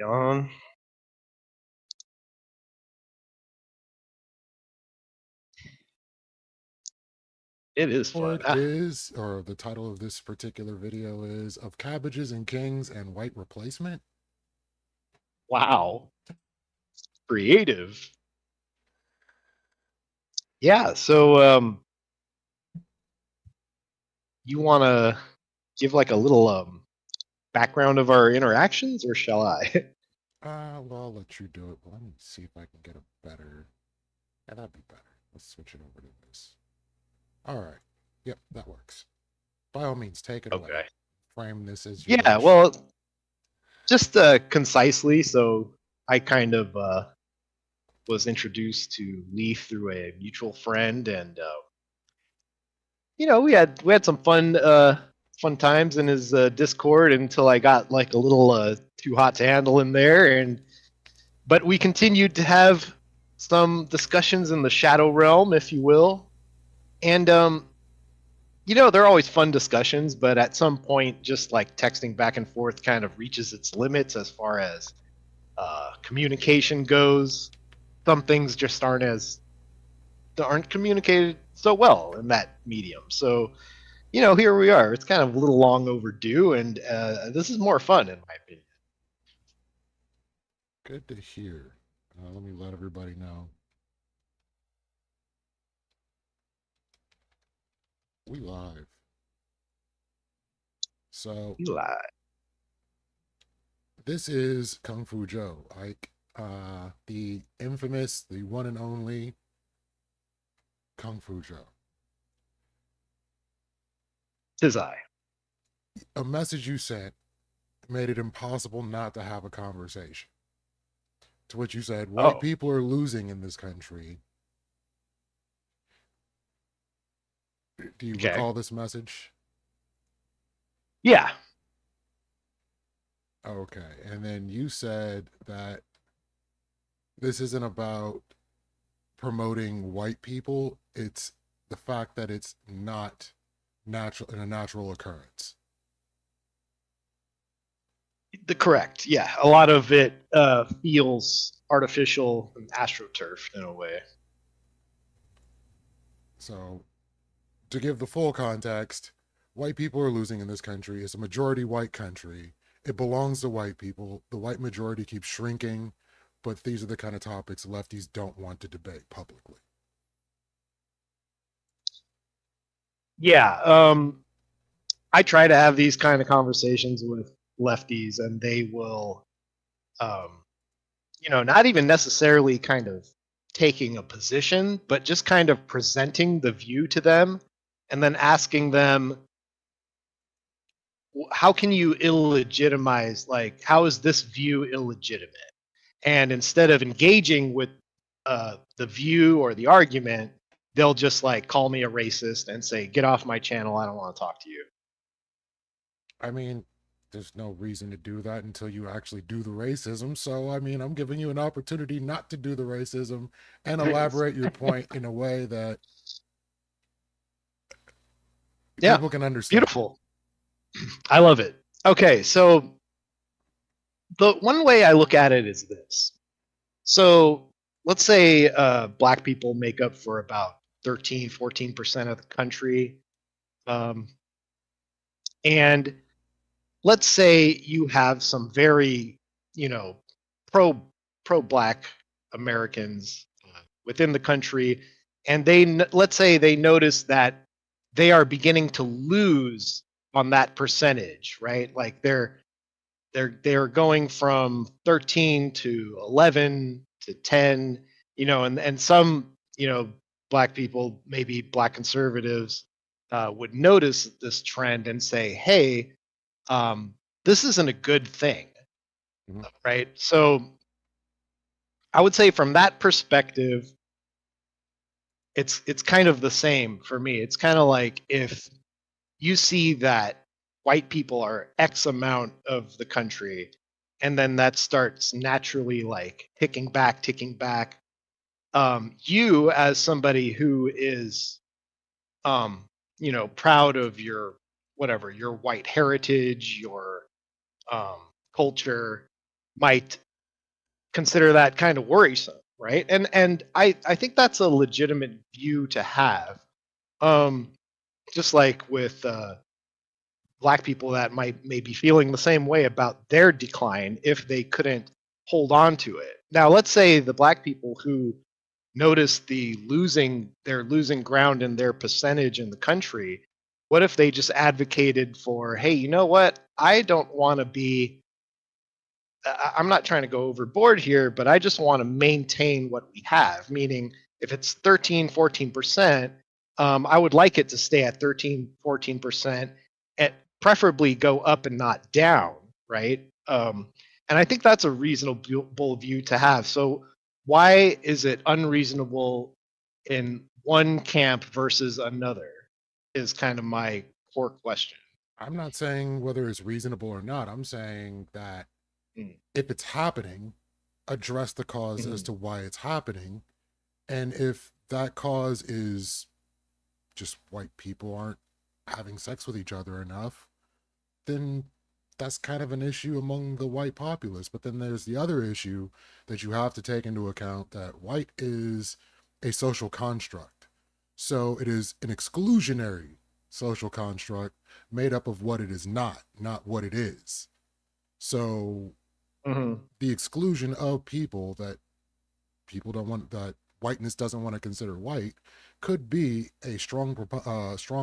On. It is fun. Or the title of this particular video is Of Cabbages and Kings and White Replacement. Wow. Creative. Yeah, so you want to give like a little background of our interactions, or shall I? Well, I'll let you do it, but let me see if I can get a better. Yeah, that'd be better. Let's switch it over to this. All right. Yep, that works. By all means, take it away. Okay. Frame this as you Yeah, wish. well, just concisely. So I kind of was introduced to Leaf through a mutual friend, and we had some fun times in his Discord until I got like a little too hot to handle in there, and but we continued to have some discussions in the shadow realm, if you will, and they're always fun discussions, but at some point, just like texting back and forth kind of reaches its limits as far as communication goes. Some things just aren't communicated so well in that medium. So here we are. It's kind of a little long overdue, and this is more fun, in my opinion. Good to hear. Let me let everybody know. We live. So, Eli. this is Kung Fu Joe, like the infamous, the one and only Kung Fu Joe. Tis I. A message you sent made it impossible not to have a conversation. To which you said, white Oh, people are losing in this country. Do you okay. recall this message? Yeah. Okay. And then you said that this isn't about promoting white people, it's the fact that it's not a natural occurrence. Correct. Yeah. A lot of it feels artificial and astroturfed in a way. So, to give the full context, white people are losing in this country. It's a majority white country. It belongs to white people. The white majority keeps shrinking, but these are the kind of topics lefties don't want to debate publicly. Yeah. I try to have these kind of conversations with lefties, and they will, um, not even necessarily kind of taking a position, but just kind of presenting the view to them and then asking them, how can you illegitimize, like, how is this view illegitimate? And instead of engaging with the view or the argument, they'll just like call me a racist and say, get off my channel. I don't want to talk to you. I mean, there's no reason to do that until you actually do the racism. So, I mean, I'm giving you an opportunity not to do the racism and elaborate your point in a way that Yeah, people can understand. beautiful. I love it. Okay, so the one way I look at it is this. So let's say black people make up for about 13, 14% of the country. Um, and let's say you have some very, you know, pro pro black Americans within the country, and let's say they notice that they are beginning to lose on that percentage, right? Like they're going from 13 to 11 to 10, and some, black people, maybe black conservatives, would notice this trend and say, hey, this isn't a good thing, Mm-hmm. right? So I would say from that perspective, it's kind of the same for me. It's kind of like if you see that white people are X amount of the country, and then that starts naturally like ticking back. You as somebody who is, proud of your whatever your white heritage, your culture, might consider that kind of worrisome, right? And I think that's a legitimate view to have. Um, just like with black people that might maybe feeling the same way about their decline if they couldn't hold on to it. Now, let's say the black people who notice they're losing ground in their percentage in the country. What if they just advocated for, hey, you know what? I don't want to be I'm not trying to go overboard here, but I just want to maintain what we have. Meaning, if it's 13, 14%, I would like it to stay at 13, 14%, and preferably go up and not down, right? And I think that's a reasonable view to have. So, why is it unreasonable in one camp versus another? Is kind of my core question. I'm not saying whether it's reasonable or not. I'm saying that Mm. if it's happening, address the cause as Mhm. to why it's happening. And if that cause is just white people aren't having sex with each other enough, then that's kind of an issue among the white populace. But then there's the other issue that you have to take into account, that white is a social construct. So it is an exclusionary social construct made up of what it is not what it is. So Mhm. the exclusion of people that people don't want, that whiteness doesn't want to consider white, could be a strong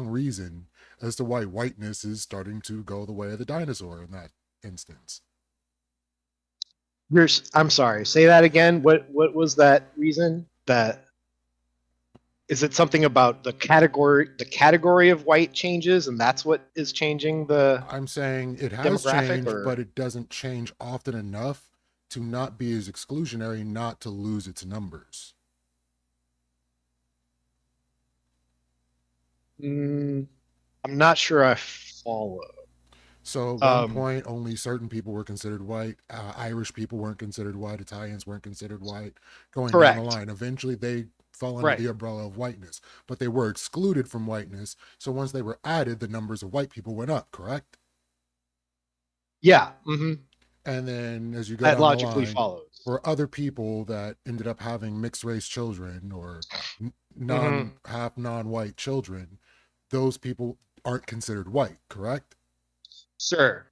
reason as to why whiteness is starting to go the way of the dinosaur in that instance. I'm sorry. Say that again. What was that reason? That is it something about the category of white changes, and that's what is changing the I'm saying it has demographic, changed, but or it doesn't change often enough to not be as exclusionary, not to lose its numbers. mm, I'm not sure I follow. So at one Um, point, only certain people were considered white. Irish people weren't considered white. Italians weren't considered white. Going down the Correct. line, eventually they fell under Right. the umbrella of whiteness, but they were excluded from whiteness. So once they were added, the numbers of white people went up. Correct. Yeah. And then as you go That down the logically line, follows. were other people that ended up having mixed race children or hmm non-white children. Those people aren't considered white. Correct. Sure.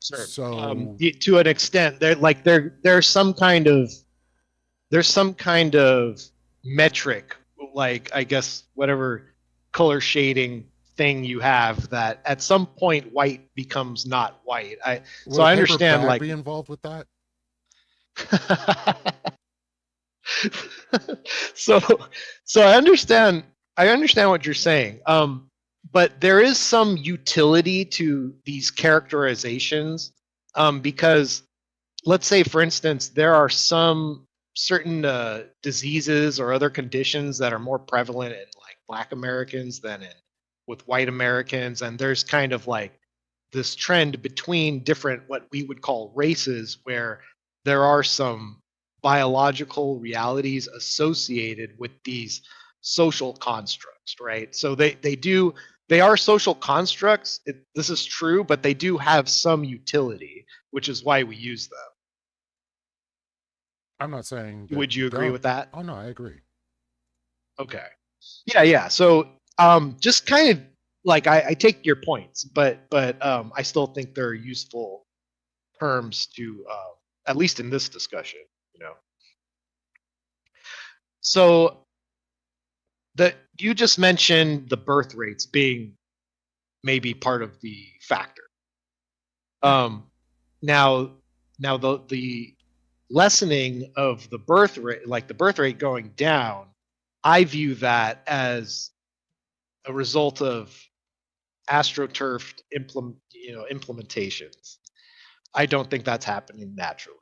Sure. So To an extent, there's some kind of metric, like I guess whatever color shading thing you have, that at some point white becomes not white. So would a I paper understand bag like be involved with that? so so I understand what you're saying. But there is some utility to these characterizations, because let's say, for instance, there are some certain diseases or other conditions that are more prevalent in like Black Americans than in with white Americans, and there's kind of like this trend between different what we would call races, where there are some biological realities associated with these social constructs, right? So they are social constructs. This is true, but they do have some utility, which is why we use them. I'm not saying that Would you you agree don't. with that? Oh no, I agree. Okay. Yeah, yeah. So just kind of like I take your points, but I still think they're useful terms to at least in this discussion, you know. So that you just mentioned the birth rates being maybe part of the factor. Yeah. Um, now, now the lessening of the birth rate, like the birth rate going down, I view that as a result of astroturfed implementations. I don't think that's happening naturally.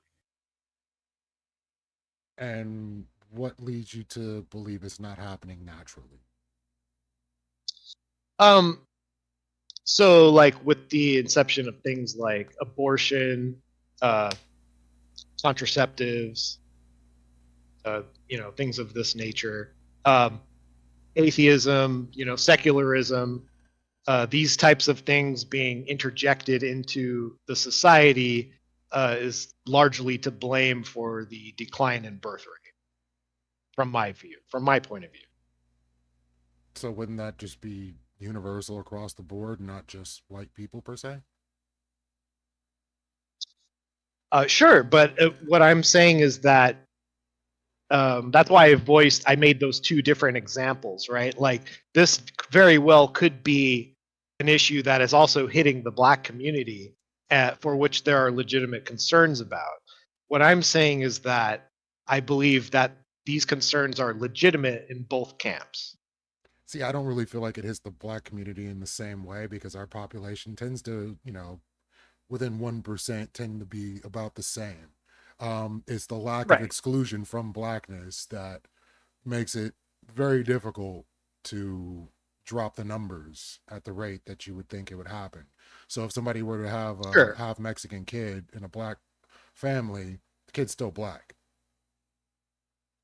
And what leads you to believe it's not happening naturally? Um, so like with the inception of things like abortion, uh, contraceptives, things of this nature, um, atheism, secularism, these types of things being interjected into the society, is largely to blame for the decline in birth rate, from my point of view. So wouldn't that just be universal across the board, not just white people per se? Sure, but what I'm saying is that that's why I made those two different examples, right? Like this very well could be an issue that is also hitting the black community, for which there are legitimate concerns about. What I'm saying is that I believe that these concerns are legitimate in both camps. See, I don't really feel like it hits the black community in the same way because our population tends to, within 1% tend to be about the same. It's the lack of Right. exclusion from blackness that makes it very difficult to drop the numbers at the rate that you would think it would happen. So if somebody were to have a Sure. half Mexican kid in a black family, the kid's still black.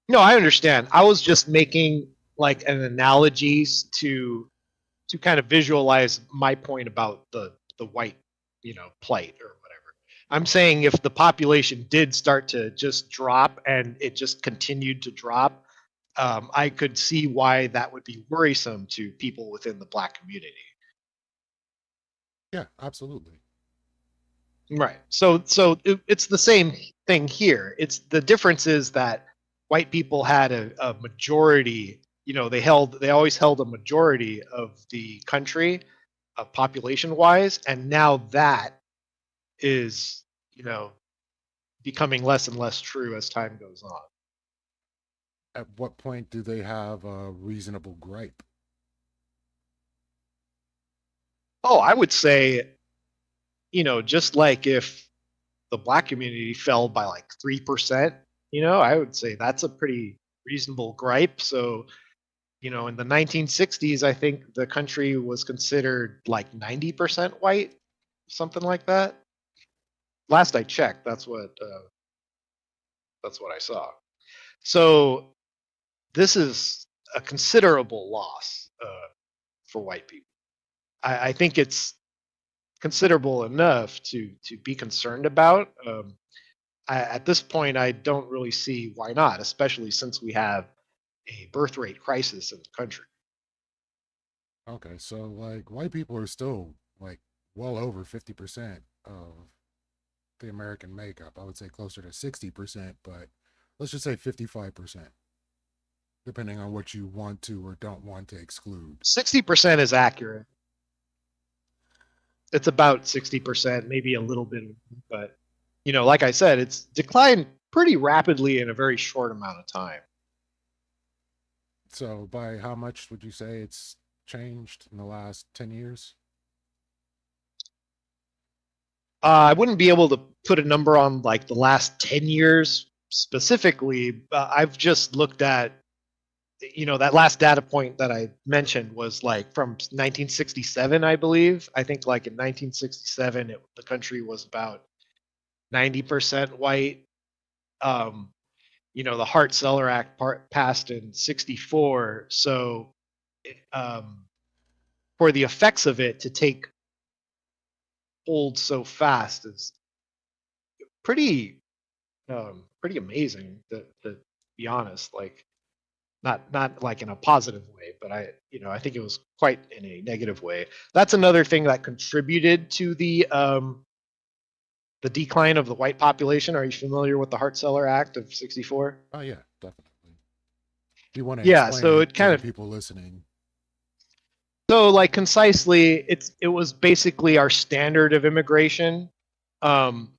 No, I understand. I was just making like an analogies to kind of visualize my point about the white, plight or whatever. I'm saying if the population did start to just drop and it just continued to drop, I could see why that would be worrisome to people within the black community. Yeah, absolutely. Right. So it's the same thing here. It's the difference is that white people had a majority. They always held a majority of the country, population wise, and now that is becoming less and less true as time goes on. At what point do they have a reasonable gripe? Oh, I would say, just like if the black community fell by like 3%, I would say that's a pretty reasonable gripe. So in the 1960s, I think the country was considered like 90% white, something like that. Last I checked, that's what I saw. So this is a considerable loss for white people. I think it's considerable enough to be concerned about. At this point, I don't really see why not, especially since we have a birth rate crisis in the country. Okay, so like white people are still like well over 50% of the American makeup. I would say closer to 60%, but let's just say 55%, depending on what you want to or don't want to exclude. 60% is accurate. It's about 60%, maybe a little bit, but like I said, it's declined pretty rapidly in a very short amount of time. So, by how much would you say it's changed in the last 10 years? I wouldn't be able to put a number on like the last 10 years specifically. I've just looked at, that last data point that I mentioned was like from 1967, I believe. I think like in 1967, the country was about 90% white. Um, the Hart-Celler Act passed in 64. So um, for the effects of it to take hold so fast is pretty pretty amazing to be honest. Like not like in a positive way, but I think it was quite in a negative way. That's another thing that contributed to the decline of the white population. Are you familiar with the Hart-Celler Act of 64? Oh, yeah, definitely. Do you want to Yeah, explain so it it to kind the of people listening? so like concisely, it was basically our standard of immigration. Um,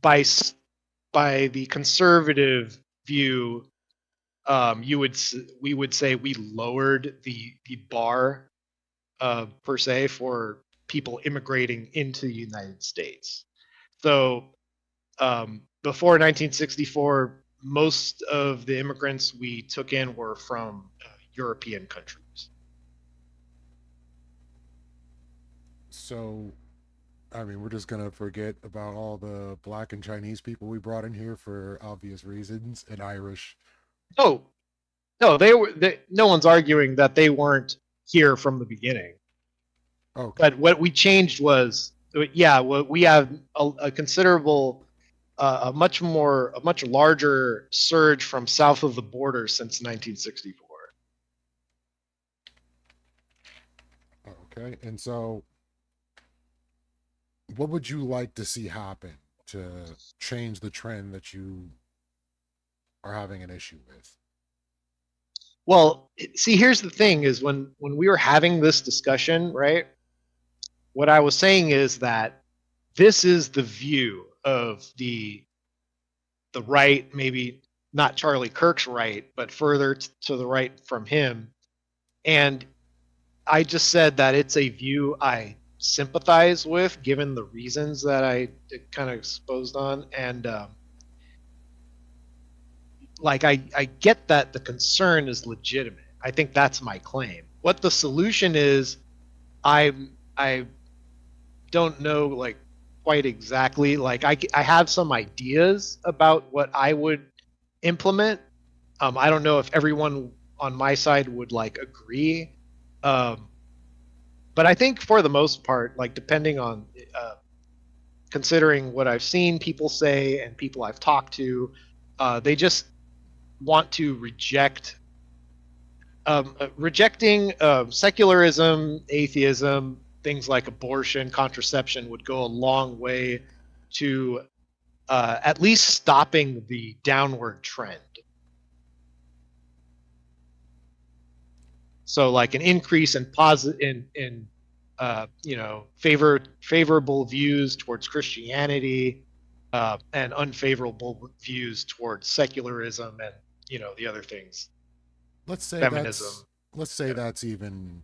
by by the conservative view, we would say we lowered the bar per se for people immigrating into the United States. So before 1964, most of the immigrants we took in were from European countries. So, I mean, we're just gonna forget about all the black and Chinese people we brought in here for obvious reasons, and Irish. Oh no, no one's arguing that they weren't here from the beginning. Okay. But what we changed was yeah, well, we have a considerable, a much larger surge from south of the border since 1964. Okay. And so, what would you like to see happen to change the trend that you are having an issue with? Well, see, here's the thing: is when we were having this discussion, right? What I was saying is that this is the view of the right, maybe not Charlie Kirk's right, but further to the right from him. And I just said that it's a view I sympathize with, given the reasons that I kind of exposed on. And like, I get that the concern is legitimate. I think that's my claim. What the solution is, I don't know, like, quite exactly. Like, I have some ideas about what I would implement. I don't know if everyone on my side would like agree, um, but I think for the most part, like, depending on considering what I've seen people say and people I've talked to, they just want to rejecting secularism, atheism, things like abortion, contraception would go a long way to at least stopping the downward trend. So, like, an increase in positive in favorable views towards Christianity, and unfavorable views towards secularism and the other things, Let's say that's feminism. let's say Yeah. that's even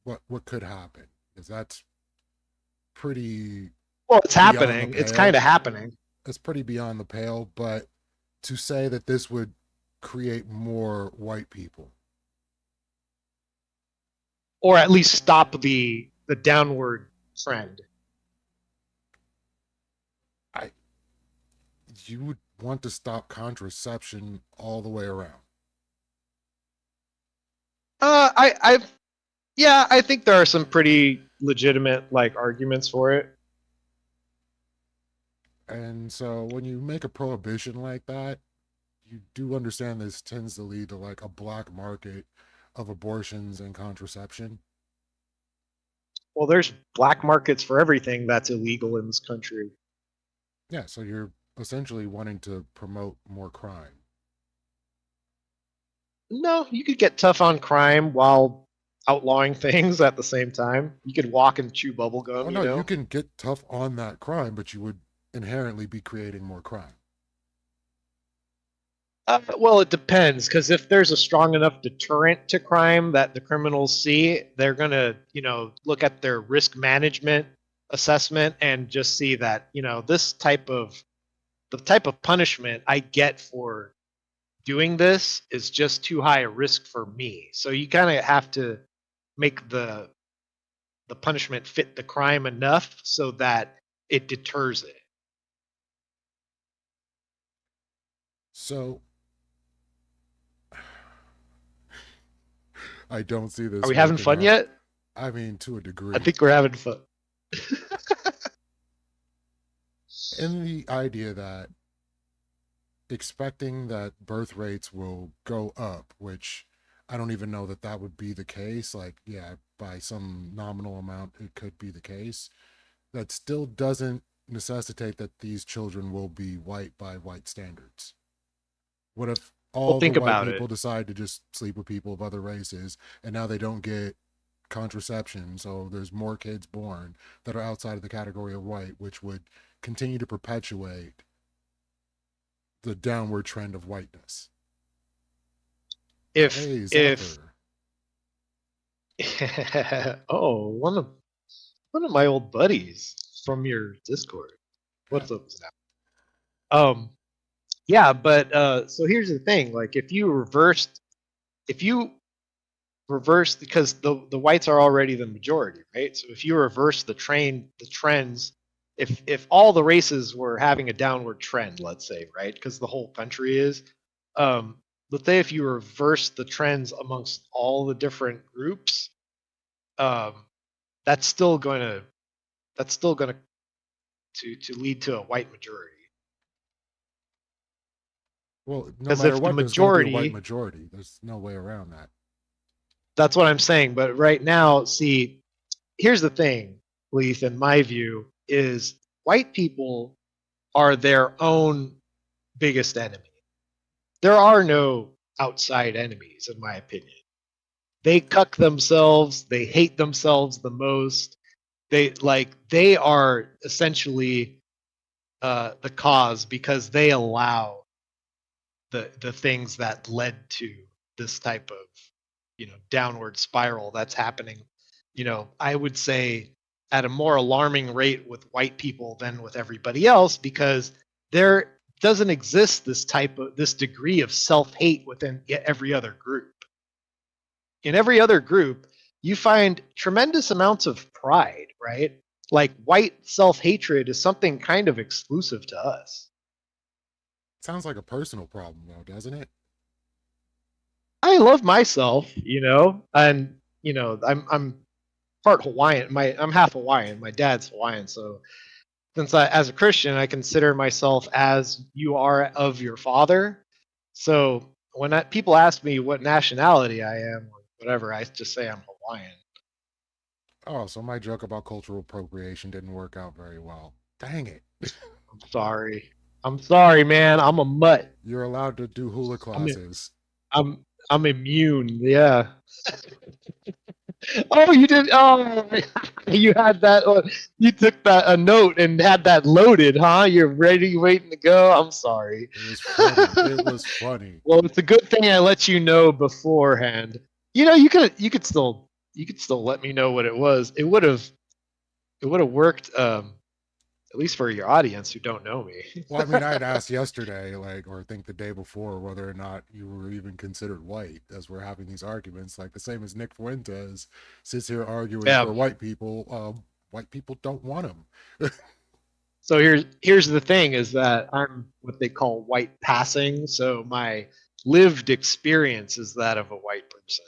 what could happen, because that's pretty Well, it's beyond the happening. It's kind pale. of happening, That's pretty beyond the pale, but to say that this would create more white people, or at least stop the downward trend. I you would want to stop contraception all the way around. I yeah, I think there are some pretty legitimate like arguments for it. And so when you make a prohibition like that, you do understand this tends to lead to like a black market of abortions and contraception. Well, there's black markets for everything that's illegal in this country. Yeah, so you're essentially wanting to promote more crime. No, you could get tough on crime while outlawing things at the same time. You could walk and chew bubble Oh gum, no, you can get tough on that crime, but you would inherently be creating more crime. Well, it depends, because if there's a strong enough deterrent to crime that the criminals see, they're gonna, look at their risk management assessment and just see that, this type of the type of punishment I get for doing this is just too high a risk for me. So you kind of have to make the punishment fit the crime enough so that it deters it. So I don't see Are this we having working fun out. yet? I mean, to a I degree. think we're having fun. In the idea that expecting that birth rates will go up, which I don't even know that that would be the case. Like, yeah, by some nominal amount, it could be the case. That still doesn't necessitate that these children will be white by white standards. What if Well, all the think white about people it. decide to just sleep with people of other races and now they don't get contraception? So there's more kids born that are outside of the category of white, which would continue to perpetuate the downward trend of whiteness. If Hey, if Zephyr. oh, one of my old buddies from your Discord. Yeah. What's up, Zach? Um, yeah, but so here's the thing: like, if you reverse, because the whites are already the majority, right? So if you reverse the trends, if all the races were having a downward trend, let's say, right, because the whole country is, um, let's say if you reverse the trends amongst all the different groups, um, that's still going to That's still going to lead to a white majority. Well, no Because matter if the what, there's going to be a white majority, majority. There's no way around that. that's what I'm saying. But right now, see, here's the thing, Leith, in my view, is white people are their own biggest enemy. There are no outside enemies, in my opinion. They cuck themselves, they hate themselves the most. They are essentially the cause because they allow the things that led to this type of downward spiral that's happening. I would say at a more alarming rate with white people than with everybody else, because there doesn't exist this degree of self-hate within every other group. In every other group, you find tremendous amounts of pride, right? Like white self-hatred is something kind of exclusive to us. Sounds like a personal problem, though, doesn't it? I love myself, and I'm part Hawaiian. I'm half Hawaiian. My dad's Hawaiian, so since as a Christian, I consider myself as you are of your father. So when people ask me what nationality I am or whatever, I just say I'm Hawaiian. Oh, so my joke about cultural appropriation didn't work out very well. Dang it. I'm sorry. I'm sorry, man. I'm a mutt. You're allowed to do hula I'm classes. I'm immune. Yeah. Oh, you did. Oh, you had that. You took that a note and had that loaded, huh? You're ready, waiting to go. I'm sorry. It was funny. It was funny. Well, it's a good thing I let you know beforehand. You could still let me know what it was. It would have worked. At least for your audience who don't know me. Well, I mean, I had asked yesterday, like, or I think the day before, whether or not you were even considered white, as we're having these arguments, like the same as Nick Fuentes sits here arguing Yeah. for white people. White people don't want him. So here's the thing: is that I'm what they call white passing. So my lived experience is that of a white person.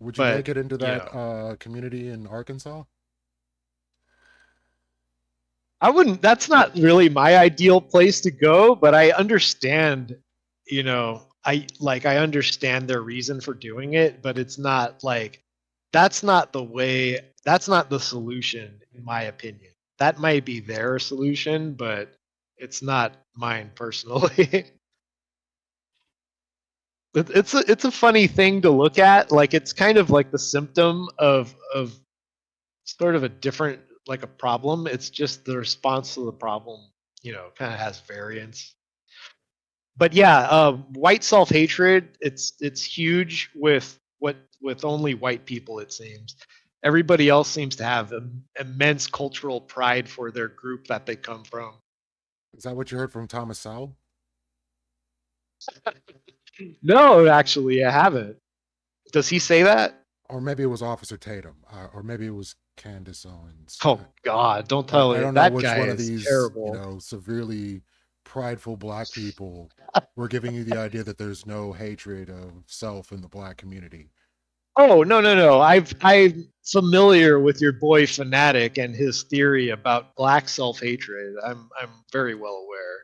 Would you make But it into you that know, community in Arkansas? I wouldn't. That's not really my ideal place to go. But I understand. I understand their reason for doing it. But it's not like that's not the way. That's not the solution, in my opinion. That might be their solution, but it's not mine personally. It's a funny thing to look at. Like it's kind of like the symptom of sort of a different like a problem. It's just the response to the problem, kind of has variance. But yeah, white self hatred. It's huge with only white people. It seems everybody else seems to have immense cultural pride for their group that they come from. Is that what you heard from Thomas Sowell? No, actually, I haven't. Does he say that? Or maybe it was Officer Tatum, or maybe it was Candace Owens. Oh God, don't I tell don't it. know That which guy one of is these, terrible. severely prideful black people were giving you the idea that there's no hatred of self in the black community. Oh no no no! I'm familiar with your boy Fanatic and his theory about black self hatred. I'm very well aware.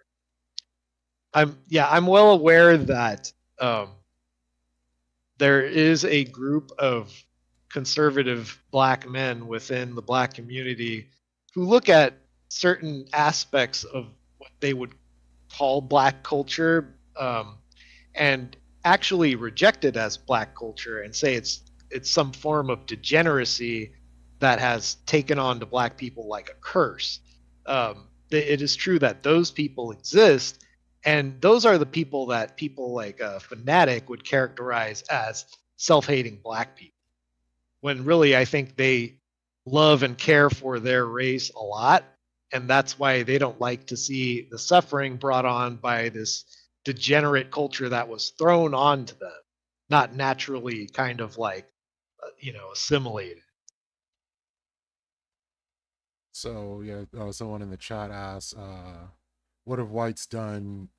I'm well aware that um, there is a group of conservative black men within the black community who look at certain aspects of what they would call black culture, and actually reject it as black culture and say it's some form of degeneracy that has taken on to black people like a curse. It is true that those people exist, and those are the people that people like a fanatic would characterize as self-hating black people. When really, I think they love and care for their race a lot, and that's why they don't like to see the suffering brought on by this degenerate culture that was thrown onto them, not naturally kind of like assimilated. So yeah, someone in the chat asks, "What have whites done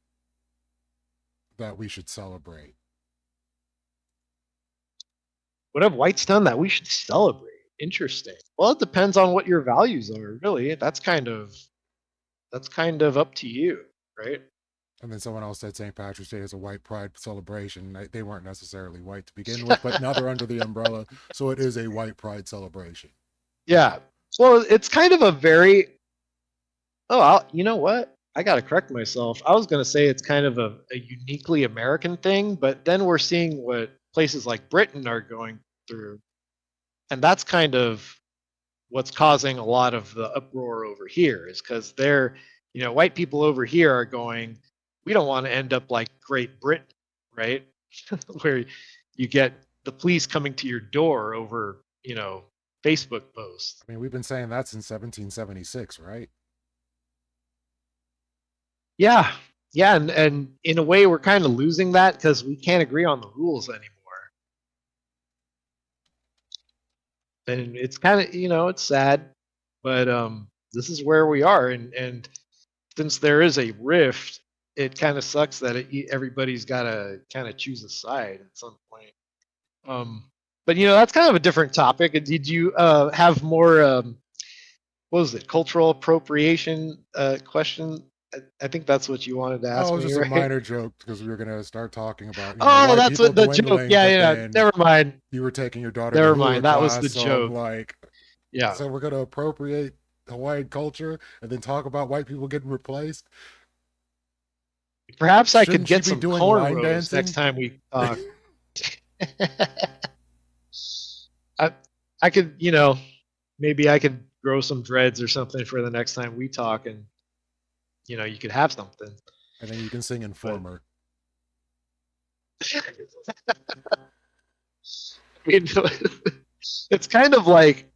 that we should celebrate?" What have whites done that we should celebrate? Interesting. Well, it depends on what your values are, really. That's kind of up to you, right? And then someone else said St. Patrick's Day is a white pride celebration. They weren't necessarily white to begin with, but now they're under the umbrella, so it is a white pride celebration. Yeah. Well, it's kind of a very oh, you know what? I got to correct myself. I was going to say it's kind of a uniquely American thing, but then we're seeing what places like Britain are going through, and that's kind of what's causing a lot of the uproar over here is because they're, white people over here are going, we don't want to end up like Great Britain, right? Where you get the police coming to your door over, Facebook posts. I mean, we've been saying that since 1776, right? Yeah. Yeah. And in a way, we're kind of losing that because we can't agree on the rules anymore. And it's kind of, it's sad, but this is where we are. And since there is a rift, it kind of sucks that everybody's got to kind of choose a side at some point. But that's kind of a different topic. Did you have more? What was it? Cultural appropriation question? I think that's what you wanted to Oh, ask it was me, just a right? minor joke because we were going to start talking about, Oh, white that's people what the joke. dwindling, Yeah, but yeah. then Never mind. you were taking your daughter to Never hula mind. That was class, the so I'm joke. like, Yeah. so we're going to appropriate Hawaiian culture and then talk about white people getting replaced? Perhaps I could Shouldn't she get be some doing line cornrows next dancing? time we talk. I I could, maybe I could grow some dreads or something for the next time we talk, and you could have something. And then you can sing But Informer. I mean, it's kind of like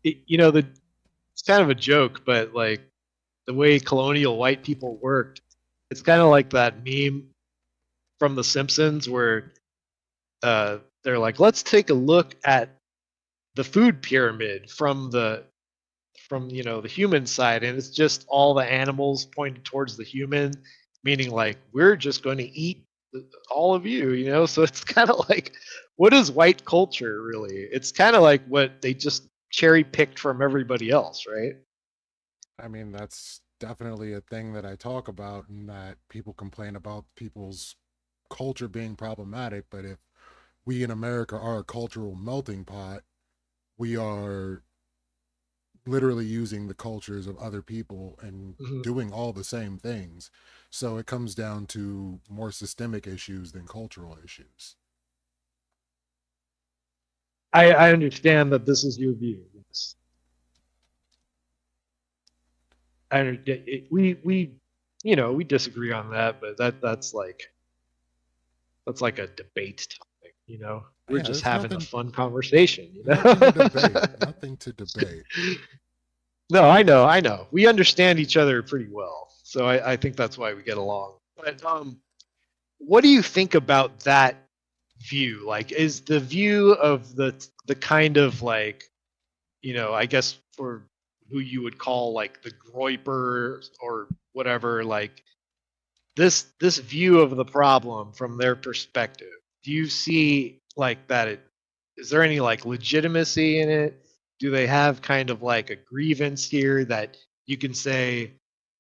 the it's kind of a joke, but like the way colonial white people worked, it's kind of like that meme from The Simpsons where they're like, let's take a look at the food pyramid from the human side, and it's just all the animals pointed towards the human, meaning like we're just going to eat all of you. So it's kind of like, what is white culture really? It's kind of like what they just cherry picked from everybody else, right? I mean, that's definitely a thing that I talk about, and that people complain about people's culture being problematic. But if we in America are a cultural melting pot, we are literally using the cultures of other people and Mhm. doing all the same things. So it comes down to more systemic issues than cultural issues. I understand that this is your view. Yes. We disagree on that, but that's like a debate topic. We're Yeah, just there's having a nothing fun conversation. nothing to debate. Nothing to debate. No, I know. We understand each other pretty well, so I think that's why we get along. But what do you think about that view? Like, is the view of the kind of like, I guess for who you would call like the Groyper or whatever, like this view of the problem from their perspective, do you see like that is there any like legitimacy in it? Do they have kind of like a grievance here that you can say,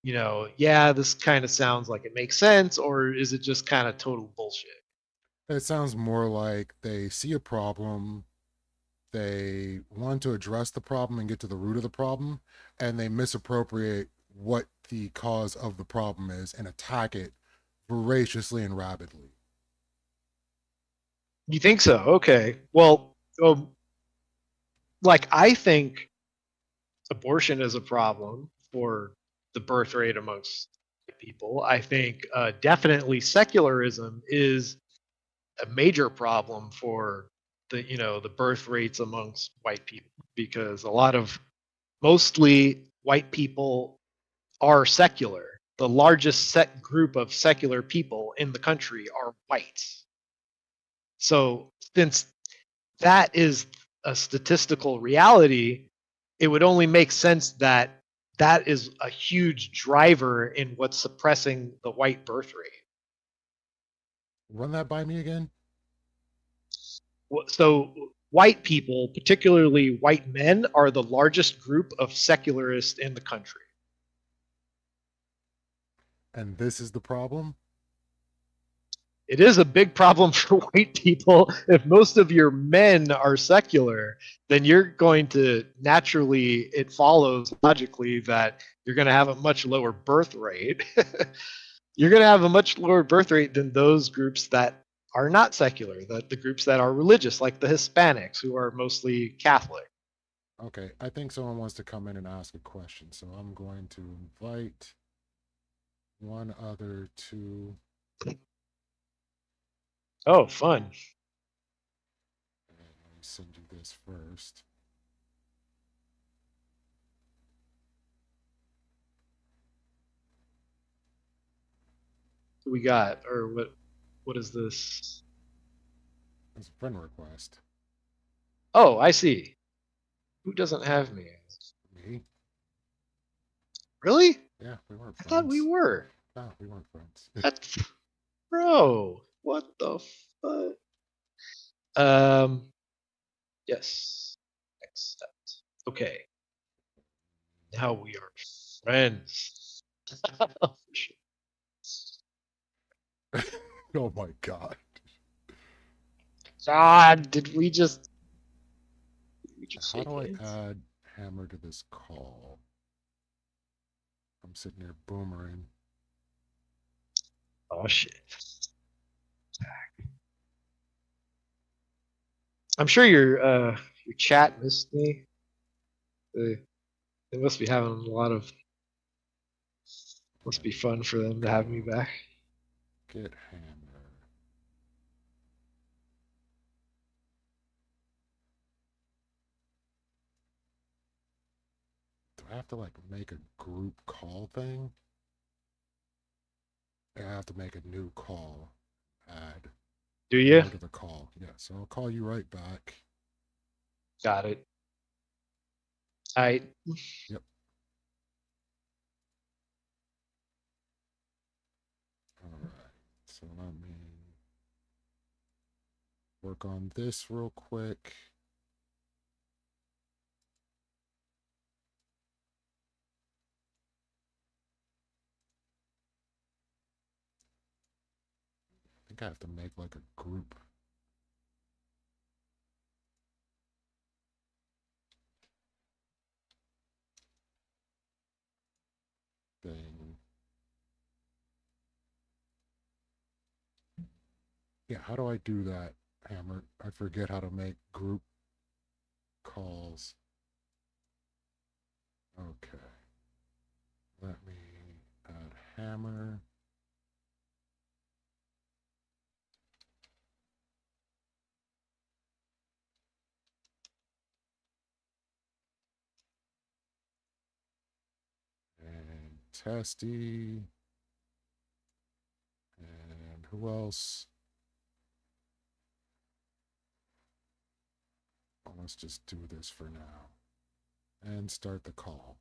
yeah, this kind of sounds like it makes sense, or is it just kind of total bullshit? It sounds more like they see a problem, they want to address the problem and get to the root of the problem, and they misappropriate what the cause of the problem is and attack it voraciously and rapidly. You think so? Okay. Well, like I think abortion is a problem for the birth rate amongst people. I think definitely secularism is a major problem for the birth rates amongst white people because a lot of mostly white people are secular. The largest set group of secular people in the country are whites. So since that is a statistical reality, it would only make sense that that is a huge driver in what's suppressing the white birth rate. Run that by me again. So white people, particularly white men, are the largest group of secularists in the country. And this is the problem? It is a big problem for white people. If most of your men are secular, then you're going to naturally, it follows logically that you're going to have a much lower birth rate. You're going to have a much lower birth rate than those groups that are not secular, the groups that are religious, like the Hispanics, who are mostly Catholic. Okay, I think someone wants to come in and ask a question, so I'm going to invite one other to. Oh, fun. Let me send you this first. We got, or what is this? It's a friend request. Oh, I see. Who doesn't have me? Me? Really? Yeah, we weren't I friends. thought we were. No, we weren't friends. That's, bro, what the fuck? Yes. Accept. Okay. Now we are friends. Oh my god. God, did we just How do I hands? add Hammer to this call? I'm sitting here boomering. Oh shit. I'm sure your chat missed me. They must be having a lot of. Must be fun for them to have me back. Get Hammer. Do I have to like make a group call thing? I have to make a new call. Add Do you? to the call. Yeah, so I'll call you right back. Got it. I. Yep. All right. So let me work on this real quick. I think I have to make like a group. Thing. Yeah, how do I do that, Hammer? I forget how to make group calls. Okay. Let me add Hammer. And Testy. And who else? Well, let's just do this for now. And start the call.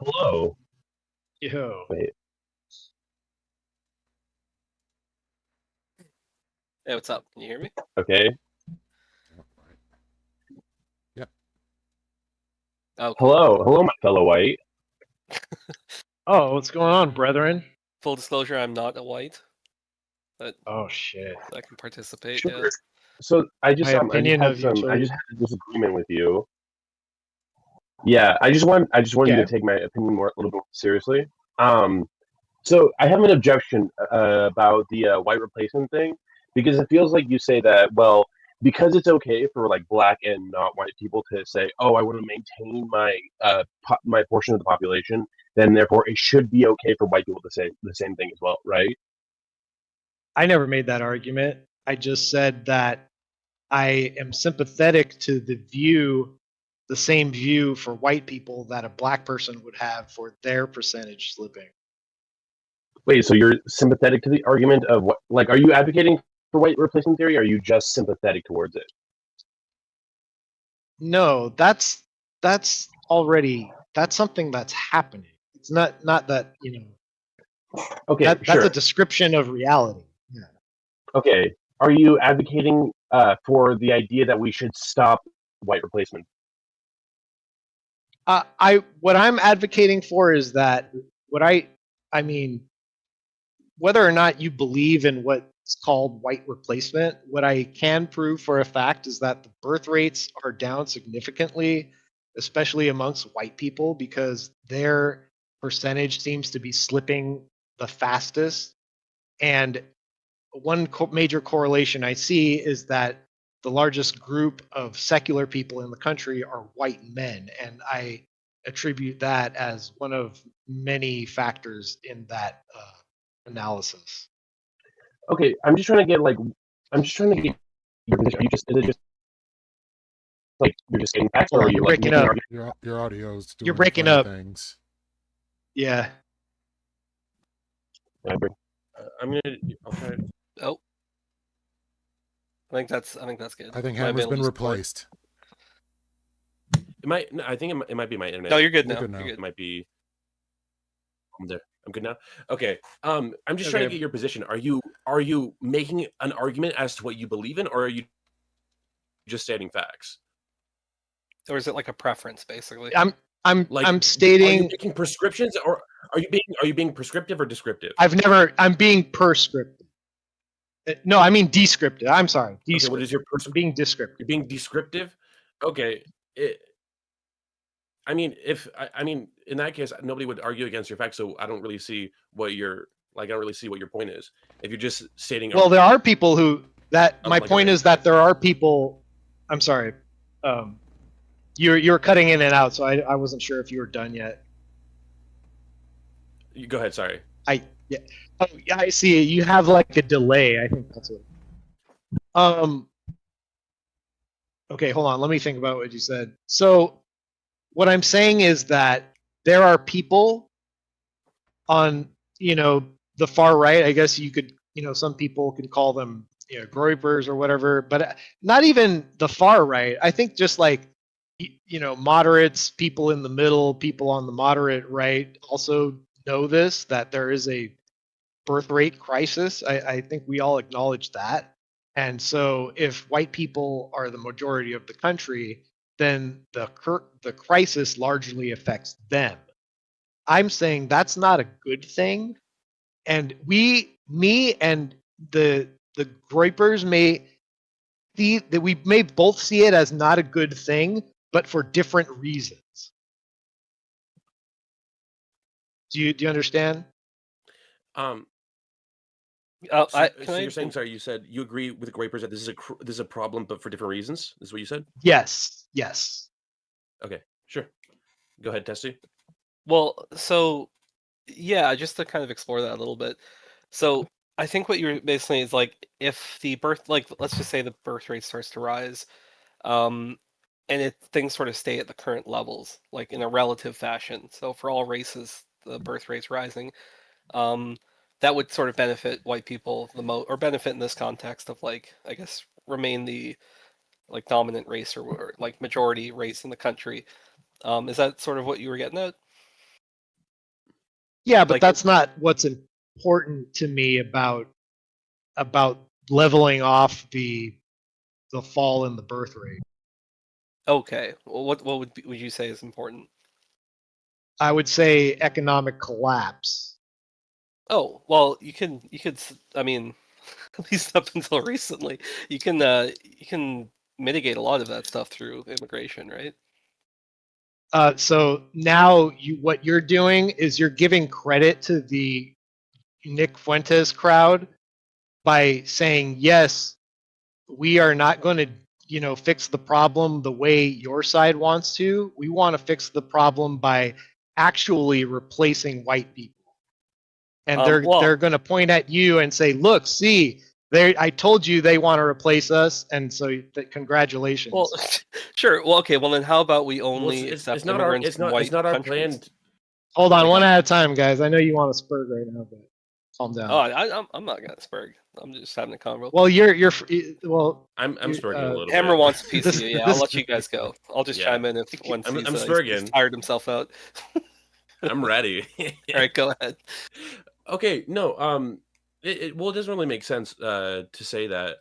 Hello. Yo. Wait. Hey, what's up? Can you hear me? Okay. Yep, right. Yep. Oh, cool. Hello, my fellow white. Oh, what's going on, brethren? Full disclosure, I'm not a white, but Oh shit. I can participate. Sure. Yeah. So I just My opinion of I utility. just had a disagreement with you. Yeah, I just want you to Okay. take my opinion a little bit more seriously. So I have an objection about the white replacement thing because it feels like you say that, well, because it's okay for like black and not white people to say, oh, I want to maintain my my portion of the population, then therefore it should be okay for white people to say the same thing as well, right? I never made that argument. I just said that I am sympathetic to the same view for white people that a black person would have for their percentage slipping. Wait, so you're sympathetic to the argument of what? Like, are you advocating for white replacement theory? Or are you just sympathetic towards it? No, that's something that's happening. It's not that, Okay, That's sure. a description of reality. Yeah. Okay, are you advocating for the idea that we should stop white replacement? What I'm advocating for is that I mean, whether or not you believe in what's called white replacement, what I can prove for a fact is that the birth rates are down significantly, especially amongst white people, because their percentage seems to be slipping the fastest. And one major correlation I see is that the largest group of secular people in the country are white men, and I attribute that as one of many factors in that analysis. Okay, I'm just trying to get your position. Are you just is it just like you're just getting facts, or are you You're like breaking making an up. argument? Your audio's doing You're breaking funny up. things. Yeah. I'm gonna. I'll try. Oh, I think that's good. I think Might have Hammer's a been little support. replaced. It might. No, I think it might be my internet. No, you're good You're now. good now. You're It good. might be. I'm there. I'm good now. Okay. I'm just trying to Okay. get your position. Are you making an argument as to what you believe in, or are you just stating facts? Or is it like a preference, basically? I'm Like, I'm are you stating making prescriptions, or are you being prescriptive or descriptive? I'm being prescriptive. No, I mean descriptive. I'm sorry. Okay. Descriptive. What is your I'm being descriptive. You're being descriptive. Okay. I mean, in that case, nobody would argue against your facts. So I don't really see what your I don't really see what your point is. If you're just stating, Well, there are people who my like, point is that there are people. I'm sorry. You're cutting in and out, so I wasn't sure if you were done yet. you go ahead. Sorry. Yeah. Oh, yeah, I see. You have like a delay. I think that's what. Okay, hold on. Let me think about what you said. So, what I'm saying is that there are people on, the far right. I guess you could, some people could call them, groypers or whatever, but not even the far right. I think just like, moderates, people in the middle, people on the moderate right also know this, that there is a birth rate crisis. I think we all acknowledge that. And so if white people are the majority of the country, then the crisis largely affects them. I'm saying that's not a good thing. And me and the groypers may see that we may both see it as not a good thing, but for different reasons. Do you understand? So you're saying, sorry, you said you agree with the Grapers that this is a problem, but for different reasons. Is what you said? Yes. Okay, sure. Go ahead, Tessie. Well, so yeah, just to kind of explore that a little bit. So I think what you're basically is like if the let's just say the birth rate starts to rise, and things sort of stay at the current levels, like in a relative fashion. So for all races, the birth rate's rising. That would sort of benefit white people the most, or benefit in this context of like, I guess, remain the like dominant race or like majority race in the country. Is that sort of what you were getting at? Yeah, but Like, that's not what's important to me about leveling off the fall in the birth rate. okay. Well, what would you say is important? I would say economic collapse. Oh, well, you could. I mean, at least up until recently, you can mitigate a lot of that stuff through immigration, right? So now what you're doing is you're giving credit to the Nick Fuentes crowd by saying, yes, we are not going to, fix the problem the way your side wants to. We want to fix the problem by actually replacing white people. And they're going to point at you and say, look, see, I told you they want to replace us, and so congratulations. Well, sure. Well, okay. Well, then how about we only accept immigrants from white countries? Plan. Hold on, one at a time, guys. I know you want to spurg right now, but calm down. Oh, I'm not gonna spurg. I'm just having a convo. Well, I'm spurging a little Hammer bit. wants a piece of you. Yeah, I'll let you guys go. I'll just chime in once I'm he's spurging. tired himself out. I'm ready. All right, go ahead. Okay, no, well, it doesn't really make sense to say that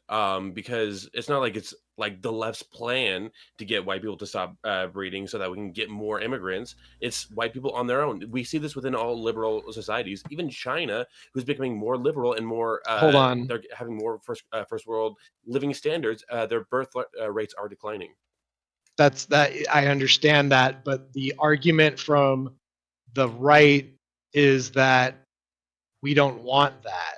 because it's not like it's like the left's plan to get white people to stop breeding so that we can get more immigrants. It's white people on their own. We see this within all liberal societies, even China, who's becoming more liberal and more. Hold on. They're having more first world living standards. Their birth rates are declining. That's that. I understand that, but the argument from the right is that we don't want that.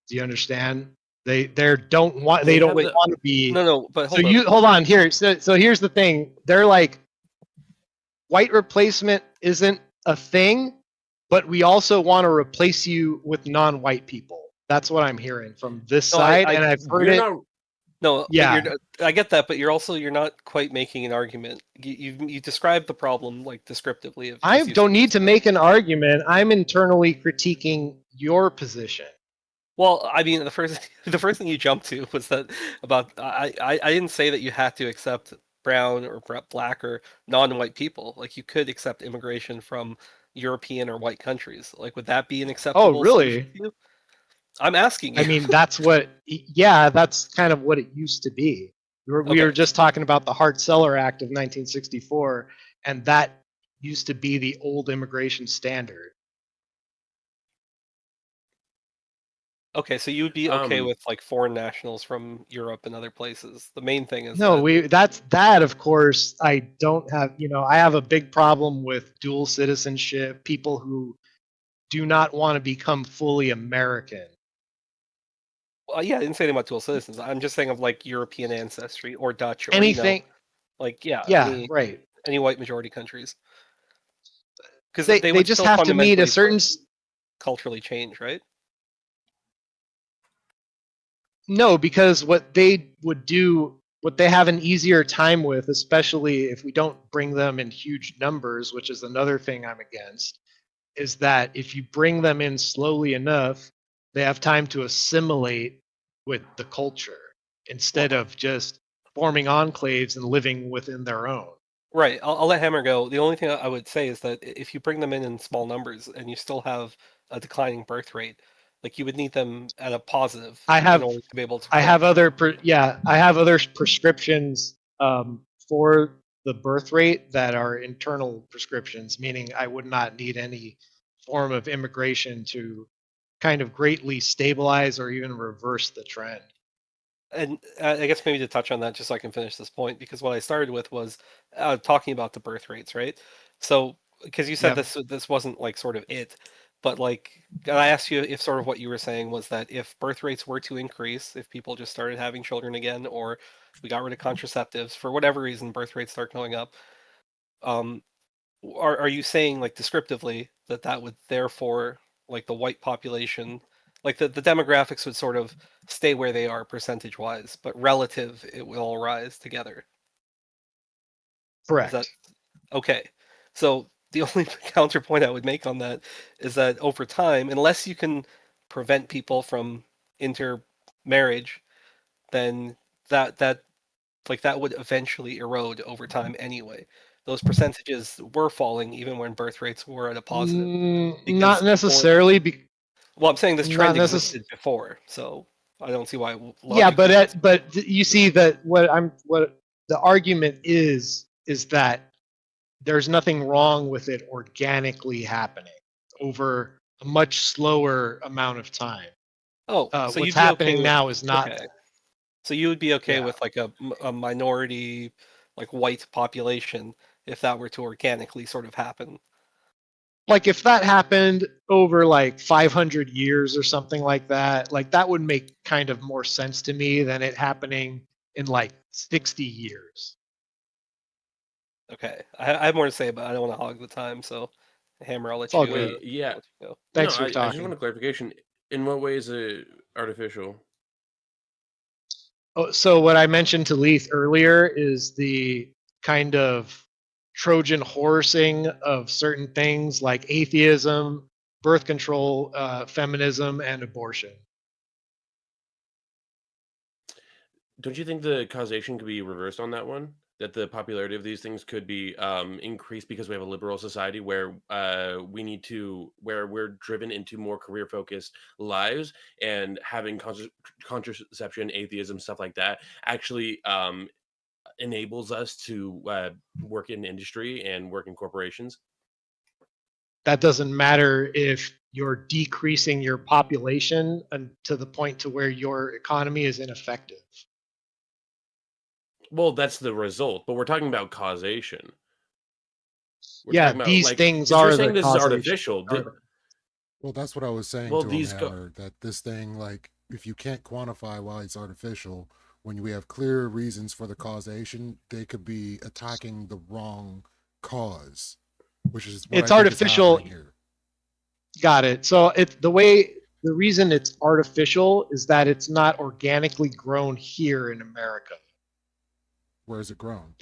Do you understand? They don't want. They They don't have the want to be. No, but So hold on. you hold on here. So here's the thing. They're like, white replacement isn't a thing, but we also want to replace you with non-white people. That's what I'm hearing from this No, side, and I've heard You're it. not. No, Yeah. but I get that, but you're not quite making an argument. You described the problem like descriptively. Of I just using don't need this to stuff. make an argument. I'm internally critiquing your position. Well, I mean, the first thing you jumped to was that about I didn't say that you had to accept brown or black or non-white people. Like you could accept immigration from European or white countries. Like would that be an Oh, acceptable solution really? to you? I'm asking I you. mean, that's what. Yeah, that's kind of what it used to be. We were Okay. just talking about the Hart-Celler Act of 1964, and that used to be the old immigration standard. Okay, so you would be okay Um, with like foreign nationals from Europe and other places. The main thing is No, that that of course I don't have, I have a big problem with dual citizenship, people who do not want to become fully American. well, yeah, I didn't say anything about dual citizens. I'm just saying of like European ancestry or Dutch or Anything, like yeah, yeah, right. any white majority countries. Because they They would just still have to meet a fundamentally certain culturally change, right? no, because what they would do, what they have an easier time with, especially if we don't bring them in huge numbers, which is another thing I'm against, is that if you bring them in slowly enough, they have time to assimilate with the culture instead of just forming enclaves and living within their own. Right. I'll let Hammer go. The only thing I would say is that if you bring them in small numbers and you still have a declining birth rate, like you would need them at a positive I in have order to be able to I grow. have I have other prescriptions for the birth rate that are internal prescriptions, meaning I would not need any form of immigration to kind of greatly stabilize or even reverse the trend. And I guess maybe to touch on that, just so I can finish this point, because what I started with was talking about the birth rates, right? So, because you said Yep. this wasn't like sort of it, but like, and I asked you if sort of what you were saying was that if birth rates were to increase, if people just started having children again, or we got rid of contraceptives for whatever reason, birth rates start going up. Um, are you saying like descriptively that that would therefore like the white population, like the demographics would sort of stay where they are percentage wise, but relative it will all rise together? Is that Correct. okay? So the only counterpoint I would make on that is that over time, unless you can prevent people from intermarriage, then that like that would eventually erode over time anyway. Those percentages were falling even when birth rates were at a positive Not because people. necessarily. Well, I'm saying this Not trend necessarily. existed before, so I don't see why Yeah, logically this. but you see that what the argument is that there's nothing wrong with it organically happening over a much slower amount of time. Oh, so What's you'd be okay happening with now is not okay. that. So you would be okay Yeah. with like a minority, like white population, if that were to organically sort of happen. Like if that happened over like 500 years or something like that would make kind of more sense to me than it happening in like 60 years. Okay, I have more to say, but I don't want to hog the time. So, Hammer, I'll It's let all you. good. Wait, yeah. Let you go. No, Thanks for I just want talking. a clarification. In what way is it artificial? Oh, so what I mentioned to Leith earlier is the kind of Trojan horsing of certain things like atheism, birth control, feminism, and abortion. Don't you think the causation could be reversed on that one? that the popularity of these things could be increased because we have a liberal society where where we're driven into more career focused lives, and having contraception, atheism, stuff like that actually enables us to work in industry and work in corporations. That doesn't matter if you're decreasing your population and to the point to where your economy is ineffective. Well, that's the result, but we're talking about causation. We're Yeah, talking about, these like, things because you're are the saying this is causation. artificial. Well, that's what I was saying Well, to him, these Hammer, that this thing, like, if you can't quantify why it's artificial, when we have clear reasons for the causation, they could be attacking the wrong cause, which is what It's I think is artificial. happening here. Got it. So the reason it's artificial is that it's not organically grown here in America. Where is it grown?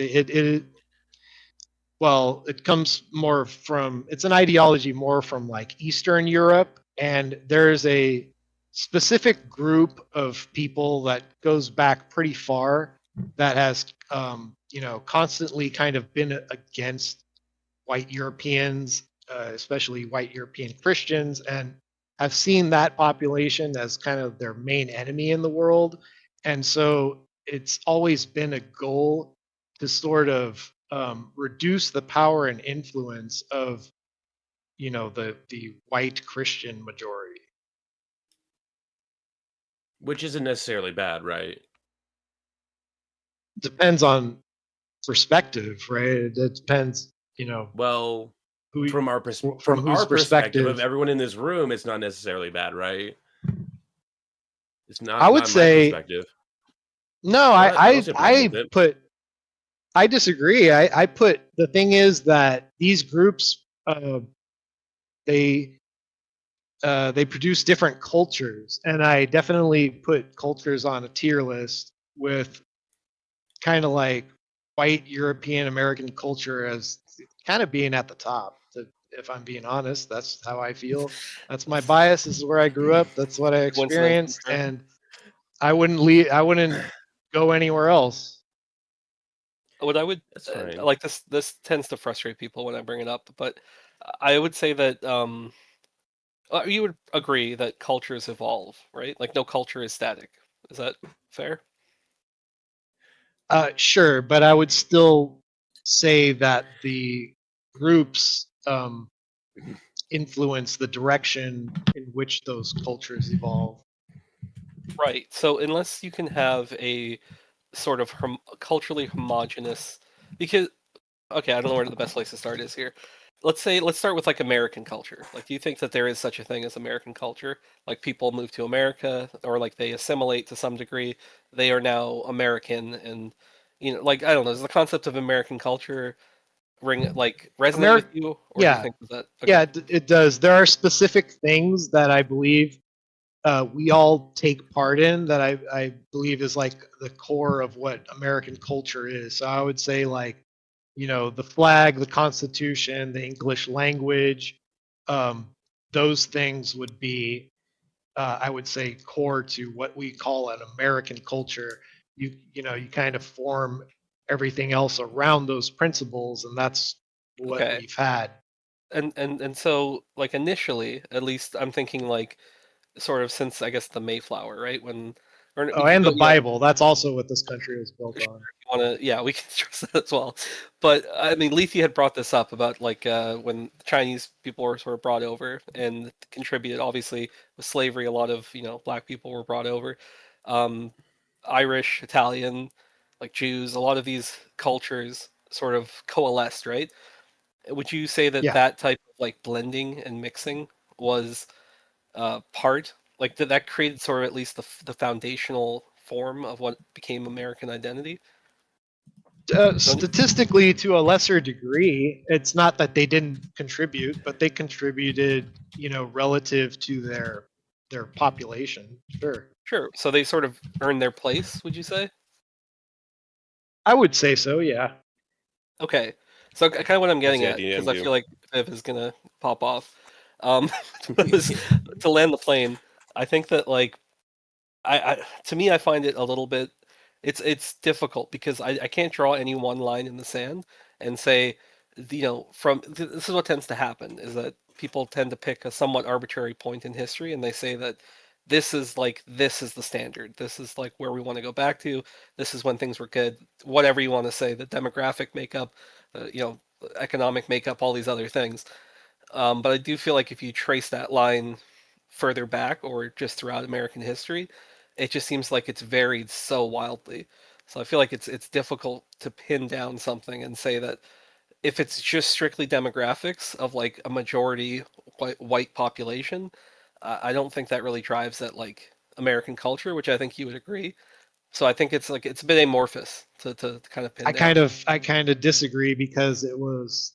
Well, it comes more from, it's an ideology more from like Eastern Europe, and there's a specific group of people that goes back pretty far that has constantly kind of been against white Europeans, especially white European Christians, and have seen that population as kind of their main enemy in the world. And so it's always been a goal to sort of reduce the power and influence of, the white Christian majority. which isn't necessarily bad, right? Depends on perspective, right? It depends, Well, who from our from whose perspective of perspective. everyone in this room, it's not necessarily bad, right? It's not. I would not say my perspective. no. But I don't see a problem with it. I disagree. I put the thing is that these groups they produce different cultures, and I definitely put cultures on a tier list with kind of like white European American culture as kind of being at the top. If I'm being honest, that's how I feel. That's my bias. This is where I grew up. That's what I Coincidence, experienced, sure. and I wouldn't leave. I wouldn't go anywhere else. What I would That's fine. like this tends to frustrate people when I bring it up, but I would say that you would agree that cultures evolve, right? Like no culture is static. Is that fair? Sure, but I would still say that the groups influence the direction in which those cultures evolve. Right. So unless you can have a sort of culturally homogenous, because okay, I don't know where the best place to start is here. Let's start with like American culture. Like, do you think that there is such a thing as American culture? Like people move to America, or like they assimilate to some degree. They are now American, and like I don't know. Does the concept of American culture resonate with you, or do you Yeah, think that? Okay. yeah, it does. There are specific things that I believe we all take part in that I believe is like the core of what American culture is. So I would say like, the flag, the Constitution, the English language, those things would be, I would say, core to what we call an American culture. You kind of form everything else around those principles, and that's what Okay. we've had. And so like initially, at least I'm thinking like sort of since I guess the Mayflower, right? Or Oh, we could and go, the Bible. That's also what this country was built on. want to, yeah, we can stress that as well. But I mean, Lethe had brought this up about like when Chinese people were sort of brought over and contributed. Obviously, with slavery, a lot of black people were brought over, um, Irish, Italian, like Jews. A lot of these cultures sort of coalesced, right? Would you say that Yeah. that type of like blending and mixing was part like that created sort of at least the foundational form of what became American identity? Statistically, to a lesser degree, it's not that they didn't contribute, but they contributed, relative to their population. Sure, Sure. So they sort of earned their place, would you say? I would say so. Yeah. Okay. So kind of what I'm That's getting the at, idea, because I too. feel like Viv is gonna pop off. Was to land the plane. I think that like to me, I find it a little bit it's difficult because I can't draw any one line in the sand and say, this is what tends to happen is that people tend to pick a somewhat arbitrary point in history and they say that this is the standard. This is like where we want to go back to. This is when things were good. Whatever you want to say, the demographic makeup, economic makeup, all these other things. But I do feel like if you trace that line further back or just throughout American history, it just seems like it's varied so wildly. So I feel like it's difficult to pin down something and say that if it's just strictly demographics of like a majority white population, I don't think that really drives that like American culture, which I think you would agree. So I think it's a bit amorphous to kind of pin down. I kind of disagree because it was,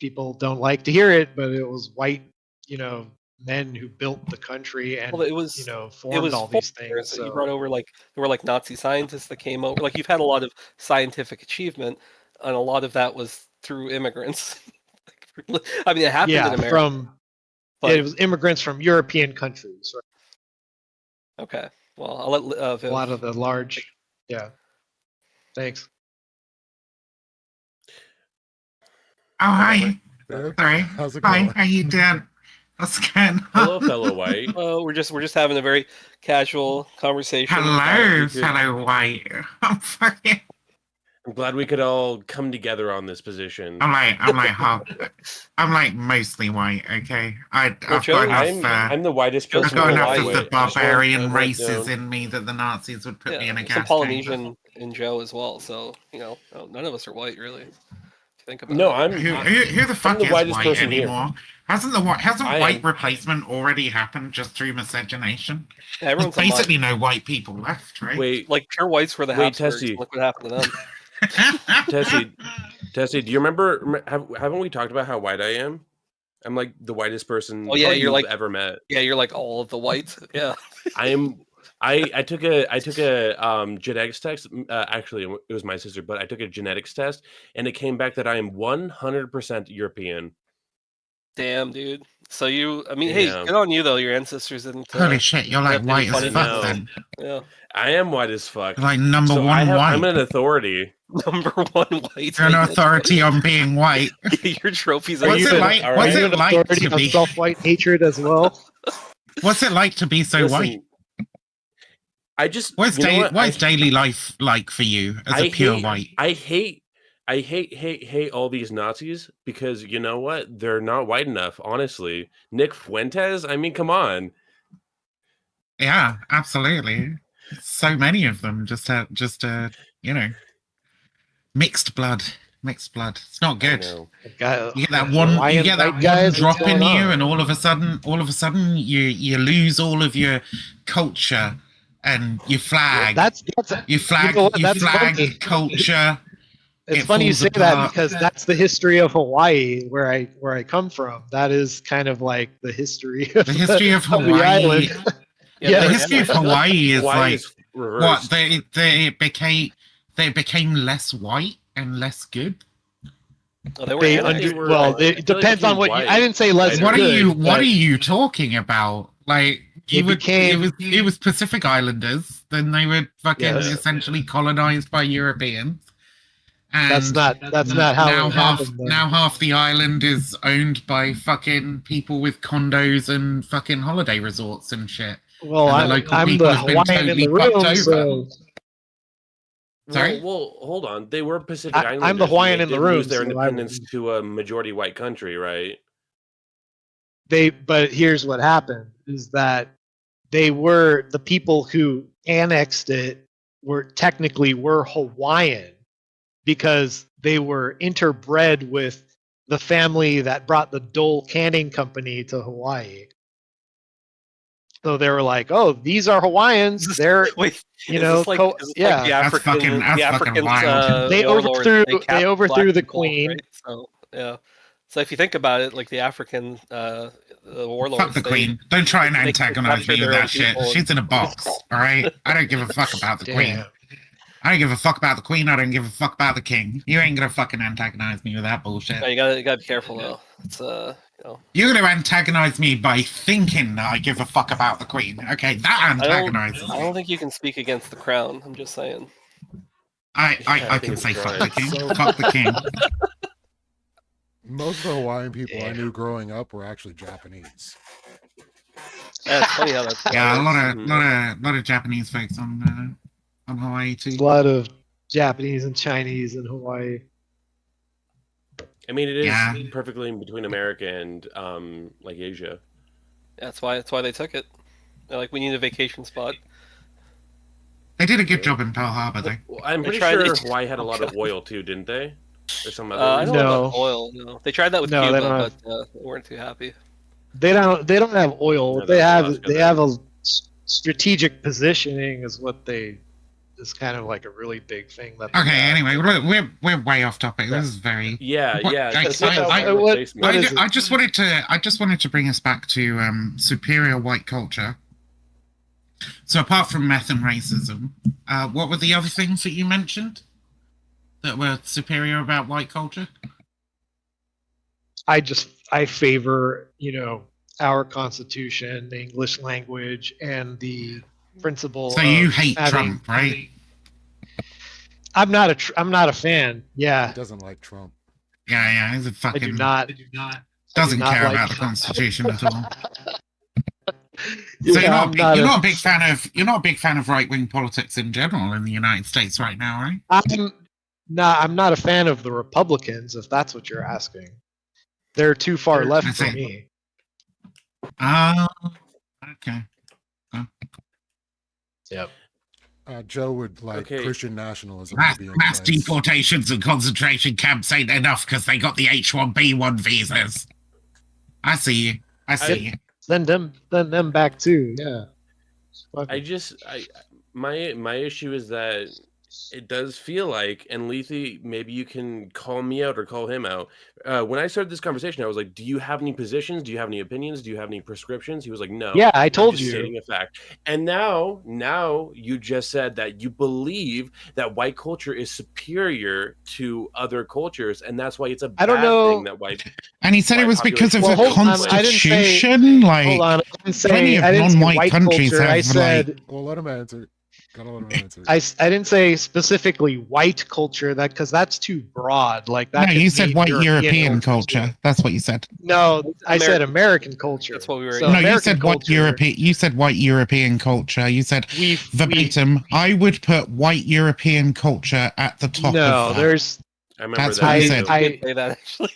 people don't like to hear it, but it was white, men who built the country and Well, it was formed all these things. So you brought over like there were like Nazi scientists that came over. Like you've had a lot of scientific achievement, and a lot of that was through immigrants. I mean, it happened in America. It was immigrants from European countries, right? Okay. Well, I'll let Viv. A lot of the large. Yeah. Thanks. Oh, hi. Viv, Sorry. how's it Hi, going? how you doing? What's going on? Hello, fellow white. We're just having a very casual conversation. Hello, fellow white. I'm fucking. I'm glad we could all come together on this position. I'm like half. I'm like mostly white. Okay, I've Joe, got enough. I'm the whitest Joe's I've person got in enough Hawaii. of the barbarian I went races down. in me that the Nazis would put me in a some gas tank. Polynesian in Joe as well. So none of us are white really. If you think about No, it. Who the fuck the is whitest white person here. anymore? Hasn't I white am. replacement already happened just through miscegenation? Yeah, everyone's There's basically no white people left, right? Wait, like pure whites were the Wait, Habsburgs. Tessie. Look what happened to them. Tessie, do you remember? Haven't we talked about how white I am? I'm like the whitest person Oh, yeah, you're you've like- ever met. Yeah, you're like all of the whites. Yeah. I am. I took a genetics test. Actually, it was my sister, but I took a genetics test, and it came back that I am 100% European. Damn, dude. So Yeah. hey, good on you though. Your ancestors didn't. Holy shit, you're like have any white as funny fuck names. then. Yeah. I am white as fuck. You're like number So one white. I'm an authority. Number one white. You're an authority on being white. Your trophies are What's it even- like? All What's right. it like Authority to on be? self-white hatred as well. What's it like to be so Listen, white? I just. What's you know what? what's daily life like for you as a pure white? I hate all these Nazis because you know what? They're not white enough, honestly. Nick Fuentes, I mean, come on. Yeah, absolutely. So many of them just mixed blood. Mixed blood. It's not I good. know. You get that one. You get that one drop in you, and all of a sudden, you lose all of your culture and your flag. That's Your flag. you know what, Your that's flag. funny. Culture. It's It funny you falls say that apart. because that's the history of Hawaii, where I come from. That is kind of like the history of The history of the Hawaii. island. Yeah, The Yeah. history of Hawaii is Hawaii like is what reversed. they became less white and less good. Oh, they were They anti- were- well, I feel it like depends they on what white. I didn't say less What good. are you talking about? Like They became- it was Pacific Islanders, then they were fucking Yes. essentially colonized by Europeans. And That's not how now it happened. then. now half the island is owned by fucking people with condos and fucking holiday resorts and shit. Well, and the local I'm people the have been Hawaiian in the totally fucked room, over. so Sorry? Well, hold on. They were Pacific I'm the Islanders. and Hawaiian they in the did room, lose their so I independence wouldn't- to a majority white country, right? but here's what happened is that the people who annexed it were technically Hawaiian because they were interbred with the family that brought the Dole Canning Company to Hawaii. So they were like, "Oh, these are Hawaiians. They're Wait, you is know, this like, co- is this yeah." like the That's African, fucking- that's the fucking Africans, wild. They warlords, overthrew- capped they overthrew black the people, queen. right? So yeah, so if you think about it, like the African the warlords, Fuck the they- queen. Don't try and they antagonize captured me with their own that shit. people and- She's in a box, alright? I don't give a fuck about the queen. Damn. I don't give a fuck about the queen. I don't give a fuck about the king. You ain't gonna fucking antagonize me with that bullshit. No, you gotta be careful though. It's You're going to antagonize me by thinking that I give a fuck about the Queen. Okay, that antagonizes I me. don't think you can speak against the crown. I'm just saying. I think can it's say fuck right. the king. So- Fuck the king. Most of the Hawaiian people I knew growing up were actually Japanese. Yeah, it's funny how that's. Yeah, a Mhm. lot of Japanese folks on Hawaii too. A lot of Japanese and Chinese in Hawaii. I mean, it is Yeah. perfectly in between America and like Asia. That's why they took it. They're like, we need a vacation spot. They did a good job in Pearl Harbor, though. Well, I'm They pretty tried sure it. Hawaii had a Oh, lot of God. oil too, didn't they? Or some other. I don't know No. about oil. No, they tried that with No, they Cuba, don't but have- they weren't too happy. They don't have oil. No, What they that have was is Alaska they then. have a strategic positioning is what they is kind of like a really big thing that they Okay, have. anyway, look, we're way off topic. This is very. Yeah, What- yeah. I- it's I- about I- white what- replacement. what is it? I just wanted to bring us back to superior white culture. So apart from meth and racism, what were the other things that you mentioned that were superior about white culture? I favor, our constitution, the English language, and the principle. So you of hate having- Trump, right? I'm not a fan. Yeah, He doesn't like Trump. Yeah, he's a I fucking do not. doesn't not care like about the Trump. Constitution at all. Yeah, So you're I'm not a big fan of right wing politics in general in the United States right now, right? I'm not a fan of the Republicans, if that's what you're asking. They're too far left I for see. me. Okay. Yep. Joe would like Okay. Christian nationalism Mass, to be in mass place. deportations and concentration camps ain't enough because they got the H-1B1 visas. I see you. I see you. Send them back too. Yeah. Fuck I it. just my issue is that it does feel like, and Lethe, maybe you can call me out or call him out. When I started this conversation, I was like, "Do you have any positions? Do you have any opinions? Do you have any prescriptions?" He was like, "No." Yeah, I I'm told just you. stating a fact. And now you just said that you believe that white culture is superior to other cultures, and that's why it's a I don't bad know. thing that white. And he said it White was because of population. the Well, hold on, I didn't say- Constitution. Like, Hold on. I didn't plenty say of I didn't say non-white white countries culture. I have, said Well, let him answer. Gotta let him answer. I didn't say specifically white culture because that's too broad. Like that. no, could you said mean white European too. culture. That's what you said. No, I said American culture. That's what we were- So No, you American said white culture, European. You said white European culture. You said We've verbatim. I would put white European culture at the top. No, of that. there's I remember That's that. what you I- said. I didn't say that actually.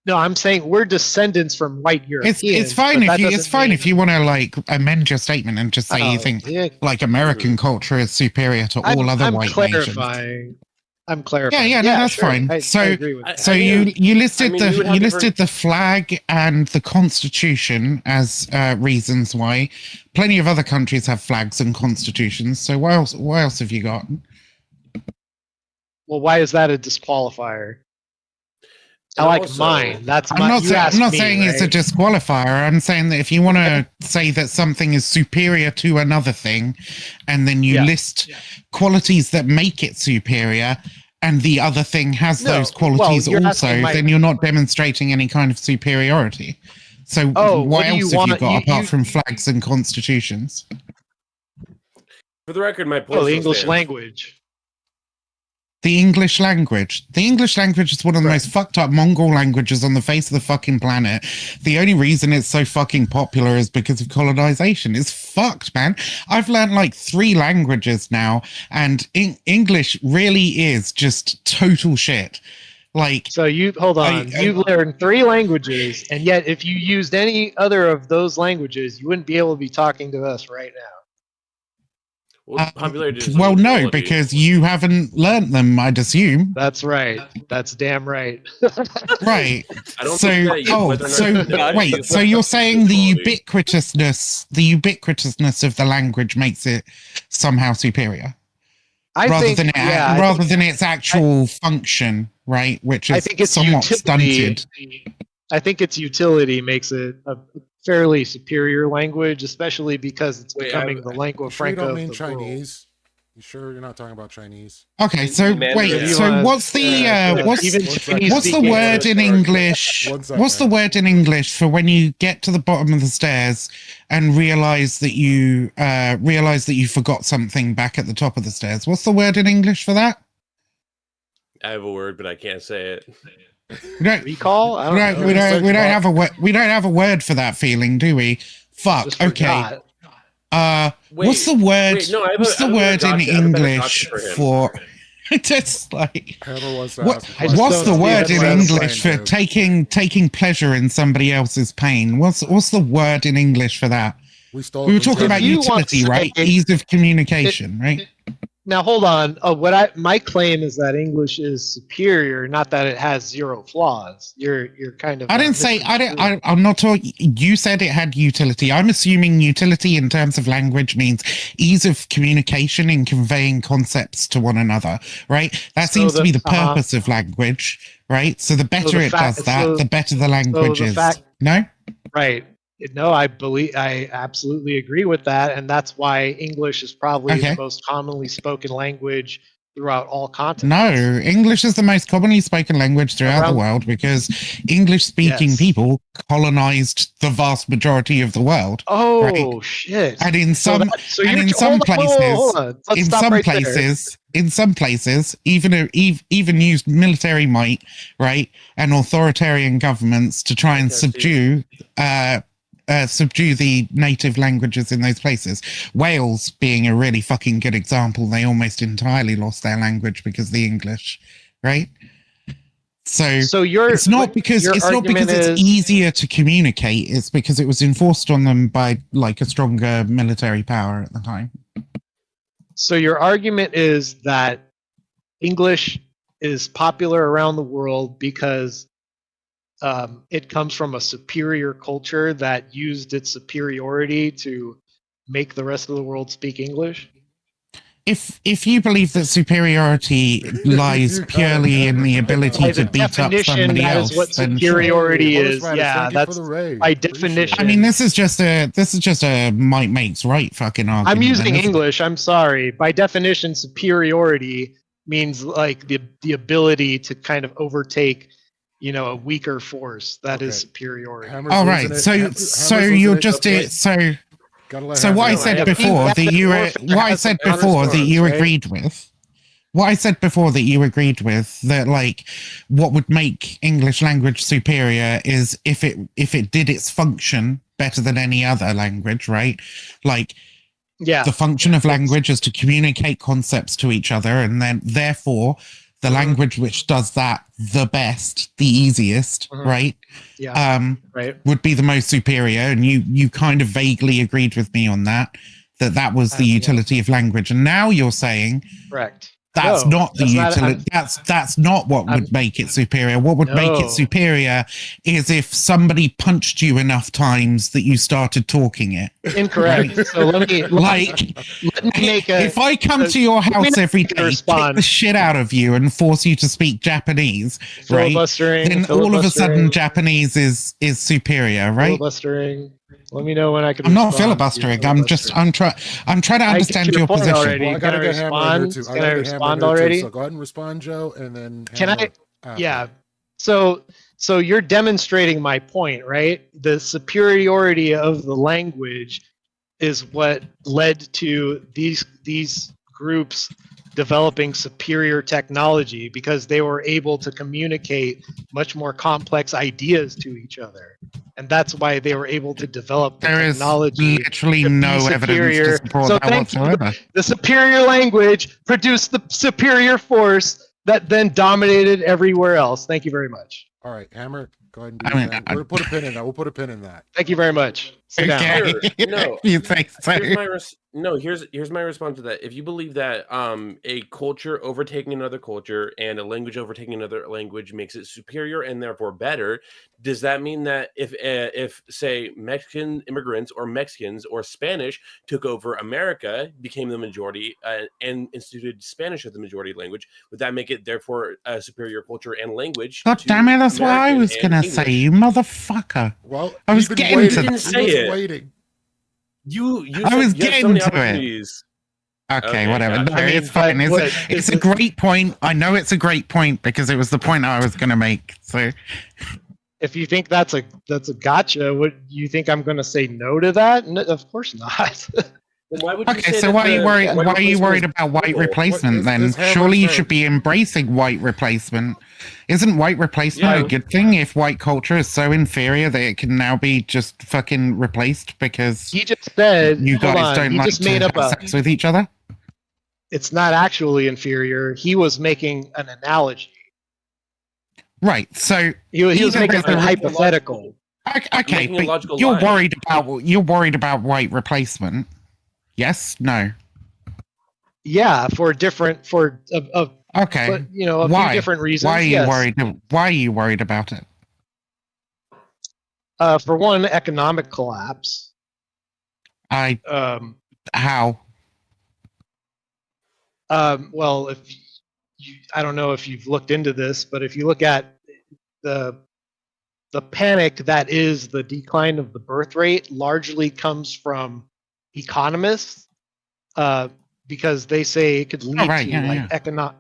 no. I'm saying we're descendants from white Europeans. It's fine but if that you. doesn't It's fine mean- if you want to like amend your statement and just say you Oh, think yeah, like American culture is superior to all other I'm white nations. clarifying. I'm clarifying. Yeah, no, that's sure. fine. I So- agree with I- that. So I you mean, you listed we would the have you different- listed the flag and the Constitution as reasons why. Plenty of other countries have flags and constitutions. So what else? What else have you got? Well, why is that a disqualifier? I And like also- mine. That's I'm my. not, you I'm asked not me, saying it's a right? disqualifier. I'm saying that if you want to say that something is superior to another thing, and then you Yeah. list qualities that make it superior, and the other thing has No, those qualities well, you're also, asking my- then you're not demonstrating any kind of superiority. So Oh, what what do else you have you want? got apart You- from flags and constitutions? For the record, my Oh, political the English stance- language. The English language. The English language is one of the Right. most fucked up Mongol languages on the face of the fucking planet. The only reason it's so fucking popular is because of colonization. It's fucked, man. I've learned like 3 languages now, and English really is just total shit. Like, So you hold on. You've learned 3 languages, and yet if you used any other of those languages, you wouldn't be able to be talking to us right now. Well, popularity doesn't well, equal no, quality. because you haven't learnt them, I'd assume. That's right. That's damn right. Right. I don't So, think that you, oh, whether or not so you know wait. it, So you're saying the quality. ubiquitousness of the language makes it somehow superior, I rather think, than yeah, I rather think- than its actual function, right? Which I is think it's somewhat utility. stunted. I think its utility makes it a fairly superior language, especially because it's Wait, becoming the lingua You sure you franca don't of mean the world. Chinese? You sure you're not talking about Chinese? Okay, so Mandarin. wait, Yeah. so what's the even One Chinese second. what's the speaking word in English? One second. What's the word in English for when you get to the bottom of the stairs and realize that you forgot something back at the top of the stairs? What's the word in English for that? I have a word, but I can't say it. We don't, recall. I don't know. we It's like don't have a word for that feeling, do we? Fuck. Just Okay. forgot. What's the word? Wait, no, I have what's the a word better in gotcha- I have a better English gotcha for him. for? Just like Hammer wants to what, ask a I question. just what's don't the word see in it as English for taking pleasure in somebody else's pain? What's the word in English for that? We stole We were it from talking about If you want utility, to right? say- Ease of communication, right? Now hold on. My claim is that English is superior, not that it has zero flaws. You're kind of. I didn't say I'm not talking. You said it had utility. I'm assuming utility in terms of language means ease of communication in conveying concepts to one another, right? That So seems to be the uh-huh. purpose of language, right? So the better it fact- does that, so- the better the language the is. fact- No. Right. No, I absolutely agree with that, and that's why English is probably Okay. the most commonly spoken language throughout all No, continents. English is the most commonly spoken language throughout the Around- world because English-speaking Yes. people colonized the vast majority of the world. Oh Right. shit! And in some so and you're in some hold on, places, hold on. Let's in stop some right there. places, even used military might, right, and authoritarian governments to try and subdue the native languages in those places. Wales being a really fucking good example. They almost entirely lost their language because of the English, right? So it's not because it's easier to communicate. It's because it was enforced on them by like a stronger military power at the time. So your argument is that English is popular around the world because it comes from a superior culture that used its superiority to make the rest of the world speak English. If you believe that superiority lies purely in the ability By to the beat up definition, somebody that else, is what then superiority Hey, is. Bonus Yeah, Riders, thank you that's for the raid. by Appreciate definition. it. I mean, this is just a might makes right fucking argument. I'm using and it's- English. I'm sorry. By definition, superiority means like the ability to kind of overtake, a weaker force. That is Okay. superiority. Hammer's All losing right, it. so Hammer's you're losing just it. Gotta let so what I Hammer said know. before that you Hammer what I has said some before that you counterresponse, right? agreed with. What I said before that you agreed with, that like what would make English language superior is if it did its function better than any other language, right? Like Yeah. the function of language is to communicate concepts to each other, and then therefore the language which does that the best, the easiest, right? Yeah. Right. Would be the most superior, and you kind of vaguely agreed with me on that was the utility of language, and now you're saying Correct. that's No, not the that's not- utility. That's not what would make it superior. What would make it No. superior is if somebody punched you enough times that you started talking it. Incorrect. So let me make a. If I come to your house every day, kick respond. the shit out of you, and force you to speak Japanese, right? Filibustering. Then all of a sudden, Japanese is superior, right? Filibustering. Let me know when I can. I'm not respond to filibustering. your I'm trying to understand your point position. already. Well, I gotta Can I get Hammer in here respond? too. Can I respond already? So go ahead and respond, Joe, and then Can Hammer I? after. Yeah. So you're demonstrating my point, right? The superiority of the language is what led to these groups developing superior technology because they were able to communicate much more complex ideas to each other. And that's why they were able to develop the There is technology. literally to be no evidence superior. to support So that thank you. whatsoever. The superior language produced the superior force that then dominated everywhere else. Thank you very much. All right, Hammer, go ahead and do I mean, that. We'll put a pin in that. We'll put a pin in that. Thank you very much. Sit down. Okay. Sure. No. You think so? Here's my response to that. If you believe that a culture overtaking another culture and a language overtaking another language makes it superior and therefore better, does that mean that if say Mexican immigrants or Mexicans or Spanish took over America, became the majority, and instituted Spanish as the majority language, would that make it therefore a superior culture and language? God to damn it! That's what I American was and gonna English? say, you motherfucker. Well, I was getting to didn't say it. Waiting. You I was you have getting so many to it. opportunities. Okay, whatever. gotcha. No, I mean, it's fine. but what- It's a great point. I know it's a great point because it was the point I was going to make. So If you think that's a gotcha, what you think I'm going to say no to that? No, of course not. Then why would you okay, say so that why are you the worried? white Why are you replacement worried is about white evil? replacement? This Then hammer surely you term. should be embracing white replacement. Isn't white replacement Yeah. a good thing? If white culture is so inferior that it can now be just fucking replaced because He just said, you hold guys on, don't he like just made to up have a, sex with each other? it's not actually inferior. He was making an analogy. Right. So He was Either making there's a a- hypothetical. okay, making a but logical you're line. worried about white replacement. Yes? No. Yeah, for different, Okay. but you know, a Why? few different reasons. Why are you yes. worried? Why are you worried about it? For one, economic collapse. I Um, how? well, if you, I don't know if you've looked into this, but if you look at the panic that is the decline of the birth rate, largely comes from economists, because they say it could lead right, to yeah, like yeah. economic,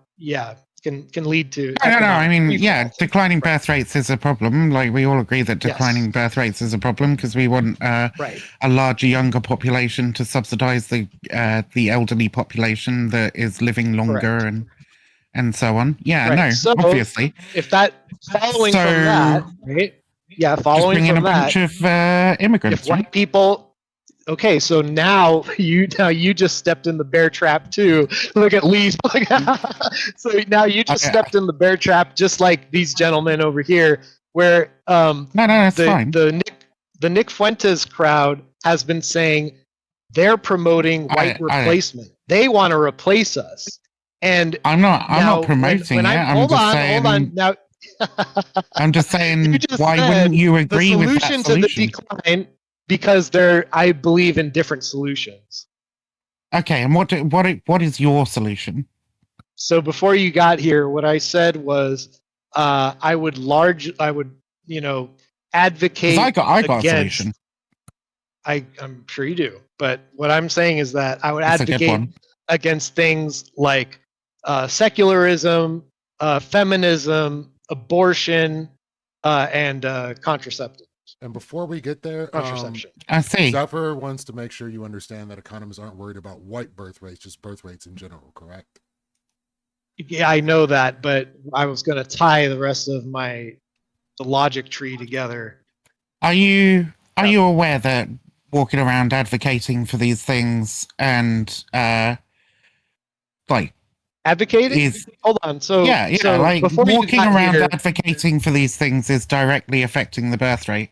can lead to. No, I economic mean, freefall. yeah, declining birth rates is a problem. Like we all agree that Yes. declining birth rates is a problem because we want Right. a larger younger population to subsidize the elderly population that is living longer Correct. and so on. Yeah, Right. no, So, obviously. If that following So- from that, right? Yeah, Just following bring in a from that, bunch of immigrants, if white right? people, okay, so now you just stepped in the bear trap too. Look at Lee's. So now you just Okay. stepped in the bear trap, just like these gentlemen over here, where No, that's fine. the Nick Fuentes crowd has been saying they're promoting white replacement. They want to replace us, and I'm not now, promoting when it. I'm just saying. hold on. Now, I'm just saying. You just Why said wouldn't you the agree with that solution to solution? the decline, because I believe in different solutions. Okay, and what is your solution? So before you got here, what I said was I would advocate. 'Cause I got a against- solution. I'm sure you do, but what I'm saying is that I would It's a good advocate one. against things like secularism, feminism, abortion, and contraceptive. And before we get there, Contraception. I see. Zephyr wants to make sure you understand that economists aren't worried about white birth rates, just birth rates in general, correct? Yeah, I know that, but I was going to tie the rest of the logic tree together. Are you aware that walking around advocating for these things and like Advocating? is Hold on. So so like before you walking got around here- advocating for these things is directly affecting the birth rate.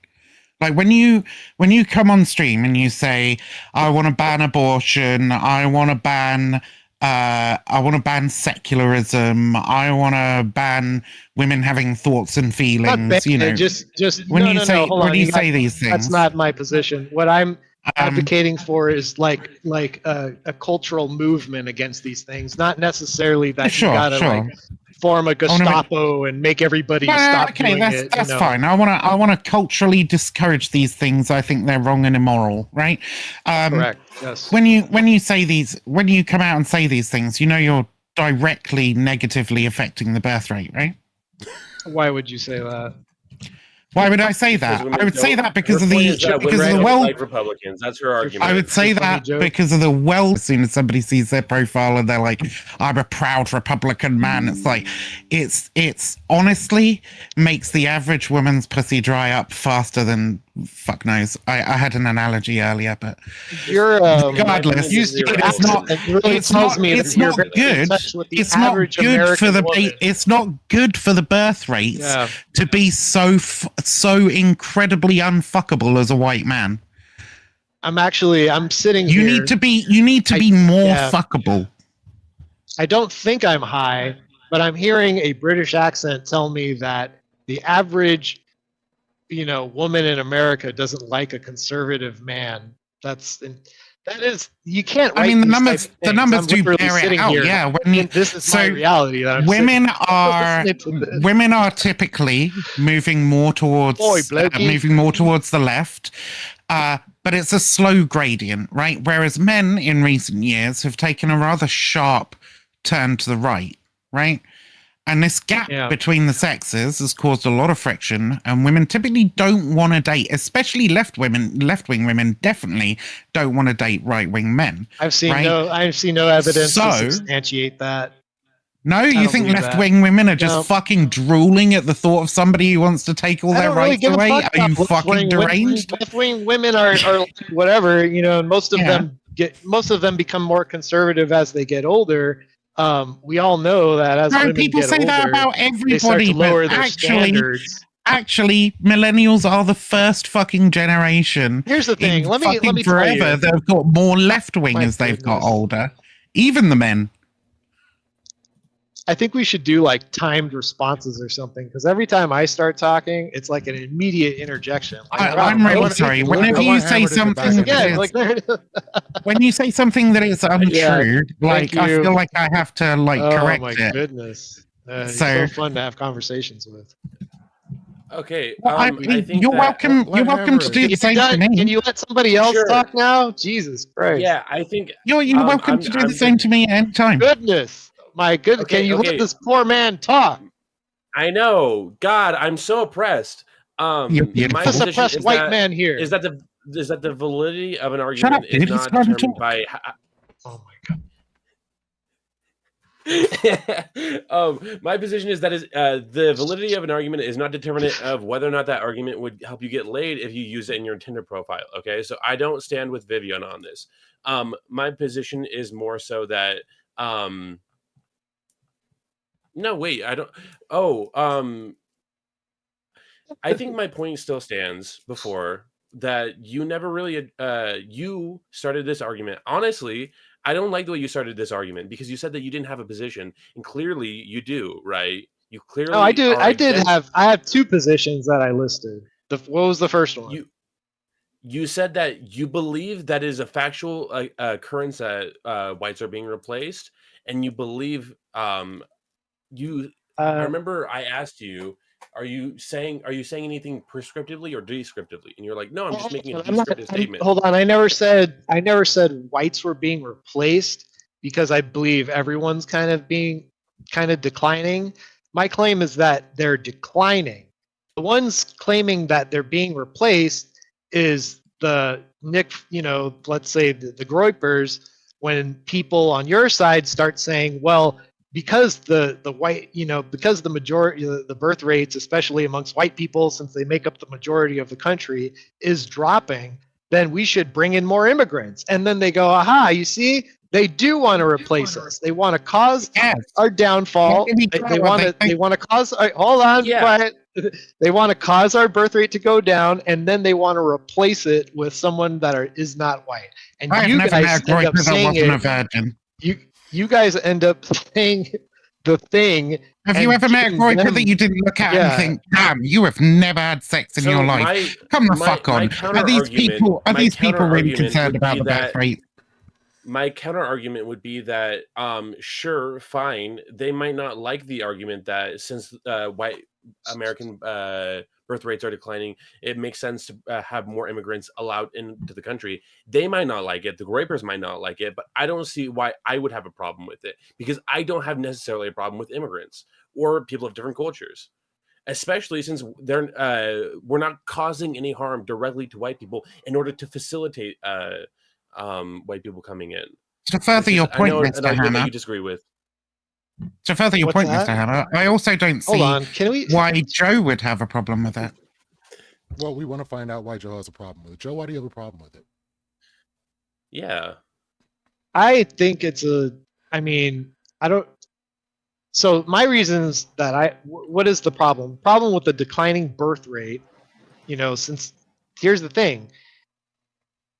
Like when you come on stream and you say, I want to ban abortion, I want to ban secularism, I want to ban women having thoughts and not feelings, ban- you know. just When no, you no, say no, hold on. when you say these things, That's not my position. What I'm advocating for is like a cultural movement against these things, not necessarily that sure, you gotta sure. like form a Gestapo and make everybody stop okay, doing that's it. that's fine. I wanna culturally discourage these things. I think they're wrong and immoral, right? Correct. Yes. When you come out and say these things, you know you're directly negatively affecting the birth rate, right? Why would you say that? Why would I say that? Because women I would say don't- that because her of point the is that because women of the don't well. like Republicans. That's her argument. I would say It's a funny that joke. because of the as soon as somebody sees their profile and they're like, I'm a proud Republican man, it's like it's honestly makes the average woman's pussy dry up faster than fuck knows. I had an analogy earlier, but You're regardless, it's not. It really tells me that it's you're not very in good. touch with the It's not average good for American the woman. it's not good for the birth rates Yeah. to be so incredibly unfuckable as a white man. I'm sitting You here. need to be more yeah. fuckable. I don't think I'm high, but I'm hearing a British accent tell me that the average, woman in America doesn't like a conservative man. That is, you can't. I Write mean, the these numbers types of things. do I'm literally bear it sitting out. here, Yeah, and this is my reality. That I'm women sitting- are listening to this. women are typically moving more towards Boy, blokey. the left. but it's a slow gradient, right? Whereas men in recent years have taken a rather sharp turn to the right? And this gap between the sexes has caused a lot of friction, and women typically don't want to date, especially left-wing women definitely don't want to date right-wing men. I've seen no evidence to substantiate that. No, you think left-wing women are just fucking drooling at the thought of somebody who wants to take all their rights away? Are you fucking deranged? Left-wing women are whatever, and most of them become more conservative as they get older. We all know that as women people get say older, that about everybody, they start to lower their standards. Actually, millennials are the first fucking generation. Here's the thing. Let me forever tell you. they've got more left wing as they've got older. Even the men. I think we should do like timed responses or something, because every time I start talking, it's like an immediate interjection. I'm really sorry. Whenever you say something, when you say something that is untrue, I feel like I have to correct it. Oh my goodness! So fun to have conversations with. Okay, I think you're welcome. You're welcome to do the same to me. Can you let somebody else talk now? Jesus Christ! Yeah, I think you're welcome to do the same to me anytime. Goodness. My goodness, can you let this poor man talk? I know. God, I'm so oppressed. My oppressed white man here. Is that the validity of an argument is not determined by oh my god. My position is that the validity of an argument is not determinant of whether or not that argument would help you get laid if you use it in your Tinder profile. Okay, so I don't stand with Vivian on this. My position is more so that no, wait, I don't. I think my point still stands before that you never really, you started this argument. Honestly, I don't like the way you started this argument because you said that you didn't have a position, and clearly you do, right? You clearly. Oh, I do. I have two positions that I listed. What was the first one? You said that you believe that is a factual occurrence that whites are being replaced, and you believe I remember I asked you, are you saying anything prescriptively or descriptively? And you're like, no, I'm just making a descriptive statement. Hold on, I never said whites were being replaced because I believe everyone's kind of declining. My claim is that they're declining. The ones claiming that they're being replaced is let's say the Groypers, when people on your side start saying, well, because the white, because the majority, the birth rates, especially amongst white people, since they make up the majority of the country, is dropping, then we should bring in more immigrants. And then they go, aha, you see, they do want to replace us. They want to cause our downfall. They want to cause. Hold on, quiet. They want to cause our birth rate to go down, and then they want to replace it with someone that is not white. And you guys end up saying it. You guys end up saying the thing. Have you ever met a Groyper that you didn't look at and think, damn, you have never had sex in your life? Come the fuck on. Are these people really concerned about the birth rate? My counter argument would be that, sure, fine. They might not like the argument that since white American birth rates are declining, it makes sense to have more immigrants allowed into the country. They might not like it. The Groypers might not like it, but I don't see why I would have a problem with it, because I don't have necessarily a problem with immigrants or people of different cultures, especially since we're not causing any harm directly to white people in order to facilitate white people coming in. To further your point, Mr. Hannah, you disagree with. To further your point, Mr. Hannah, I also don't see why Joe would have a problem with that. Well, we want to find out why Joe has a problem with it. Joe, why do you have a problem with it? Yeah. I think so my reasons what is the problem? Problem with the declining birth rate, since here's the thing.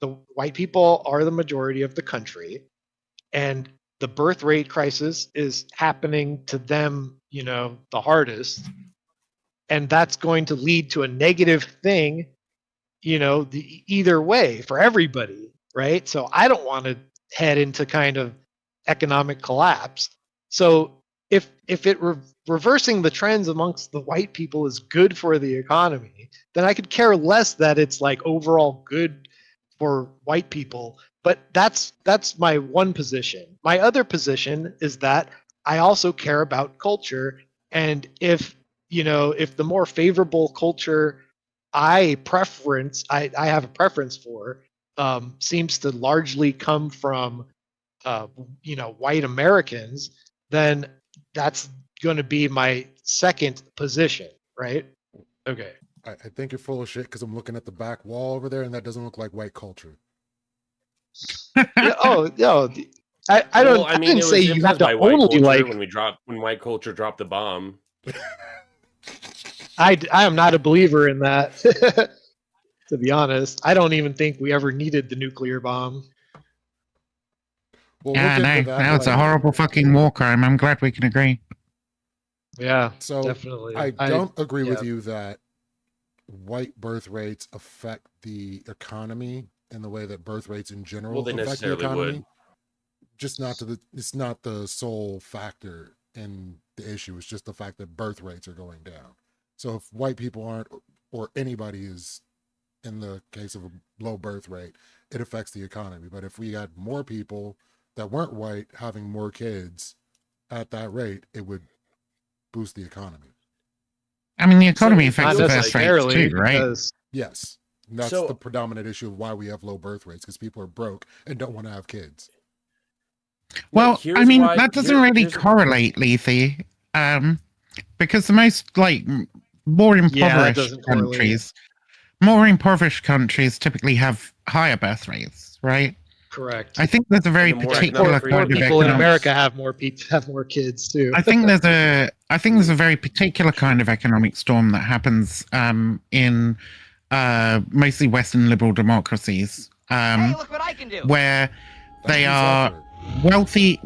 The white people are the majority of the country, and the birth rate crisis is happening to them, the hardest. And that's going to lead to a negative thing, either way for everybody, right? So I don't want to head into kind of economic collapse. So if reversing the trends amongst the white people is good for the economy, then I could care less that it's like overall good for white people, but that's my one position. My other position is that I also care about culture, and if if the more favorable culture I have a preference for seems to largely come from white Americans, then that's going to be my second position, right? Okay. I think you're full of shit because I'm looking at the back wall over there, and that doesn't look like white culture. Yeah, oh no, Well, I mean, didn't it say was you have influenced to by white only culture like. when white culture dropped the bomb. I am not a believer in that. To be honest, I don't even think we ever needed the nuclear bomb. Well, we'll Yeah, get into no, that that was a later. horrible fucking war crime. I'm glad we can agree. Yeah, So definitely. I don't agree with yeah. you that white birth rates affect the economy in the way that birth rates in general Well, they affect the necessarily economy. would. Just not to the it's not the sole factor in the issue. It's just the fact that birth rates are going down. So if white people aren't, or anybody is, in the case of a low birth rate, it affects the economy. But if we had more people that weren't white having more kids at that rate, it would boost the economy. I mean, the economy it affects Not the feels birth like- rates necessarily too, right? because Yes. And that's So- the predominant issue of why we have low birth rates, because people are broke and don't want to have kids. Well, here's I mean, why- that doesn't here- really here's- correlate, Lethe, because the most more impoverished doesn't correlate. countries typically have higher birth rates, right? correct. I think there's a very And the more particular economic kind of People in economic. America have more kids too. I think there's a very particular kind of economic storm that happens in mostly Western liberal democracies, Hey, look what I can do. where they That's are wealthy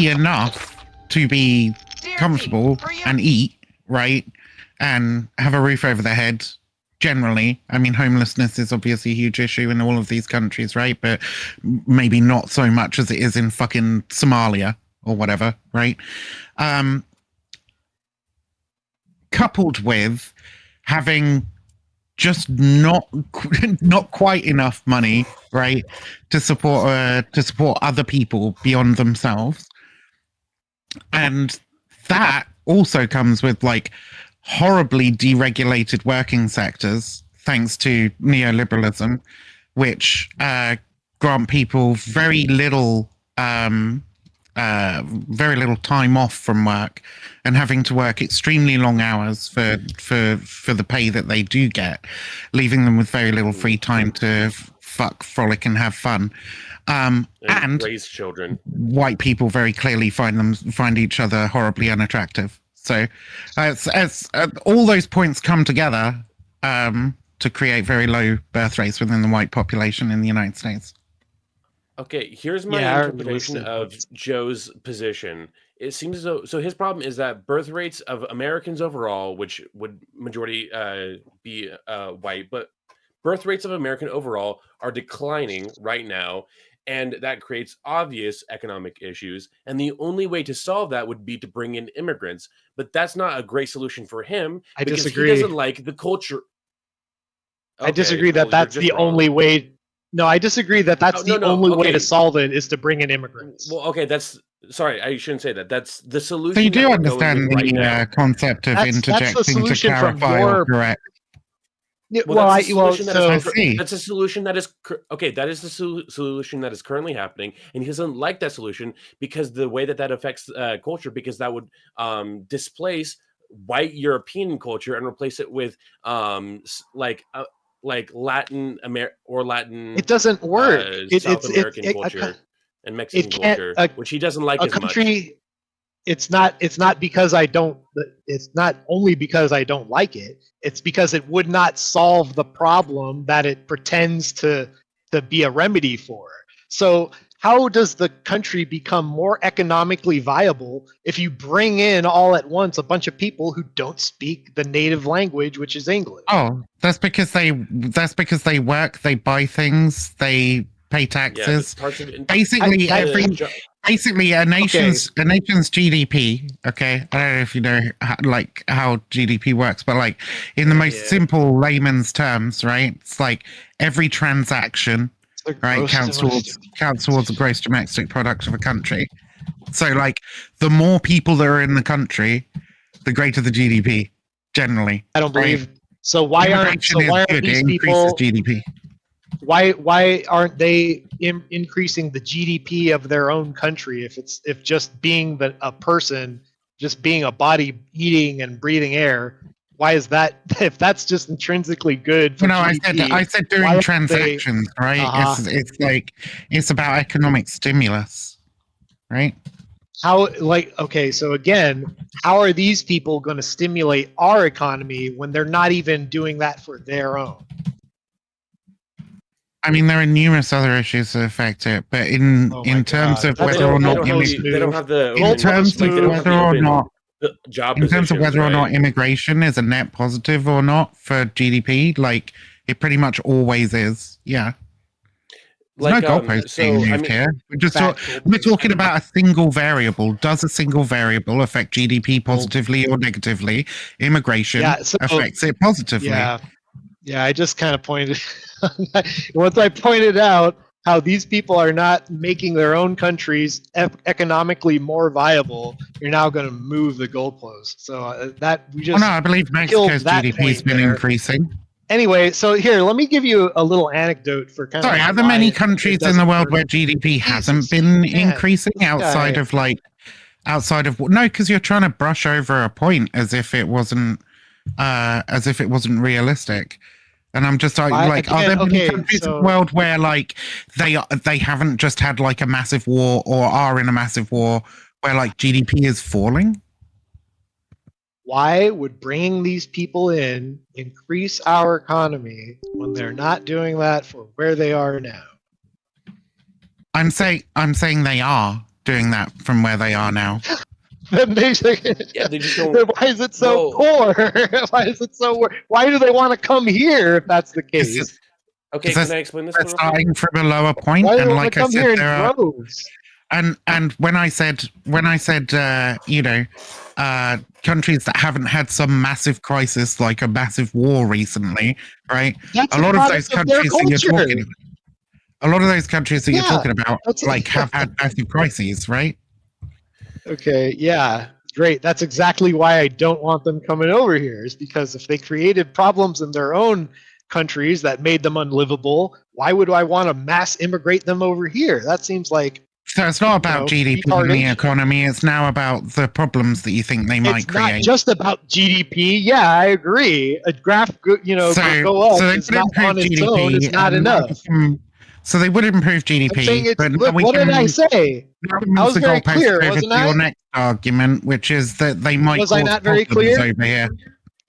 enough to be Dear comfortable me, for you. and eat, right, and have a roof over their head. Generally, I mean, homelessness is obviously a huge issue in all of these countries, right? But maybe not so much as it is in fucking Somalia or whatever, right? Coupled with having just not quite enough money, right, to support other people beyond themselves, and that also comes with like horribly deregulated working sectors, thanks to neoliberalism, which grant people very little time off from work, and having to work extremely long hours for the pay that they do get, leaving them with very little free time to fuck, frolic, and have fun. And raise children. white people very clearly find each other horribly unattractive. So, as all those points come together to create very low birth rates within the white population in the United States. Okay, here's my Yeah, I already interpretation listed of points. Joe's position. It seems as though his problem is that birth rates of Americans overall, which would majority be white, but birth rates of American overall are declining right now, and that creates obvious economic issues. And the only way to solve that would be to bring in immigrants, but that's not a great solution for him I because disagree. he doesn't like the culture. I disagree well, that that's you're the just wrong. only way. No, I disagree that that's No, the no, only way okay. to solve it is to bring in immigrants. Well, okay, that's sorry, I shouldn't say that. That's the solution. So you do that we're going understand with right the now. concept of That's the interjecting to solution from clarify your- or correct. Yeah, Well, that's a well, solution that so I see. that's a solution that is okay. That is the solution that is currently happening, and he doesn't like that solution because the way that affects culture, because that would displace white European culture and replace it with like Latin Latin. it doesn't work. South American culture and Mexican can't- culture, which he doesn't like a as much. country. It's not because I don't. It's not only because I don't like it. It's because it would not solve the problem that it pretends to be a remedy for. So how does the country become more economically viable if you bring in all at once a bunch of people who don't speak the native language, which is English? Oh, that's because they work, they buy things, they pay Yeah, taxes. parts of it- Basically, basically a nation's GDP. Okay, I don't know if you know how GDP works, but like in the most Yeah. simple layman's terms, right? It's like every transaction They're right, gross counts domestic. towards the gross domestic product of a country. So, like, the more people that are in the country, the greater the GDP. Generally, I don't believe. So why aren't these people? GDP. Why aren't they increasing the GDP of their own country if just being a person, just being a body eating and breathing air, why is that if that's just intrinsically good for GDP? I said why doing aren't transactions, right? Uh-huh. It's like it's about economic stimulus, right? How, like, okay, so again, how are these people going to stimulate our economy when they're not even doing that for their own? I mean, there are numerous other issues that affect it, but in terms God. of That's whether or not they don't have the in terms of whether or not job in terms of whether or not right? immigration is a net positive or not for GDP, like it pretty much always is. Yeah. There's Like, no goalpost being moved here. We're talking about a single variable. Does a single variable affect GDP positively or negatively? Immigration affects it positively. Yeah, I just kind of pointed. Once I pointed out how these people are not making their own countries economically more viable, you're now going to move the goalpost. So that we just. Oh no, I believe Mexico's GDP has been increasing. Anyway, so here, let me give you a little anecdote for kind of. Sorry, are there many countries in the world where GDP hasn't been increasing outside of no, because you're trying to brush over a point as if it wasn't realistic. And I'm just like, are there many countries in the world where like they haven't just had like a massive war or are in a massive war where like GDP is falling? Why would bringing these people in increase our economy when they're not doing that for where they are now? I'm saying they are doing that from where they are now. Then they just don't. Why is it so poor? Why is it so? Why do they want to come here if that's the case? Okay, can I explain this? They're starting from a lower point, Why do and they like want to come I here said, in droves? And when I said countries that haven't had some massive crisis like a massive war recently, right? That's a lot of those countries that you're talking about, like have had massive crises, right? Okay, yeah, great. That's exactly why I don't want them coming over here, is because if they created problems in their own countries that made them unlivable, why would I want to mass immigrate them over here? That seems like. So it's not about GDP and the economy. It's now about the problems that you think they might create. It's not just about GDP. Yeah, I agree. A graph, go up is not on its own. It's not enough. So they would improve GDP. What did I say? I was very clear, wasn't I? Your next argument, which is that they might cause not very clear over here.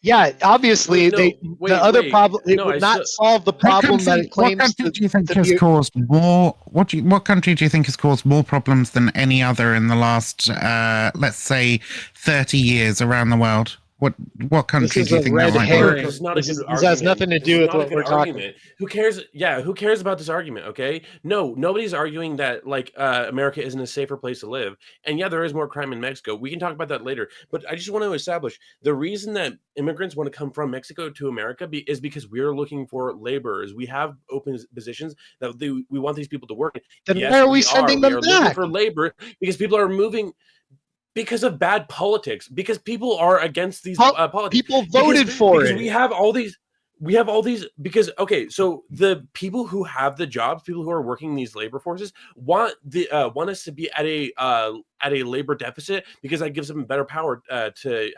Yeah, obviously the other problem would not solve the problem that it claims. What country do you think has caused more? What country do you think has caused more problems than any other in the last, let's say, 30 years around the world? What country do you think that might be? This has nothing to do with what we're talking about. Who cares? Yeah, who cares about this argument? Okay, no, nobody's arguing that like America isn't a safer place to live. And yeah, there is more crime in Mexico. We can talk about that later. But I just want to establish the reason that immigrants want to come from Mexico to America is because we're looking for laborers. We have open positions that we want these people to work. Then why are we sending them back? For labor because people are moving. Because of bad politics, because people are against these politics. People voted for it. We have all these because so the people who have the jobs, people who are working these labor forces want us to be at a labor deficit because that gives them better power to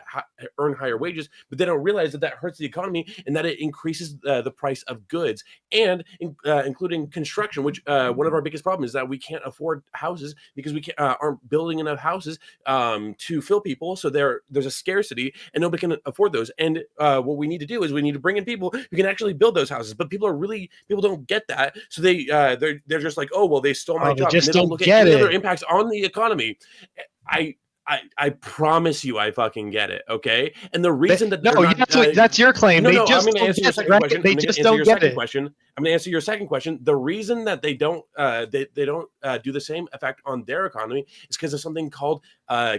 earn higher wages, but they don't realize that hurts the economy and that it increases the price of goods and including construction, which one of our biggest problems is that we can't afford houses because we aren't building enough houses to fill people. So there's a scarcity and nobody can afford those. And what we need to do is we need to bring in people who can actually build those houses. But people don't get that. So they're just like, oh, well, they stole my job. Just and they don't look at any other impacts on the economy. I promise you, I fucking get it. Okay, and the reason that's your claim. I'm going to answer your second question. They just don't get it. I'm going to answer your second question. The reason that they don't do the same effect on their economy is because of something called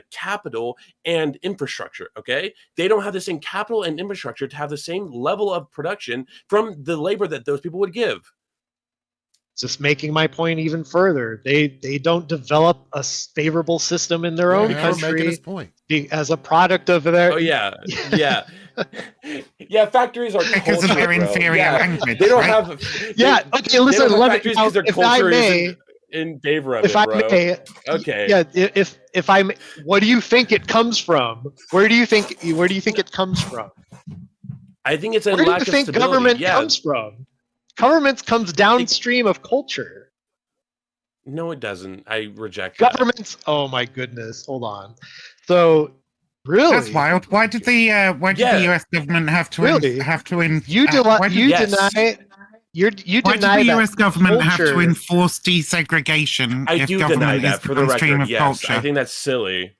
capital and infrastructure. Okay, they don't have the same capital and infrastructure to have the same level of production from the labor that those people would give. just making my point even further. They don't develop a favorable system in their own Yeah, Hammer making his country point. as a product of their. Oh yeah, yeah, yeah. Factories are Because of culture, their bro. inferior Yeah, language, they don't right? have. Yeah. They, Okay. they Listen. don't have Let me. factories Now, because their if I culture may, isn't in favor of if it, I bro. may, Okay. yeah. If I may, what do you think it comes from? Where do you think it comes from? I think it's a Where do lack you of think stability. government Yeah. comes from? Government comes downstream of culture. No, it doesn't. I reject that. Governments. Oh my goodness. Hold on. So really, That's wild. Why did the Yeah. US government have to Really? You why did, Yes. deny. You why did deny the that US government have to culture. enforce desegregation I if do deny government is that for the downstream record. of Yes, culture? I think that's silly.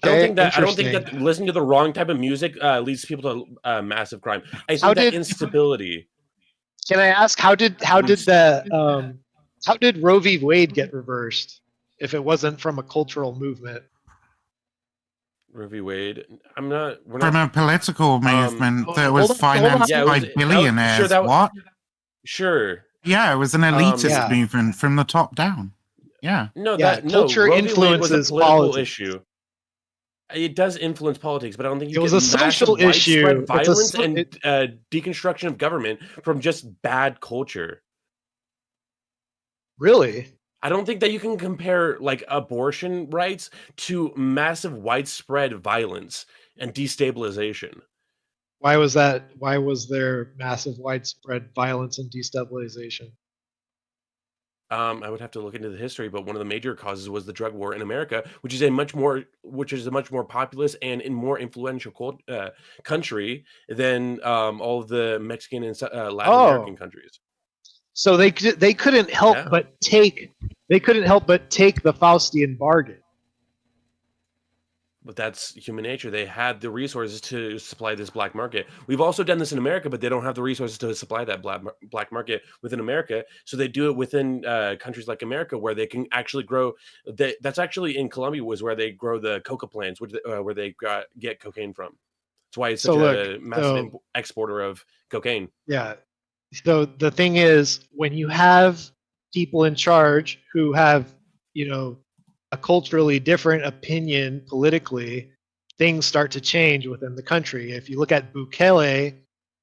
Okay, I don't think interesting. that listening to the wrong type of music leads people to massive crime. I How think that did- instability. Can I ask how did Roe v. Wade get reversed if it wasn't from a cultural movement? Roe v. Wade. We're From not. a political movement that was hold on. financed Yeah, it by was- billionaires. that was- What? Sure. Yeah, it was an elitist Yeah. movement from the top down. Yeah. No, Yeah, culture Roe v. Wade was a influences political politics. issue. It does influence politics, but I don't think you It was get a social massive issue. widespread It's a violence so- and it- deconstruction of government from just bad culture. Really? I don't think that you can compare like abortion rights to massive widespread violence and destabilization. Why was that? Why was there massive widespread violence and destabilization? I would have to look into the history, but one of the major causes was the drug war in America, which is a much more populous and in more influential country than all of the Mexican and Latin American countries. So they couldn't help Yeah. but take the Faustian bargain. But that's human nature. They had the resources to supply this black market. We've also done this in America, but they don't have the resources to supply that black market within America. So they do it within countries like America, where they can actually grow. That's actually in Colombia was where they grow the coca plants, where they get cocaine from. That's why it's such a massive exporter of cocaine. Yeah. So the thing is, when you have people in charge who have, a culturally different opinion politically, things start to change within the country. If you look at Bukele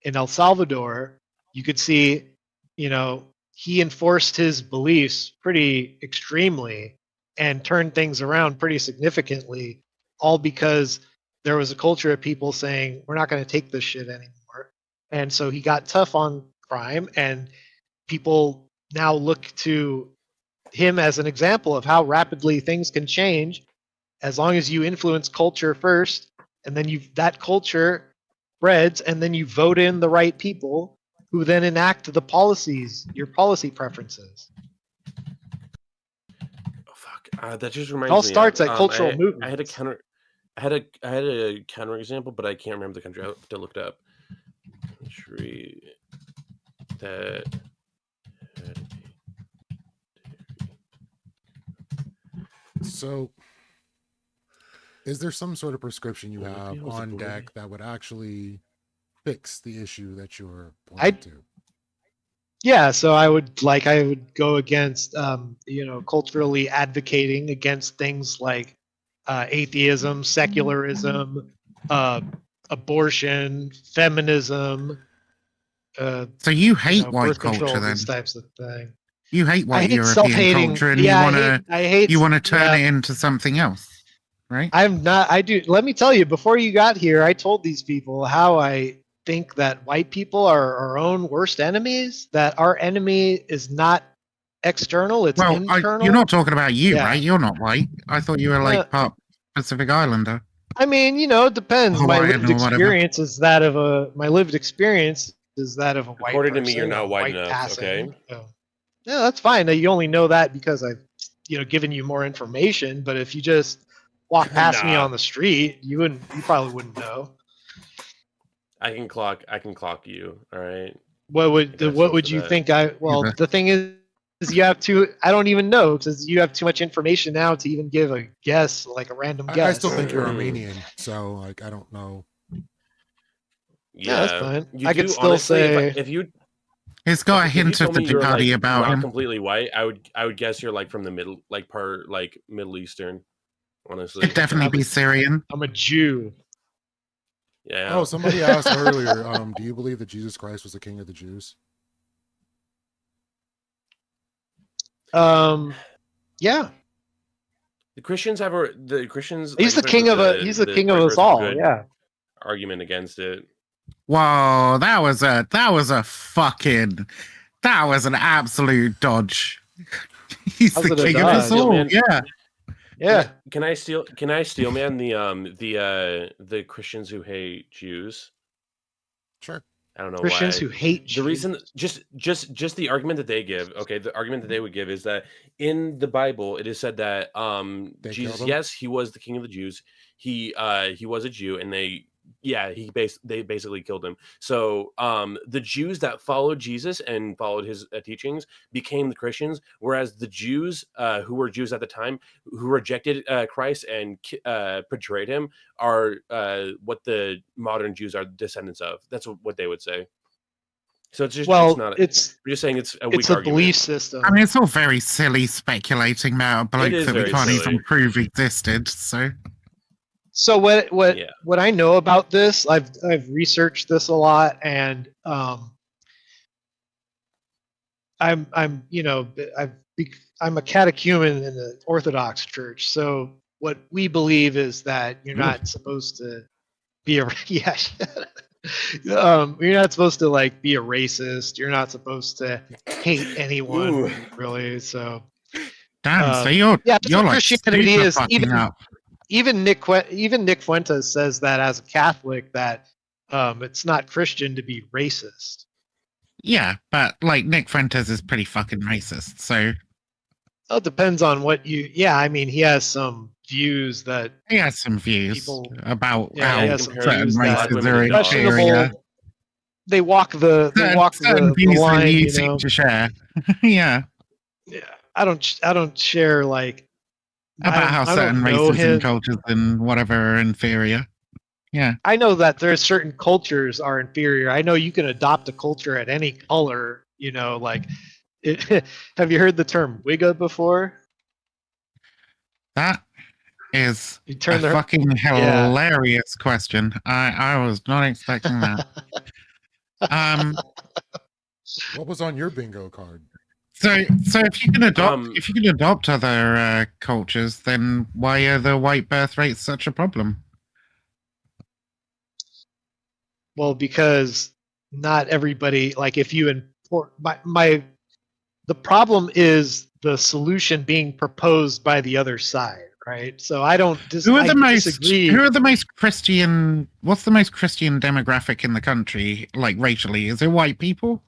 in El Salvador, you could see, he enforced his beliefs pretty extremely and turned things around pretty significantly, all because there was a culture of people saying, we're not going to take this shit anymore. And so he got tough on crime, and people now look to him as an example of how rapidly things can change as long as you influence culture first, and then that culture spreads, and then you vote in the right people who then enact the policies, your policy preferences. Oh, fuck! That just reminds me. It all starts at cultural movements. I had a counter example, but I can't remember the country. I have to look it up. Country that. So, is there some sort of prescription you Well, have it was a on boy. deck that would actually fix the issue that you're pointing to? Yeah, so I would go against, culturally advocating against things like atheism, secularism, abortion, feminism. So you hate white birth control, culture then? these types of things. You hate I white hate European self-hating. culture, and Yeah, you want to turn it into something else, right? I'm not. I do. Let me tell you. Before you got here, I told these people how I think that white people are our own worst enemies. That our enemy is not external; it's internal. You're not talking about you, Yeah. right? You're not white. I thought you were like part Pacific Islander. I mean, it depends. My Hawaiian lived or whatever. experience is that of a white According to me, person, you're not a white white enough, passing. okay? So, yeah, that's fine. You only know that because I've given you more information. But if you just walk past me Nah. on the street, you probably wouldn't know. I can clock you. All right. What would I got what you would for you that. think? Yeah. The thing is you have to. I don't even know because you have too much information now to even give a guess, like a random I guess. still think you're Mm. Armenian, so I don't know. Yeah, that's fine. You I do, could still honestly, say if you It's got a If you hint of told the me you're Ducati like about not him. completely white, I would guess you're like from the middle, like part like Middle Eastern. Honestly, Could definitely be Syrian. I'm a Jew. yeah. Oh, somebody asked earlier, do you believe that Jesus Christ was the king of the Jews? Yeah, The Christians have the Christians. he's like, the king of he's the king of us all. Yeah. Argument against it. Whoa, that was an absolute dodge. He's How's the it a king of us dodge? all. Man. Yeah. Yeah. Can I steal, man, the Christians who hate Jews? Sure. I don't know Christians why. who hate The reason, just the argument that they give. Okay, the argument that they would give is that in the Bible it is said that They Jesus, killed him? yes, he was the king of the Jews. He was a Jew, and they basically killed him. So the Jews that followed Jesus and followed his teachings became the Christians, whereas the Jews who were Jews at the time who rejected Christ and betrayed him are what the modern Jews are descendants of. That's what they would say. So it's just Well, we're just saying it's a weak it's a argument. belief system. I mean, it's all very silly speculating about a bloke is that we very can't silly. even prove existed. So So what Yeah. what I know about this, I've researched this a lot, and I'm I'm a catechumen in the Orthodox Church. So what we believe is that you're not supposed to be a yeah. You're not supposed to like be a racist. You're not supposed to hate anyone Ooh. really. So damn, so you're that's what like Christianity super is. fucking up. Even Nick Fuentes says that as a Catholic that it's not Christian to be racist. Yeah, but like Nick Fuentes is pretty fucking racist. So Well, it depends on what you. Yeah, I mean, he has some views that he has some views People- about yeah, he how has some certain views that races women are and dogs. inferior. questionable. They walk the Certain views line. that you You seem know, to share. Yeah, yeah, I don't share like about how I certain don't know races him. and cultures and whatever are inferior. Yeah. I know that there's certain cultures are inferior. I know you can adopt a culture at any color. You know, like have you heard the term Wigga before? That is You a turn the fucking hilarious question. I was not expecting that. What was on your bingo card? So if you can adopt other cultures, then why are the white birth rates such a problem? Well, because not everybody like if you import the problem is the solution being proposed by the other side, right? So I don't Who are the most disagree. who are the most Christian? What's the most Christian demographic in the country, like racially? Is it white people?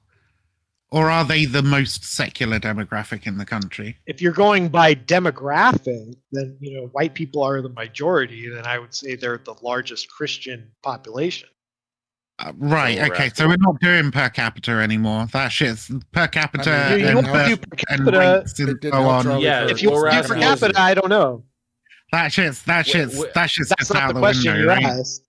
Or are they the most secular demographic in the country? If you're going by demographic, then white people are the majority. Then I would say they're the largest Christian population. Right. Okay. So we're not doing per capita anymore. That shit's per capita I mean, You and want to birth do per and capita? rates and It didn't so help on. Charlie Yeah, Kirk. If you Well, want we're to do per asking- capita, I don't know. That shit's Wh- just That's not out the the question window, you right? asked.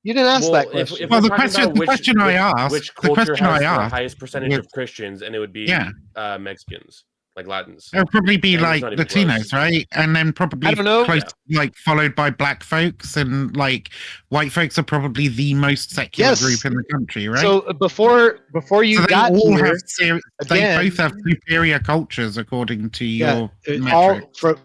You didn't ask that if question. Well, we're the talking question- about the question I asked- which the culture question I has the asked highest percentage was- of Christians, and it would be Yeah. Mexicans, like Latins. It'll probably be And it's like not even Latinos, close. right? And then probably I don't know. close, like followed by black folks, and like white folks are probably the most secular Yes. group in the country, right? So before you So they got all here, have they again- both have superior cultures according to yeah, your it metrics. all for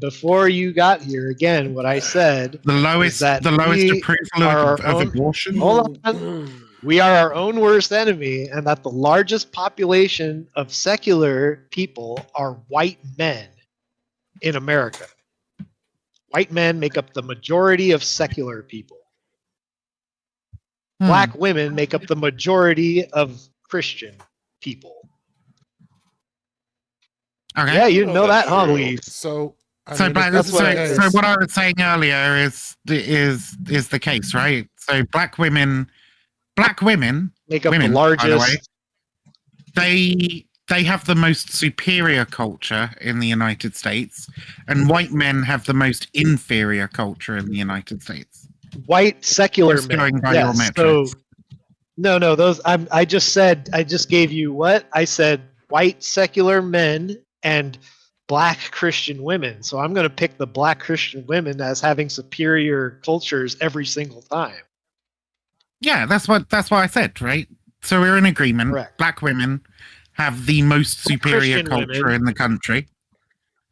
before you got here. Again, what I said. The lowest that we approval are our of own- abortion. Hold on. We are our own worst enemy, and that the largest population of secular people are white men in America. White men make up the majority of secular people. Black women make up the majority of Christian people. Okay. Yeah, you didn't know that, that's huh, true. Lee? So, I So, mean, but, if that's so, the case, so what I was saying earlier is the case, right? So black women Make up Women, the by the way. largest. they have the most superior culture in the United States, and white men have the most inferior culture in the United States. White secular Just men. going by your Yes, metrics. so No, those I just gave you what? I said white secular men and black Christian women. So I'm going to pick the black Christian women as having superior cultures every single time. Yeah, that's what I said, right? So we're in agreement. Correct. Black women have the most Black superior Christian culture women. in the country.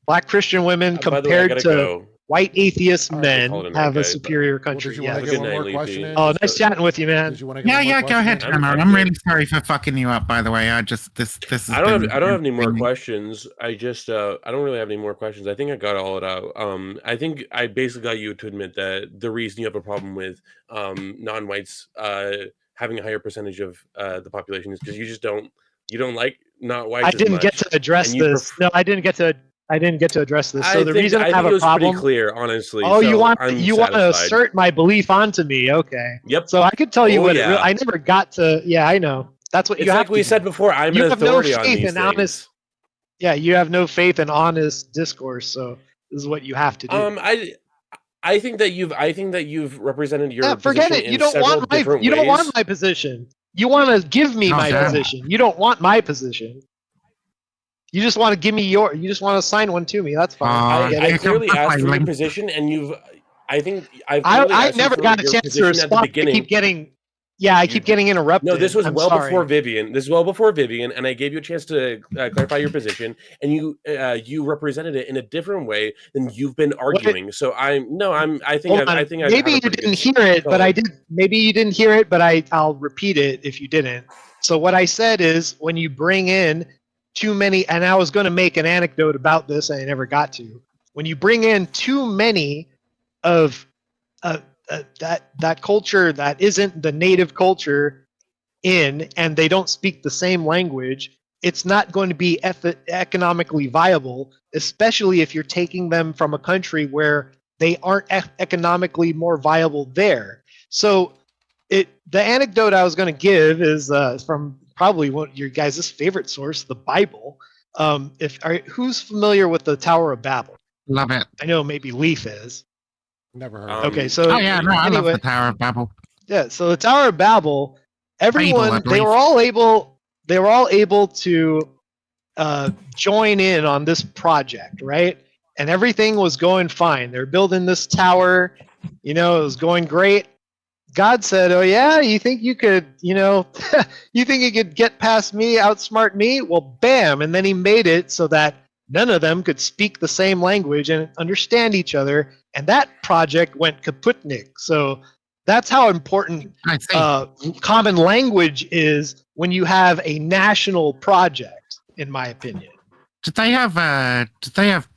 Black Christian women By the way, I compared gotta to go. white atheist All right, call it men a night, have a guys. superior Well, country. did you want Yes. to Good get one night, more Leafy. question in? Oh, Let's nice go. chatting with you, man. Did you want to get Yeah, one more yeah, go question ahead, in? I'm Hammer. I'm good. really sorry for fucking you up, by the way. I just this has I don't been have any more entertaining. questions. I just I don't really have any more questions. I think I got all it out. I think I basically got you to admit that the reason you have a problem with non-whites having a higher percentage of the population is because you don't like not whites I as didn't get much, to address and you this. prefer. No, I didn't get to address this. So the reason I I have think it a was pretty problem. clear, honestly. Oh, so you want I'm to satisfied. assert my belief onto me? Okay. Yep. So I could tell you Oh, what yeah. I never got to. Yeah, I know. That's what It's you have like to we do. said before. I'm You an have no authority on faith these in things. honest. Yeah, you have no faith in honest discourse. So this is what you have to do. I think that you've represented your Yeah, forget position it. You in don't several want my. different You ways. don't want my position. You want to give me Oh, my damn. position. You don't want my position. You just want to give me your. You just want to sign one to me. That's fine. Oh, get I it. clearly asked for your Link. position, and I think I've clearly I asked you never for got a your chance to position at the respond. I beginning. keep getting. Yeah, I You keep did- getting interrupted. No, this was I'm well sorry. before Vivian. This is well before Vivian, and I gave you a chance to clarify your position, and you represented it in a different way than you've been arguing. So I think Hold on. I think I Maybe have a you pretty didn't good hear it, but color. I did. Maybe you didn't hear it, but I'll repeat it if you didn't. So what I said is when you bring in too many, and I was going to make an anecdote about this, and I never got to. When you bring in too many of that culture that isn't the native culture in, and they don't speak the same language, it's not going to be economically viable, especially if you're taking them from a country where they aren't economically more viable there. So the anecdote I was going to give is from probably one of your guys' favorite source, the Bible. Who's familiar with the Tower of Babel? Love it. I know maybe Leaf is. Never heard of Okay, it. so Oh yeah, no, I love anyway, the Tower of Babel. yeah, so the Tower of Babel, everyone I they believe. were all able to join in on this project, right? And everything was going fine. They're building this tower, it was going great. God said, "Oh yeah, you think you could, you think you could get past me, outsmart me? Well, bam!" And then he made it so that none of them could speak the same language and understand each other, and that project went kaputnik. So that's how important I see. common language is when you have a national project, in my opinion. Did they have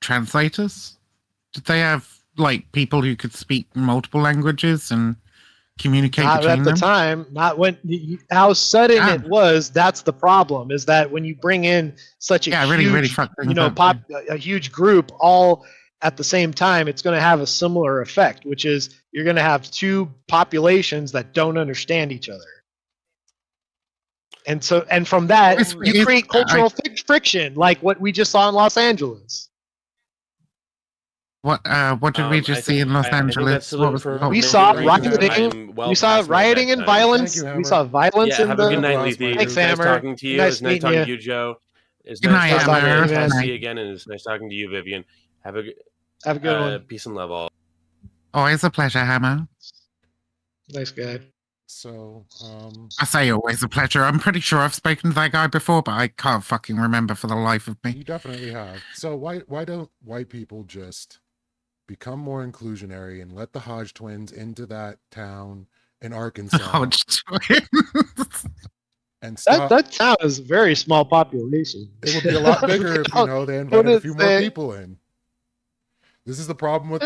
translators? Did they have like people who could speak multiple languages and communicate Not between at the them? time, not when how sudden Yeah. it was. That's the problem. Is that when you bring in such a really huge, fucked things up. a huge group all at the same time, it's going to have a similar effect, which is you're going to have two populations that don't understand each other. And from that, you create cultural friction, like what we just saw in Los Angeles. What did we just see in Los Angeles? What was the We saw rioting. rioting and violence. Thank you, we saw violence Yeah, in have a good the. night, Thanks, Leafy. Thanks, It's nice Hammer. talking to you. Nice It's nice meeting talking you. to you, Joe. It's Good nice night, talking Hammer. to you. Nice to Good see you night. again, and it's nice talking to you, Vivian. Have a Good one. peace and love all. Always a pleasure, Hammer. Nice guy. So, I say always a pleasure. I'm pretty sure I've spoken to that guy before, but I can't fucking remember for the life of me. you definitely have. So why don't white people just become more inclusionary and let the Hodge twins into that town in Arkansas Oh, and stop? That town is a very small population. It would be a lot bigger if they invited a few more people in. This is the problem with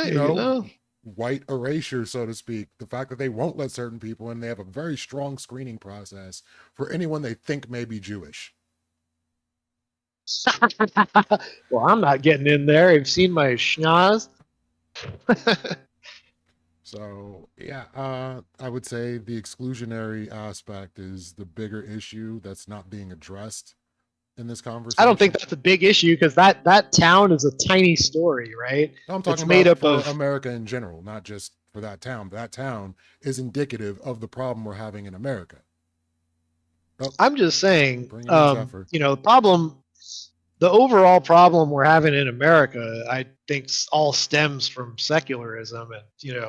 white erasure, so to speak. The fact that they won't let certain people in. They have a very strong screening process for anyone they think may be Jewish. Well, I'm not getting in there. I've seen my schnoz. So yeah, I would say the exclusionary aspect is the bigger issue that's not being addressed in this conversation. I don't think that's a big issue because that town is a tiny story, right? No, I'm talking it's about made up for of America in general, not just for that town. That town is indicative of the problem we're having in America. I'm just saying, Bring it in, Zephyr. the overall problem we're having in America, I think, all stems from secularism and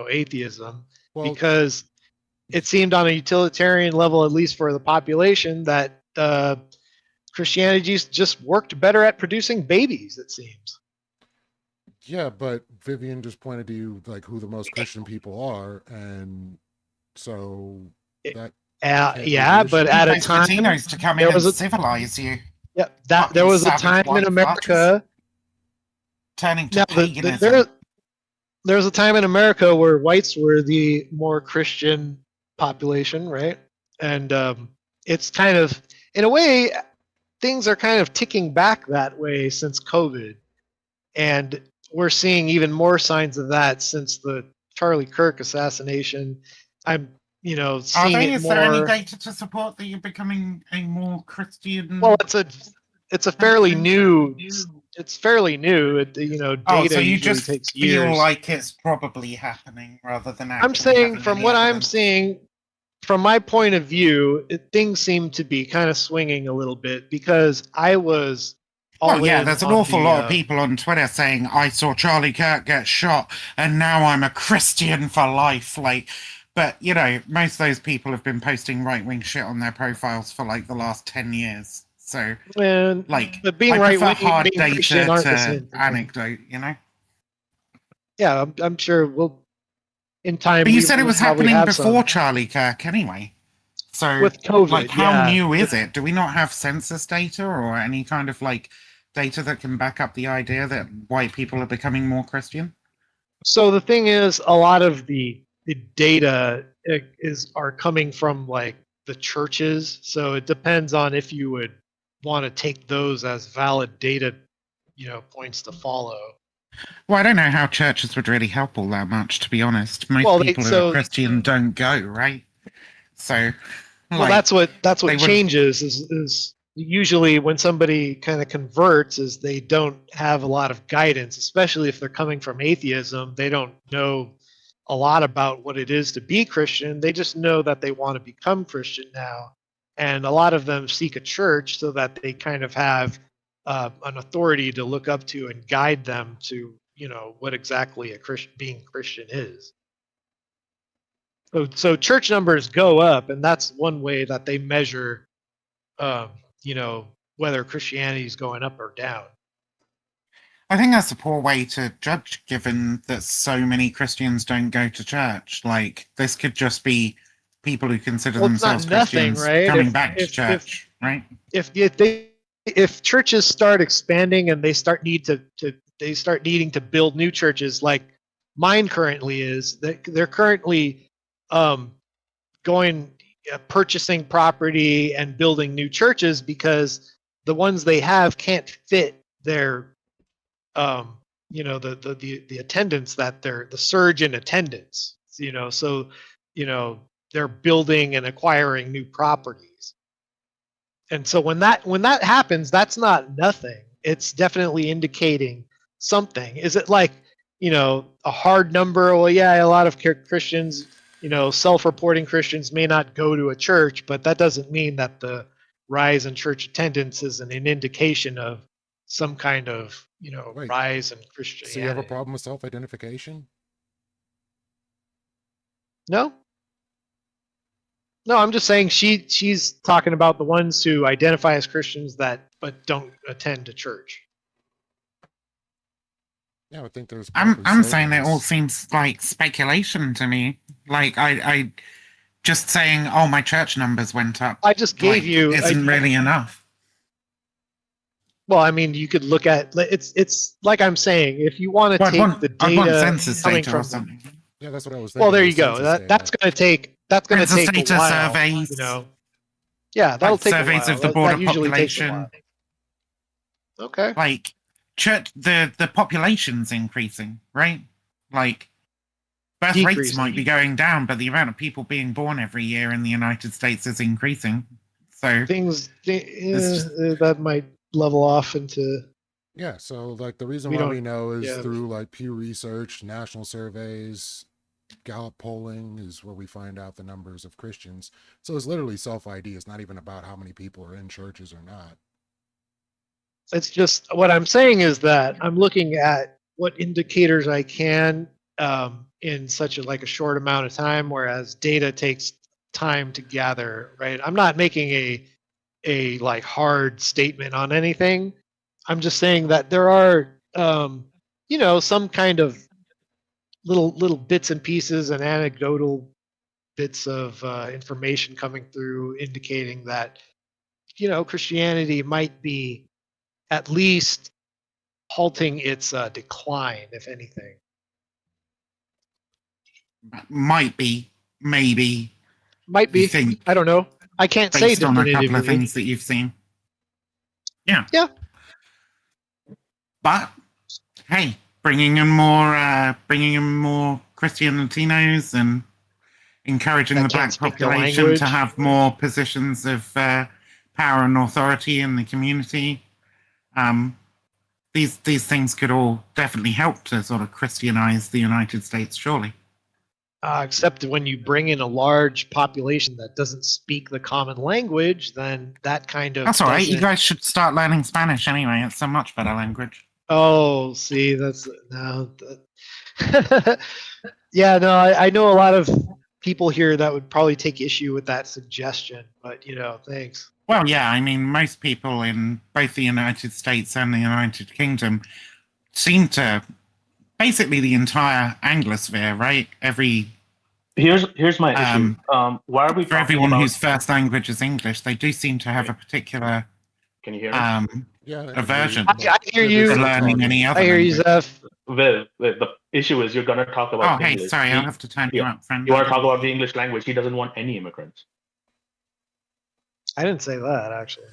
atheism, Well, because it seemed on a utilitarian level, at least for the population, that Christianity just worked better at producing babies. It seems. yeah, but Vivian just pointed to you like who the most Christian people are, and so that can't be the Yeah, issue. but at a Those time, Latinos to come there in and was a civilize you. yeah, that there Fucking was a savage time in white America. turning to Now, paganism. there was a time in America where whites were the more Christian population, right? And it's kind of, in a way, things are kind of ticking back that way since COVID, and we're seeing even more signs of that since the Charlie Kirk assassination. I'm, Are seeing they? it Is there any more. data to support that you're becoming a more Christian? Well, it's a fairly person? new. It's fairly new. Oh, Data so you usually just takes feel years. like it's probably happening rather than I'm actually saying, having from any what I'm evidence? seeing, from my point of view, things seem to be kind of swinging a little bit, because I was all Well, yeah, in there's an on awful the. lot of people on Twitter saying, I saw Charlie Kirk get shot and now I'm a Christian for life. But, most of those people have been posting right wing shit on their profiles for the last 10 years. So, And but being I right prefer wing hard and being data Christian aren't the to same thing. anecdote, Yeah, I'm sure in time. But you we said it will was probably happening have before some Charlie Kirk anyway. So, with COVID. how Yeah. new is it? Do we not have census data or any kind of data that can back up the idea that white people are becoming more Christian? So the thing is, a lot of the data are coming from the churches. So it depends on if you would want to take those as valid data, points to follow. Well, I don't know how churches would really help all that much, to be honest. Most Well, people who are Christian don't go, right? So, well, that's what they would- changes is usually when somebody kind of converts, is they don't have a lot of guidance, especially if they're coming from atheism. They don't know a lot about what it is to be Christian. They just know that they want to become Christian now, and a lot of them seek a church so that they kind of have an authority to look up to and guide them to what exactly being Christian is. So church numbers go up, and that's one way that they measure, whether Christianity is going up or down. I think that's a poor way to judge, given that so many Christians don't go to church. This could just be people who consider themselves Christians right? coming back to church, right? If churches start expanding and they start needing to build new churches, like mine currently is, they're currently purchasing property and building new churches because the ones they have can't fit their the attendance, that the surge in attendance, so they're building and acquiring new properties. And so when that happens, that's not nothing. It's definitely indicating something. Is it a hard number? Well, yeah, a lot of Christians, self-reporting Christians may not go to a church, but that doesn't mean that the rise in church attendance is an indication of some kind of Wait, rise in Christianity. so you have a problem with self-identification? No, I'm just saying she's talking about the ones who identify as Christians but don't attend a church. Yeah, I think there's. I'm saying it all seems like speculation to me. I just saying, oh, my church numbers went up. I just gave you isn't really enough. Well, I mean, you could look at it's like I'm saying, if you want to take the data census coming data from or something. Yeah, that's what I was thinking. Well, there you go. That's going to take a while. Surveys. Yeah, that'll take surveys a while. of the border that usually population. Takes a while. Okay. Church, the population's increasing, right? Birth rates might be going down, but the amount of people being born every year in the United States is increasing. So that might level off into. Yeah, so the reason why we know is through Pew Research, national surveys, Gallup polling is where we find out the numbers of Christians. So it's literally self-ID. It's not even about how many people are in churches or not. It's just what I'm saying is that I'm looking at what indicators I can in such a short amount of time, whereas data takes time to gather. Right? I'm not making a like hard statement on anything. I'm just saying that there are some kind of little bits and pieces and anecdotal bits of information coming through indicating that Christianity might be at least halting its decline, if anything. Might be, maybe. Might You be. think, I don't know. I can't say based on a couple of definitively. things that you've seen. Yeah. Yeah. But hey, bringing in more Christian Latinos and encouraging That the can't black speak the population language. to have more positions of power and authority in the community. These things could all definitely help to sort of Christianize the United States, surely. Except when you bring in a large population that doesn't speak the common language, then that kind of That's all right. You doesn't- guys should start learning Spanish anyway. It's a much better language. Oh, see, that's no. Yeah, no, I know a lot of people here that would probably take issue with that suggestion, but thanks. Well, yeah, I mean, most people in both the United States and the United Kingdom seem to, basically the entire Anglosphere, right? Here's my issue. Why are we For talking everyone about? whose first language is English, they do seem to have a particular Can you hear me? Yeah, aversion I hear you. to learning any other I hear you, language. Zeph. Viv, the issue is you're gonna talk about. Oh, hey, English. sorry, I'll have to turn you up, friend. You want to talk about the English language? He doesn't want any immigrants. I didn't say that actually.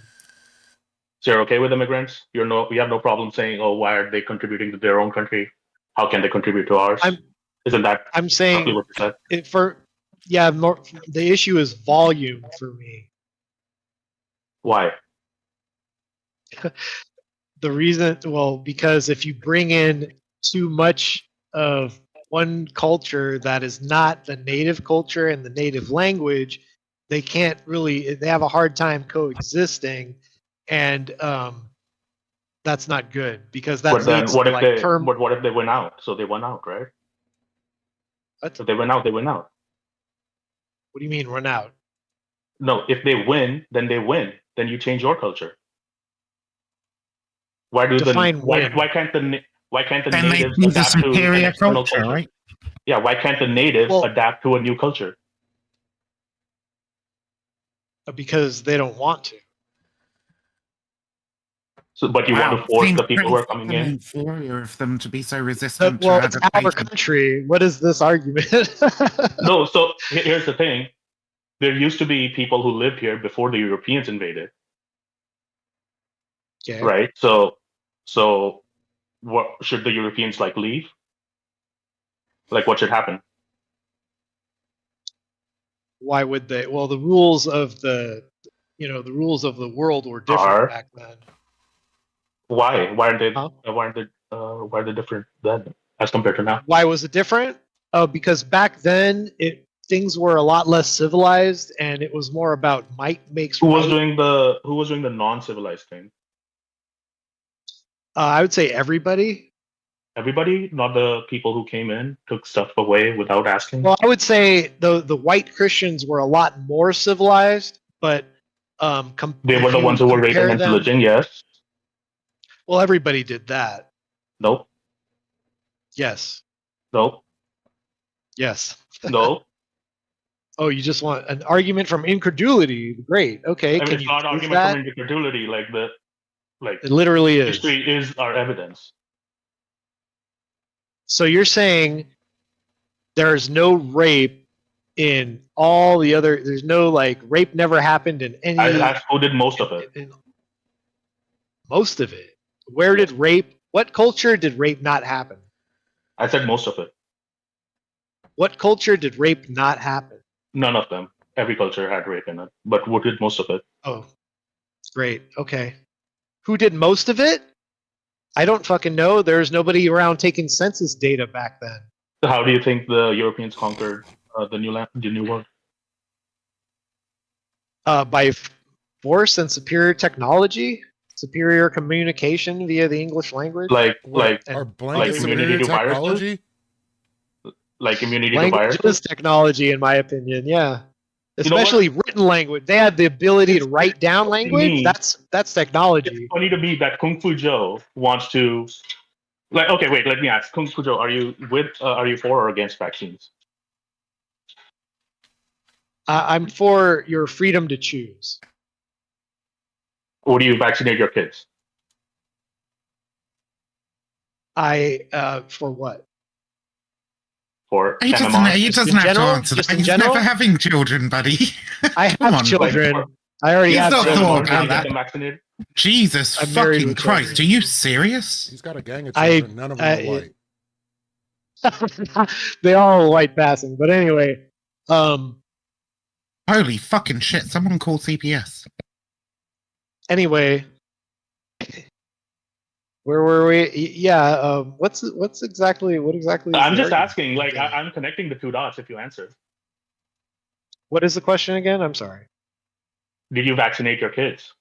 So you're okay with immigrants? You have no problem saying, "Oh, why are they contributing to their own country? How can they contribute to ours?" Isn't that I'm exactly saying what you said? the issue is volume for me. Why? The reason, because if you bring in too much of one culture that is not the native culture and the native language, they have a hard time coexisting, and that's not good because that But then, leads what to if term. But what if they win out? So they win out, right? What? If they win out, they win out. What do you mean run out? No, if they win, then they win. Then you change your culture. Why do Define why win. can't the Then they natives do the adapt to an superior external culture, right? Yeah, why can't the natives Well- adapt to a new culture? Because they don't want to. So, but you want to force the people who are coming in. Inferior of them to be so resistant Well, to it's our adaptation. country. What is this argument? No, so here's the thing: there used to be people who lived here before the Europeans invaded, Okay. right? So, what should the Europeans leave? Like, what should happen? Why would they? Well, the rules of the world were different back then. Why? Why aren't they? Huh? Why are they different then as compared to now? Why was it different? Because back then things were a lot less civilized, and it was more about might makes Who was right. doing the non-civilized thing? I would say everybody. Everybody, not the people who came in, took stuff away without asking. Well, I would say the white Christians were a lot more civilized, but They were the ones who were raping and pillaging. Yes. Well, everybody did that. Nope. Yes. Nope. Yes. No. Oh, you just want an argument from incredulity? Great. Okay. I mean, Can it's you not prove argument that? from incredulity. It literally is. History is our evidence. So you're saying there's no rape in all the other. There's no rape never happened in any. I excluded most of it. Most of it. Where did rape? What culture did rape not happen? I said most of it. What culture did rape not happen? None of them. Every culture had rape in it, but what did most of it? Oh, great. Okay. Who did most of it? I don't fucking know. There's nobody around taking census data back then. So how do you think the Europeans conquered the new world? By force and superior technology, superior communication via the English language. Like Are and blankets immunity superior to viruses? technology? Like immunity to language viruses? is technology, in my opinion. Yeah, You know what? especially written language. They had the ability to It's write down funny to language. me- That's It's technology. funny to me that Kung Fu Joe wants to. Like, okay, wait. Let me ask, Kung Fu Joe, are you for or against vaccines? I'm for your freedom to choose. Would you vaccinate your kids? For what? For He doesn't, MMR? he Just doesn't in have general? to answer Just that. in He's general? never having children, buddy. I Come have on. children. I already He's have not children. thought Did you about get that. them vaccinated? Jesus I'm married fucking with Christ. children. Are you serious? He's got a gang of I- children. None of them are white. They all white passing, but anyway, Holy fucking shit. Someone call CPS. anyway, where were we? Yeah, what exactly? I'm is the just argument? asking. Like, Yeah. I'm connecting the two dots. If you answer, What is the question again? I'm sorry. did you vaccinate your kids?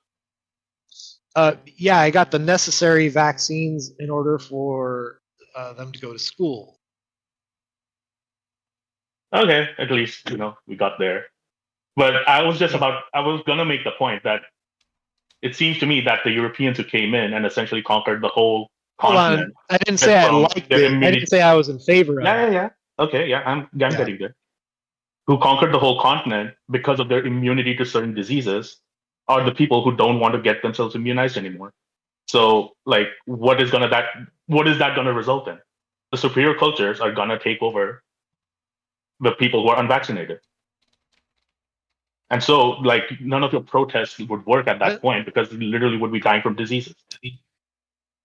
Yeah, I got the necessary vaccines in order for them to go to school. Okay, at least we got there. But I was gonna make the point that it seems to me that the Europeans who came in and essentially conquered the whole Hold continent. on, I didn't say I from liked their it. I immunity- didn't say I was in favor of it. Yeah. Okay, yeah, I'm Yeah. getting good. Who conquered the whole continent because of their immunity to certain diseases are the people who don't want to get themselves immunized anymore. So, like, what is that gonna result in? The superior cultures are gonna take over the people who are unvaccinated. And so, like, none of your protests would work at that What? point because you literally would be dying from diseases.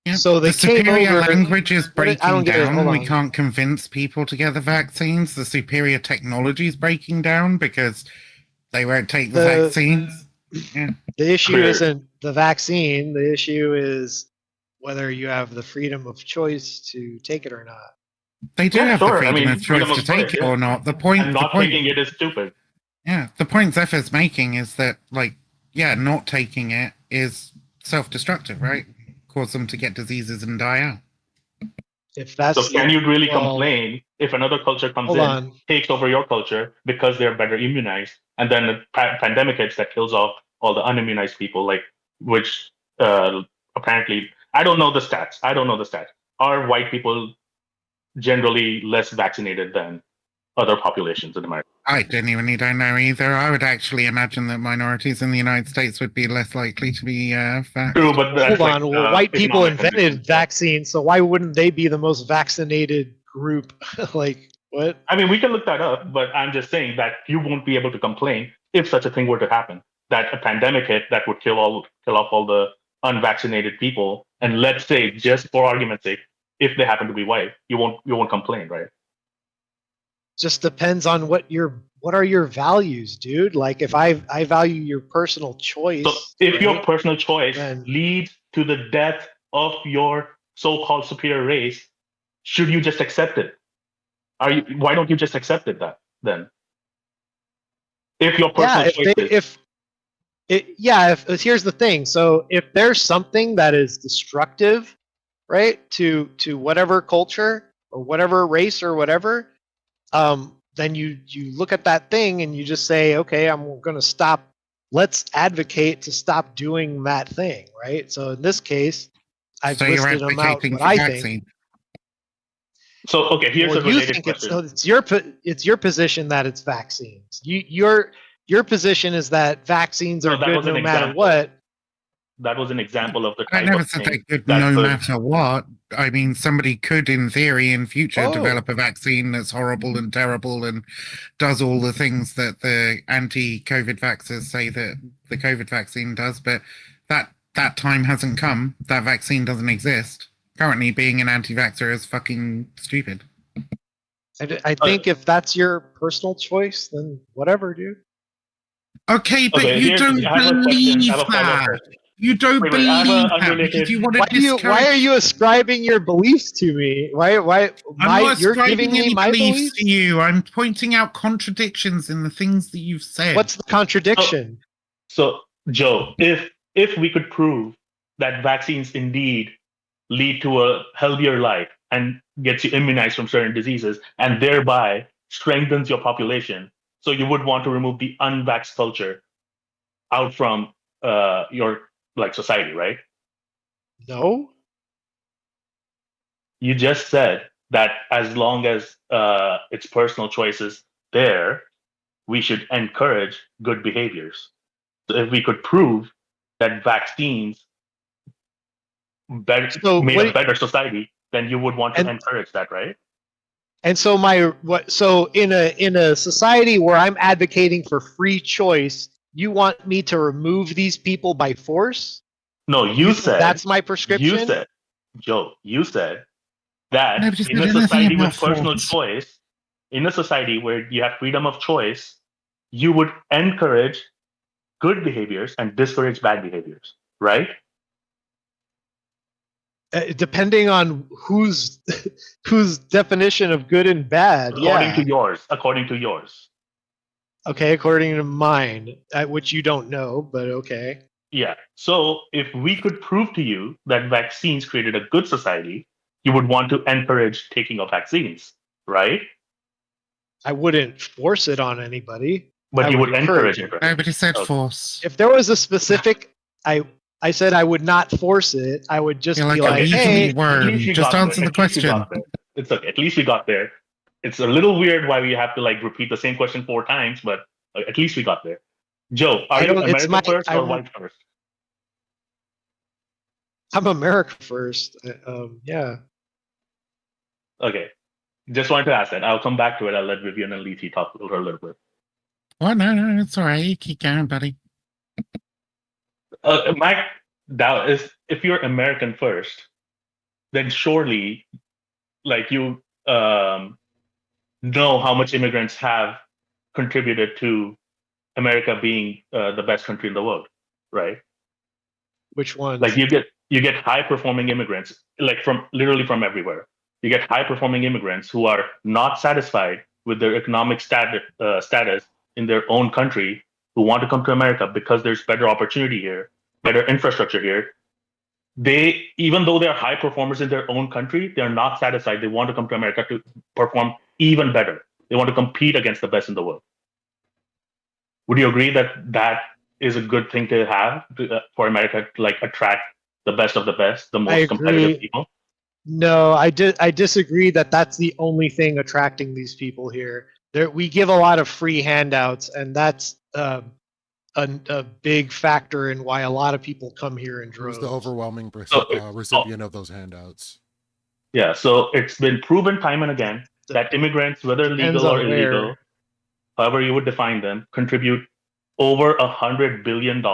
Yeah, So they the came superior over- language is What I don't breaking get it. down. Hold We on. can't convince people to get the vaccines. The superior technology is breaking down because they won't take the The- vaccines. Yeah. The issue Clear. isn't the vaccine. The issue is whether you have the freedom of choice to take it or not. They do Yeah, have sure. the I freedom mean, of choice freedom to of take choice, it yeah. or not. The And point, not taking it is stupid. yeah, the point Zephyr's making is that, like, yeah, not taking it is self-destructive, right? Cause them to get diseases and die out. If that's So can you really well, complain if another culture comes hold in, on. takes over your culture because they're better immunized, and then a pandemic hits that kills off all the unimmunized people, like which apparently I don't know the stats. Are white people generally less vaccinated than other populations in America? I genuinely don't know either. I would actually imagine that minorities in the United States would be less likely to be vaxxed. True, but that's Hold on. Well, white people economic invented conditions. vaccines, so why wouldn't they be the most vaccinated group? Like what? I mean, we can look that up, but I'm just saying that you won't be able to complain if such a thing were to happen. That a pandemic hit that would kill off all the unvaccinated people, and let's say, just for argument's sake, if they happen to be white, you won't complain, right? Just depends on what are your values, dude. Like if I value your personal choice. So if your right? personal choice Then- leads to the death of your so-called superior race, should you just accept it? Why don't you just accept it then? If your personal choice here's the thing. So if there's something that is destructive, right, to whatever culture or whatever race or whatever, then you look at that thing and you just say, okay, I'm going to stop. Let's advocate to stop doing that thing, right? So in this case, I've So you're listed them out advocating what for I vaccine. think. So okay, here's Well, a you related think question. it's your position that it's vaccines. Your position is that vaccines are No, that good was an no matter example. what. That was an example of the I type never of said thing they could that no could- matter what. I mean, somebody could, in theory, in future, Oh. develop a vaccine that's horrible and terrible and does all the things that the anti-COVID vaxxers say that the COVID vaccine does, but that time hasn't come. That vaccine doesn't exist. Currently, being an anti-vaxxer is fucking stupid. I think if that's your personal choice, then whatever, dude. Okay, but Okay, you don't I have a question. believe I have a follow-up that. question. You don't Wait, believe I have a that unrelated- because you want to Why discourage. are you ascribing your beliefs to me? I'm not you're ascribing giving me any my beliefs beliefs? to you. I'm pointing out contradictions in the things that you've said. What's the contradiction? So, Joe, if we could prove that vaccines indeed lead to a healthier life and gets you immunized from certain diseases and thereby strengthens your population, so you would want to remove the unvaxxed culture out from your like society, right? No? You just said that as long as it's personal choices there, we should encourage good behaviors. So if we could prove that vaccines So made what a better society, then you would want to and encourage that, right? and so in a society where I'm advocating for free choice, you want me to remove these people by force? No, You think that's my you prescription? said, Joe, you said that Nobody in said a anything society about with personal force. choice, in a society where you have freedom of choice, you would encourage good behaviors and discourage bad behaviors, right? Depending on whose whose definition of good and bad, According yeah. to yours. According to yours. Okay, according to mine, which you don't know, but okay. Yeah. So if we could prove to you that vaccines created a good society, you would want to encourage taking of vaccines, right? I wouldn't force it on anybody. But I you would would encourage encourage it, right? Nobody said Okay. force. If there was a specific, I said I would not force it. I would just You're be like a like, weaselly hey, At worm. least we Just got answer there. the At least we question. got there. It's okay. At least we got there. It's a little weird why we have to like repeat the same question 4 times, but at least we got there. Joe, are I you don't. It's American my. first or white first? I'm America first. Yeah. Okay. Just wanted to ask that. I'll come back to it. I'll let Vivian and Lisi talk over a little bit. Oh, no, it's all right. You keep going, buddy. My doubt is if you're American first, then surely, like you know how much immigrants have contributed to America being the best country in the world, right? Which ones? Like you get high performing immigrants, like from literally from everywhere. You get high performing immigrants who are not satisfied with their economic status in their own country, who want to come to America because there's better opportunity here, better infrastructure here. They, even though they're high performers in their own country, they're not satisfied. They want to come to America to perform even better. They want to compete against the best in the world. Would you agree that that is a good thing to have for America to like attract the best of the best, the most competitive people? No, I disagree that that's the only thing attracting these people here. We give a lot of free handouts, and that's a big factor in why a lot of people come here in droves. Who's the overwhelming recipient of those handouts? Yeah, so it's been proven time and again that immigrants, whether legal or illegal, however you would define them, contribute over $100 billion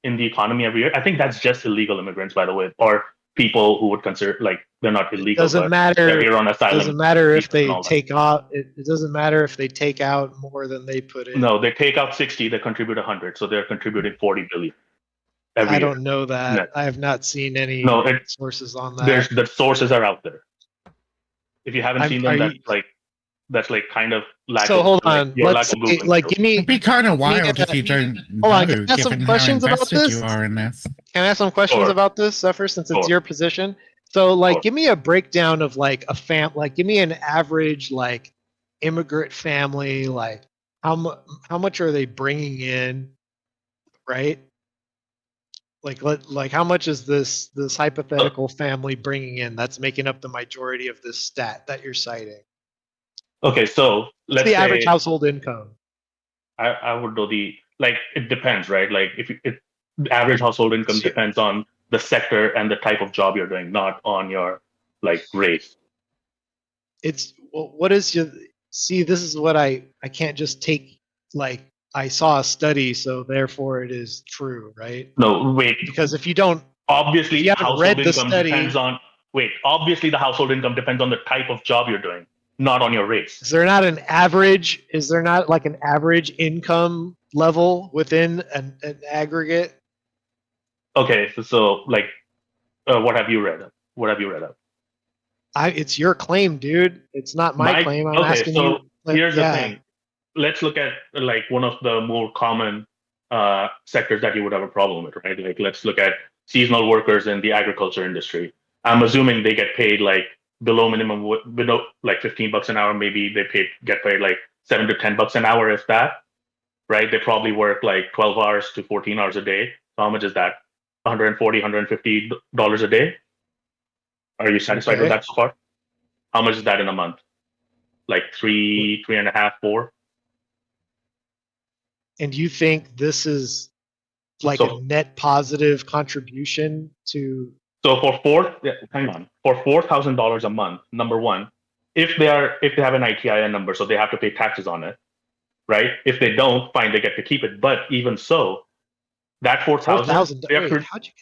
in the economy every year. I think that's just illegal immigrants, by the way, or people who would consider like they're not illegal. Doesn't matter. They're here on asylum. Doesn't matter if they take out. It doesn't matter if they take out more than they put in. No, they take out 60. They contribute 100, so they're contributing 40 billion. I don't know that. No. I have not seen any sources on that. There's the sources are out there. If you haven't seen them, that's like kind of lack. So hold on. Let's see, like give me. It'd be kind of wild if you don't. Hold on. Can I ask some questions about this? You are in this. Can I ask some questions about this, Zephyr, since it's your position? So, like, give me a breakdown of like a like, give me an average like immigrant family. Like, how much are they bringing in, right? Like how much is this hypothetical family bringing in that's making up the majority of this stat that you're citing? Okay, so let's say the average household income. I would know it depends, right? Like the average household income depends on the sector and the type of job you're doing, not on your like race. What is your see? This is what I can't just take like I saw a study, so therefore it is true, right? No, wait. Because if you don't, obviously you haven't read the study. Depends on. Wait, obviously the household income depends on the type of job you're doing, not on your race. Is there not an average? Is there not like an average income level within an aggregate? Okay, so like, what have you read? What have you read up? It's your claim, dude. It's not my claim. I'm Okay, asking so you. here's the Yeah. thing. Let's look at like one of the more common sectors that you would have a problem with, right? Like let's look at seasonal workers in the agriculture industry. I'm assuming they get paid like below minimum, below like $15 an hour. Maybe they get paid like $7 to $10 an hour, if that. Right? They probably work like 12 hours to 14 hours a day. So how much is that? $140, $150 a day. Are you satisfied with Okay. that so far? How much is that in a month? Like three and a half, 4. And you think this is like So- a net positive contribution to? So for $4,000 a month, number one, if they have an ITIN number, so they have to pay taxes on it, right? If they don't, fine, they get to keep it. But even so, that 4,000, $4,000. they have Wait, to, how'd you?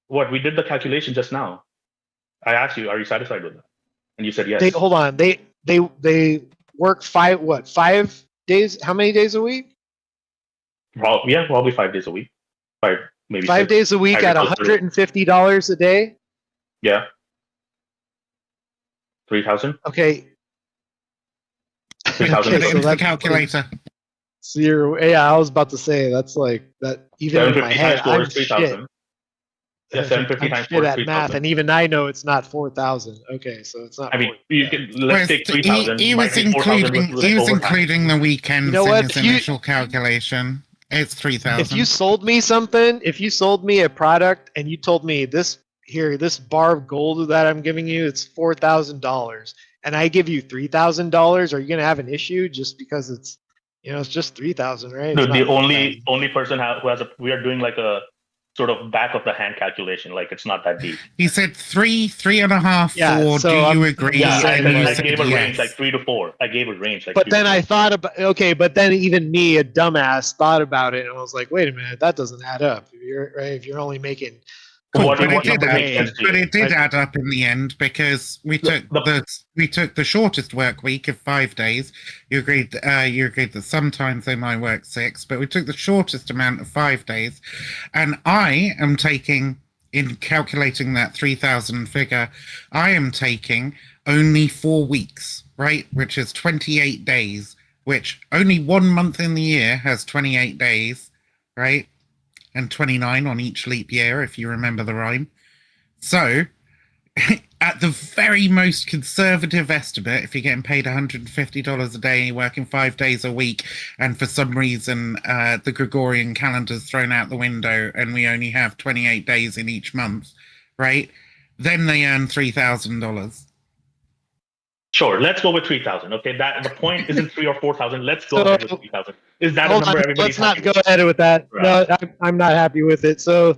what we did the calculation just now. I asked you, are you satisfied with that? And you said yes. Hold on. They work 5 days? How many days a week? Probably 5 days a week. Maybe 5 6. days a week at $150 a day. Yeah. 3,000. Okay. 3,000. Okay, Put it so into the that's calculator. zero. Yeah, I was about to say that's like that. Even in my 750 head, times 4 I'm is shit. 3,000. Yeah, 750 I'm times shit 4 is at math, 3,000. and even I know it's not 4,000. Okay, so it's not. I mean, 4,000. you can let's take 3,000. He was minus 4,000 including with he was overtime. including the weekends You know what? in his initial calculation. It's 3,000. If you sold me something, if you sold me a product and you told me this bar of gold that I'm giving you, it's $4,000, and I give you $3,000, are you gonna have an issue just because it's just 3,000, right? Dude, It's the not only 4,000. person who has we are doing like a sort of back of the hand calculation. Like it's not that deep. He said 3.5, Yeah, 4. so Do you I'm agree? just saying, And you I said gave a range yes. like 3 to 4. I gave a range like. But 3 to then 4. I thought about but then even me, a dumbass, thought about it and I was like, wait a minute, that doesn't add up. If you're only making What But what it did number add, makes sense to but you? it did Like- add up in the end because we took the shortest work week of 5 days. You agreed that sometimes they might work 6, but we took the shortest amount of 5 days, and I am taking, in calculating that 3,000 figure, I am taking only 4 weeks, right, which is 28 days, which only 1 month in the year has 28 days, right? And 29 on each leap year, if you remember the rhyme. So, at the very most conservative estimate, if you're getting paid $150 a day and you're working 5 days a week, and for some reason the Gregorian calendar's thrown out the window and we only have 28 days in each month, right? Then they earn $3,000. Sure, let's go with 3,000. Okay, that the point isn't 3 or 4,000. Let's go So- ahead with 3,000. Is that a Hold number on, everybody's let's not happy go with? ahead with that. Right. No, I'm not happy with it. So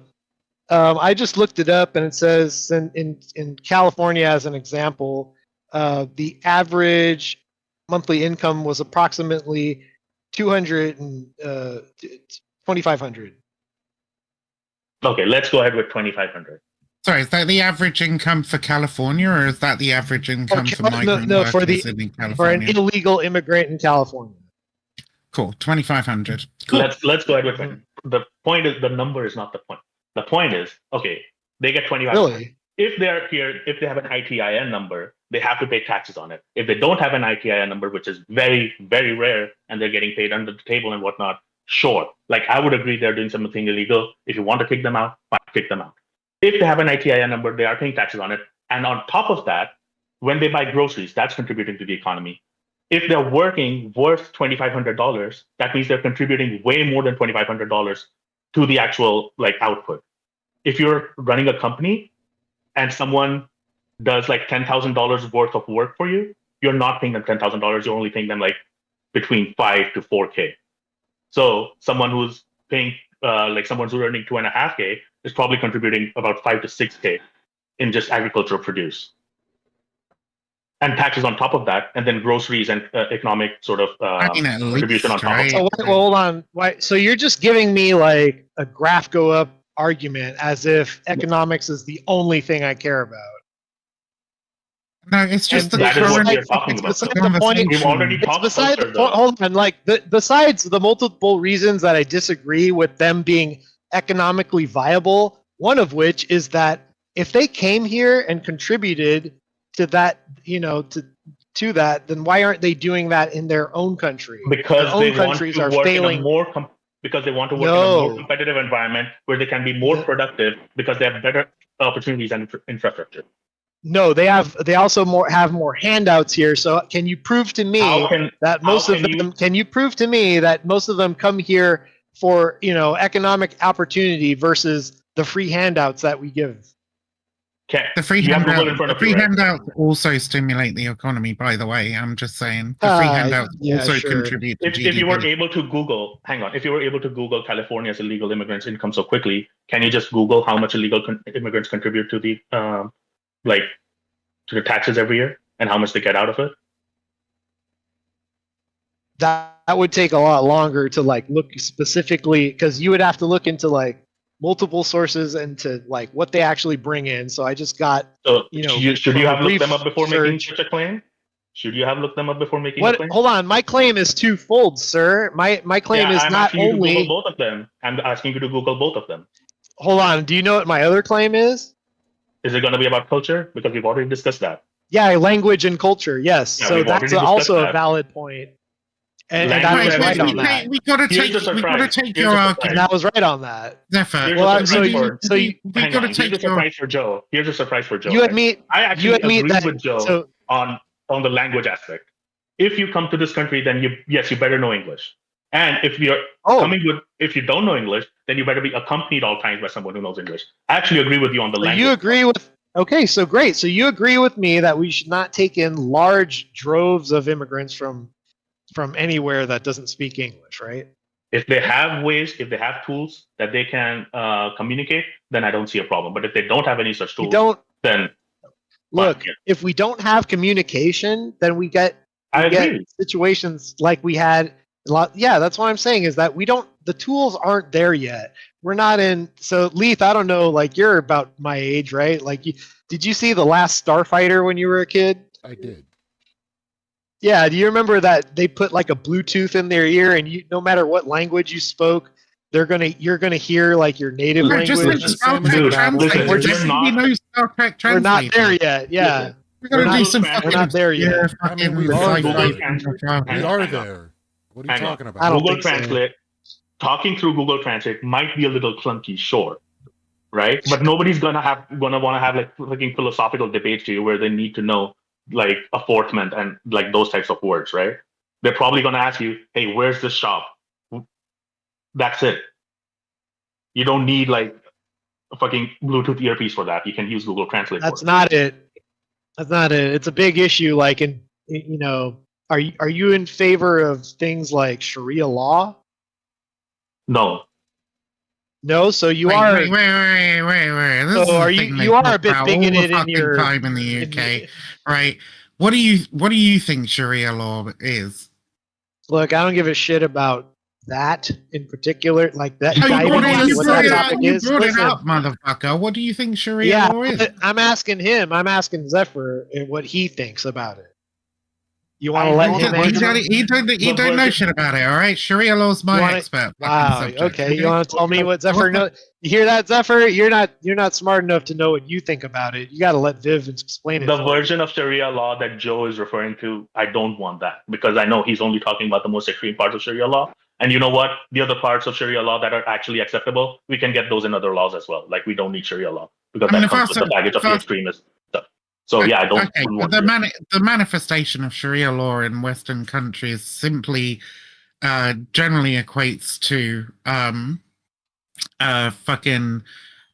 I just looked it up, and it says in California, as an example, the average monthly income was approximately 2,500. Okay, let's go ahead with 2,500. Sorry, is that the average income for California, or is that the average income for migrant no, for workers the in for an California? illegal immigrant in California. Cool, 2,500. Cool. Let's go ahead with 20. The point is the number is not the point. The point is, okay, they get 2,500. Really? If they're here, if they have an ITIN number, they have to pay taxes on it. If they don't have an ITIN number, which is very, very rare, and they're getting paid under the table and whatnot, sure. Like I would agree they're doing something illegal. If you want to kick them out, fine, kick them out. If they have an ITIN number, they are paying taxes on it. And on top of that, when they buy groceries, that's contributing to the economy. If they're working worth $2,500, that means they're contributing way more than $2,500 to the actual like output. If you're running a company and someone does like $10,000 worth of work for you, you're not paying them $10,000. You're only paying them like between 5 to 4K. So someone who's paying like someone who's earning 2.5K is probably contributing about 5 to 6K in just agricultural produce. And taxes on top of that, and then groceries and economic sort of at contribution on least, top right? of So that. hold on. Why? So you're just giving me like a graph go up argument as if economics is the only thing I care about. No, it's just And the that is what current we are talking it's about. beside the point. We've already It's talked beside about the point. Hold on. Like besides the multiple reasons that I disagree with them being economically viable. One of which is that if they came here and contributed to that, to that, then why aren't they doing that in their own country? Because their they own want countries to are work failing. in a more because they want to work in a more competitive environment where they can be more productive because they have better opportunities and infrastructure. No, they also have more handouts here. So can you prove to me that most of them? Can you prove to me that most of them come here for economic opportunity versus the free handouts that we give? Okay. The free handouts also stimulate the economy, by the way. I'm just saying. The free handouts also contribute to GDP. If you were able to Google, if you were able to Google California's illegal immigrants' income so quickly, can you just Google how much illegal immigrants contribute to the to the taxes every year and how much they get out of it? That would take a lot longer to look specifically, because you would have to look into multiple sources and to what they actually bring in. So I just got should you have looked them up before making such a claim? Should you have looked them up before making a claim? Hold on, my claim is twofold, sir. My claim is not only. I'm asking you to Google both of them. I'm asking you to Google both of them. Hold on, do you know what my other claim is? Is it going to be about culture? Because we've already discussed that. Yeah, language and culture. Yes, yeah, so that's also a valid point. And I was right on that. We gotta take your argument. And I was right on that. Here's a surprise for Joe. Here's a surprise for Joe. I actually agree with Joe on the language aspect. If you come to this country, then you better know English. And if if you don't know English, then you better be accompanied all times by someone who knows English. I actually agree with you on the language. You agree with? Okay, so great. So you agree with me that we should not take in large droves of immigrants from anywhere that doesn't speak English, right? If they have ways, if they have tools that they can communicate, then I don't see a problem. But if they don't have any such tools, then look. If we don't have communication, then we get situations like we had a lot. Yeah, that's what I'm saying is that we don't. The tools aren't there yet. We're not in. So Leith, I don't know. You're about my age, right? Did you see The Last Starfighter when you were a kid? I did. Yeah, do you remember that they put a Bluetooth in their ear, and no matter what language you spoke, you're gonna hear your native language. We're not there yet. Yeah, we're not there yet. We are there. What are you talking about? Google Translate. Talking through Google Translate might be a little clunky, sure, right? But nobody's gonna want to have fucking philosophical debates to you where they need to know apportment and those types of words, right? They're probably going to ask you, hey, where's the shop? That's it. You don't need a fucking Bluetooth earpiece for that. You can use Google Translate. That's not it. It's a big issue. Are you in favor of things like Sharia law? No. No, so you are. Wait. So are you are a bit bigoted in your time in the UK, right? What do you think Sharia law is? Look, I don't give a shit about that in particular. That. You brought it up, motherfucker. What do you think Sharia law is? I'm asking him. I'm asking Zephyr what he thinks about it. You want to let him answer? He don't know shit about it, all right? Sharia law's my expert. Wow. Okay. You want to tell me what Zephyr knows? You hear that, Zephyr? You're not smart enough to know what you think about it. You got to let Viv explain it. The version of Sharia law that Joe is referring to, I don't want that because I know he's only talking about the most extreme parts of Sharia law. And you know what? The other parts of Sharia law that are actually acceptable, we can get those in other laws as well. We don't need Sharia law because that comes with the baggage of the extremist stuff. So yeah, I don't. Okay, but the manifestation of Sharia law in Western countries simply generally equates to fucking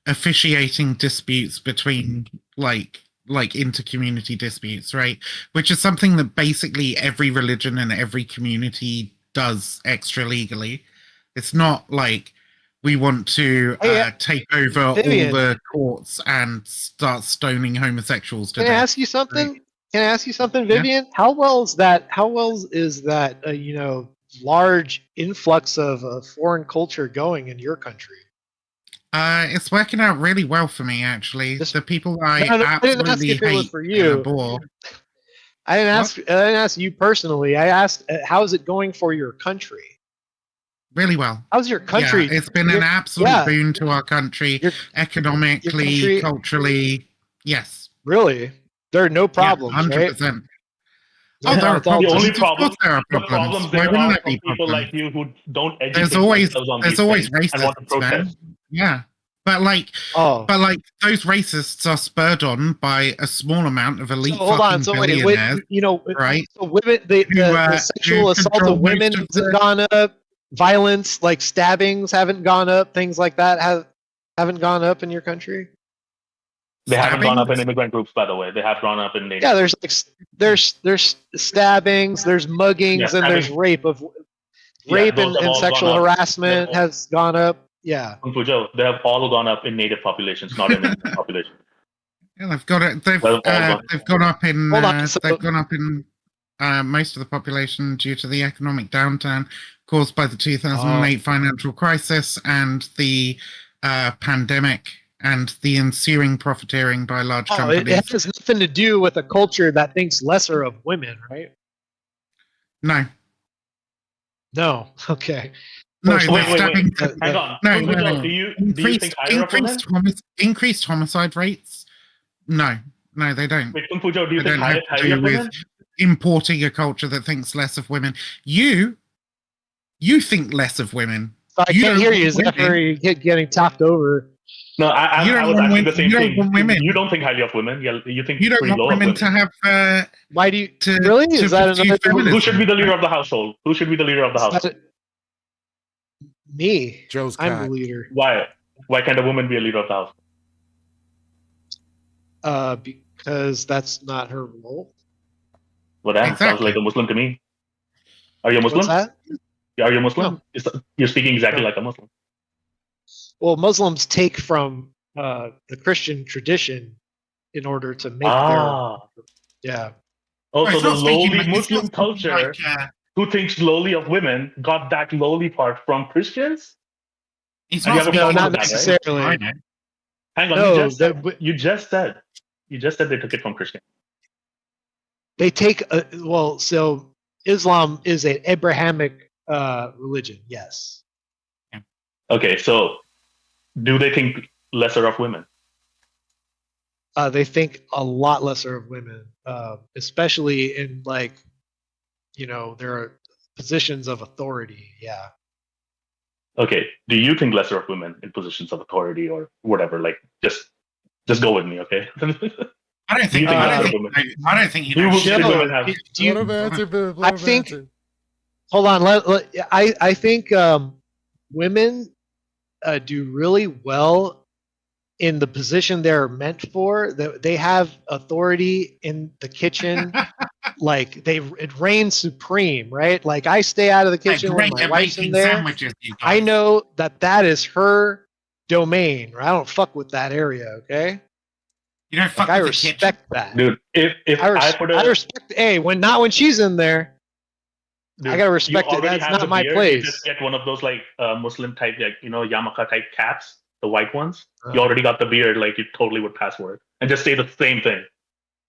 officiating disputes between inter-community disputes, right? Which is something that basically every religion and every community does extra legally. It's not we want to take over all the courts and start stoning homosexuals to death. Can I ask you something? Vivian? Yeah. How well is that large influx of foreign culture going in your country? It's working out really well for me, actually. The people I absolutely hate for you. I didn't ask you personally. I asked, how is it going for your country? really well. How's your country? Yeah, it's been an Your- absolute yeah. boon to our country, Your economically, country- culturally. Yes. Really? There are no problems, yeah, right? 100%. No, Oh, there are it's all The problems. only Of course problem, there are the problems. problems Why there wouldn't are there from be people problems? like you who don't educate There's always themselves on there's these always things and want to racists, protest. man. Yeah. But like Oh. those racists are spurred on by a small amount of elite So hold on. fucking So wait, billionaires, you know, right? so women, the who sexual assault control of women most of hasn't the- gone up. Violence, like stabbings, haven't gone up. Things like that haven't gone up in your country. They haven't gone up in Stabbings? immigrant groups, by the way. They have gone up in native. Yeah, there's like there's stabbings, there's muggings, Yeah, and there's rape those have and all sexual gone up. harassment has gone up. Yeah. Kung Fu Joe, they have all gone up in native populations, not in immigrant populations. Yeah, they've got it. They've Well, all they've gone up in Hold on, so- they've gone up in most of the population due to the economic downturn caused by the 2008 financial crisis and the pandemic and the ensuing profiteering by large Oh, companies. it has nothing to do with a culture that thinks lesser of women, right? No, No. Okay. no, Wait, the wait, wait. stabbing. Hang on. No, Kung Fu no, Joe, no. do you think higher of women? Increased homicide rates? No, they don't. Wait, Kung Fu Joe, do you They think don't have to highly do of with women? importing a culture that thinks less of women. You think less of women. So I You can't don't hear you, want women. Zachary, getting topped over. No, I You don't was want asking women- the same you don't thing. want women. You don't think highly of women. You think You don't pretty want low women of to women. have Why do you to really? to Is that pursue another feminism. Who should be the leader of the household? Who should be the leader of the Is household? that- me? Joe's I'm cat. the leader. Why? Why can't a woman be a leader of the household? Because that's not her role. Well, that sounds Exactly. like a Muslim to me. Are you a Muslim? What's that? Are you a Muslim? No. You're speaking exactly No. like a Muslim. Well, Muslims take from the Christian tradition in order to make Ah. yeah. Also, It's the not speaking lowly like- it's not Muslim speaking culture like, who thinks lowly of women got that lowly part from Christians? it's And not you have a speaking problem not with that, necessarily. I know. Hang on, No, you just said they took it from Christians. They take so Islam is an Abrahamic religion. Yes. Okay, so do they think lesser of women? They think a lot lesser of women, especially in there are positions of authority. Yeah. Okay, do you think lesser of women in positions of authority or whatever? Like, just go with me, okay? I don't think. You think I that's don't women? think. I don't think you You know. will- shit. should women have- Do you- Let him answer, Viv. I Let him think- answer. hold on. I think women do really well in the position they're meant for. They have authority in the kitchen. Like it reigns supreme, right? Like I stay out of the kitchen when Great my at wife's in making there. sandwiches, you I guys. know that is her domain. I don't fuck with that area, okay? You don't fuck Like I with the kitchen. respect that. Dude, if I put I a respect. Hey, when she's in there, dude, I gotta respect you it. already That's have not the my beard, place. You just get one of those like Muslim type, like yarmulke type caps, the white ones. You Uh-huh. already got the beard, like you totally would pass for it, and just say the same thing.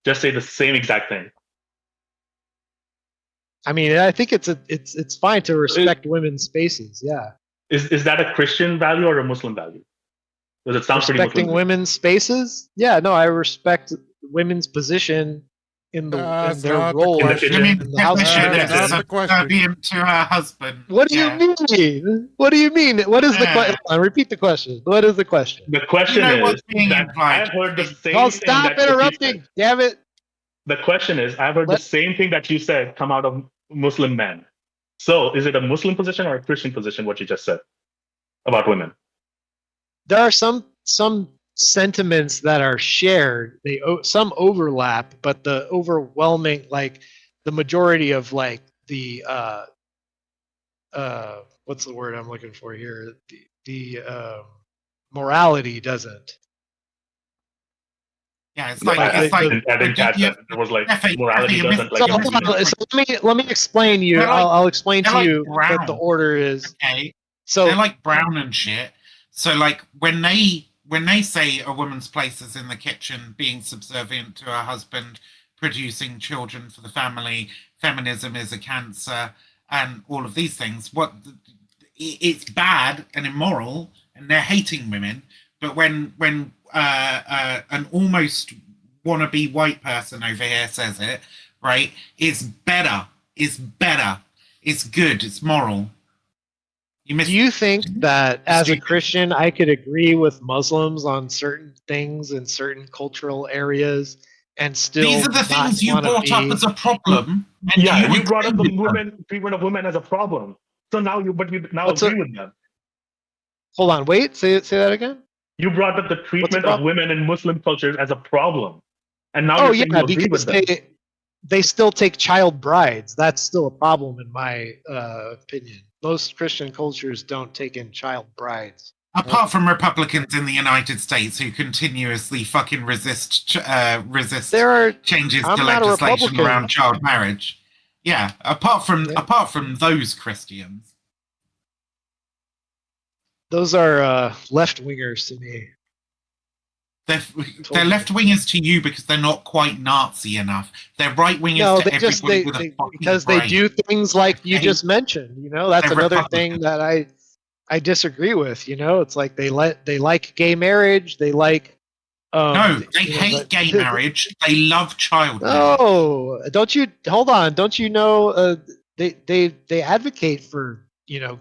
Just say the same exact thing. I mean, I think it's fine to respect women's spaces. Yeah, Is that a Christian value or a Muslim value? Because it sounds pretty respecting Muslim. women's spaces. Yeah, no, I respect women's position in That's their not the role question. I In mean, in the house. should- definition that's is not the question. subservient to her husband. What do Yeah. you mean? What do you mean? What is the Yeah. question? Repeat the question. What is the question? The question You know is what's being that implied. I've heard the same Oh, thing stop that you interrupting! said. Damn it! The question is, I've heard Let- the same thing that you said come out of Muslim men. So, is it a Muslim position or a Christian position? What you just said about women? There are some sentiments that are shared. Some overlap, but the overwhelming, like the majority of like the what's the word I'm looking for here? The morality doesn't. Yeah, it's No, like I it's like didn't catch you- that. There was like Effie, morality you doesn't missed- like. So, you hold on, so let me explain you. They're like- I'll explain they're to like you what the brown. order is. okay. So They're like brown and shit. So like when they say a woman's place is in the kitchen, being subservient to her husband, producing children for the family, feminism is a cancer, and all of these things. it's bad and immoral, and they're hating women. But when an almost wannabe white person over here says it, right? It's better. It's better. It's good. It's moral. Do you think that as a Christian, I could agree with Muslims on certain things in certain cultural areas and still These are the not things you wanna brought up be- as a problem. And Yeah, you agree brought up the with them. women treatment of women as a problem. So now you now What's agree a- with them. Hold on, wait, say that again. You brought up the treatment of problem? women in Muslim cultures as a problem, and now Oh you're saying yeah, you agree because with them. they still take child brides. That's still a problem in my opinion. Most Christian cultures don't take in child brides. Apart from Republicans in the United States who continuously fucking resist There are changes I'm to not a legislation Republican. around child marriage. Yeah, apart from those Christians. Those are left wingers to me. They're left wingers to you because they're not quite Nazi enough. They're right wingers No, to they just everybody with a fucking because brain. they do things like you Okay? just mentioned. You know, that's They're another Republicans. thing that I disagree with. You know, it's like they like gay marriage. They like No, they you know, hate but- gay marriage. They love child marriage. No, don't you? Hold on, don't you know? They advocate for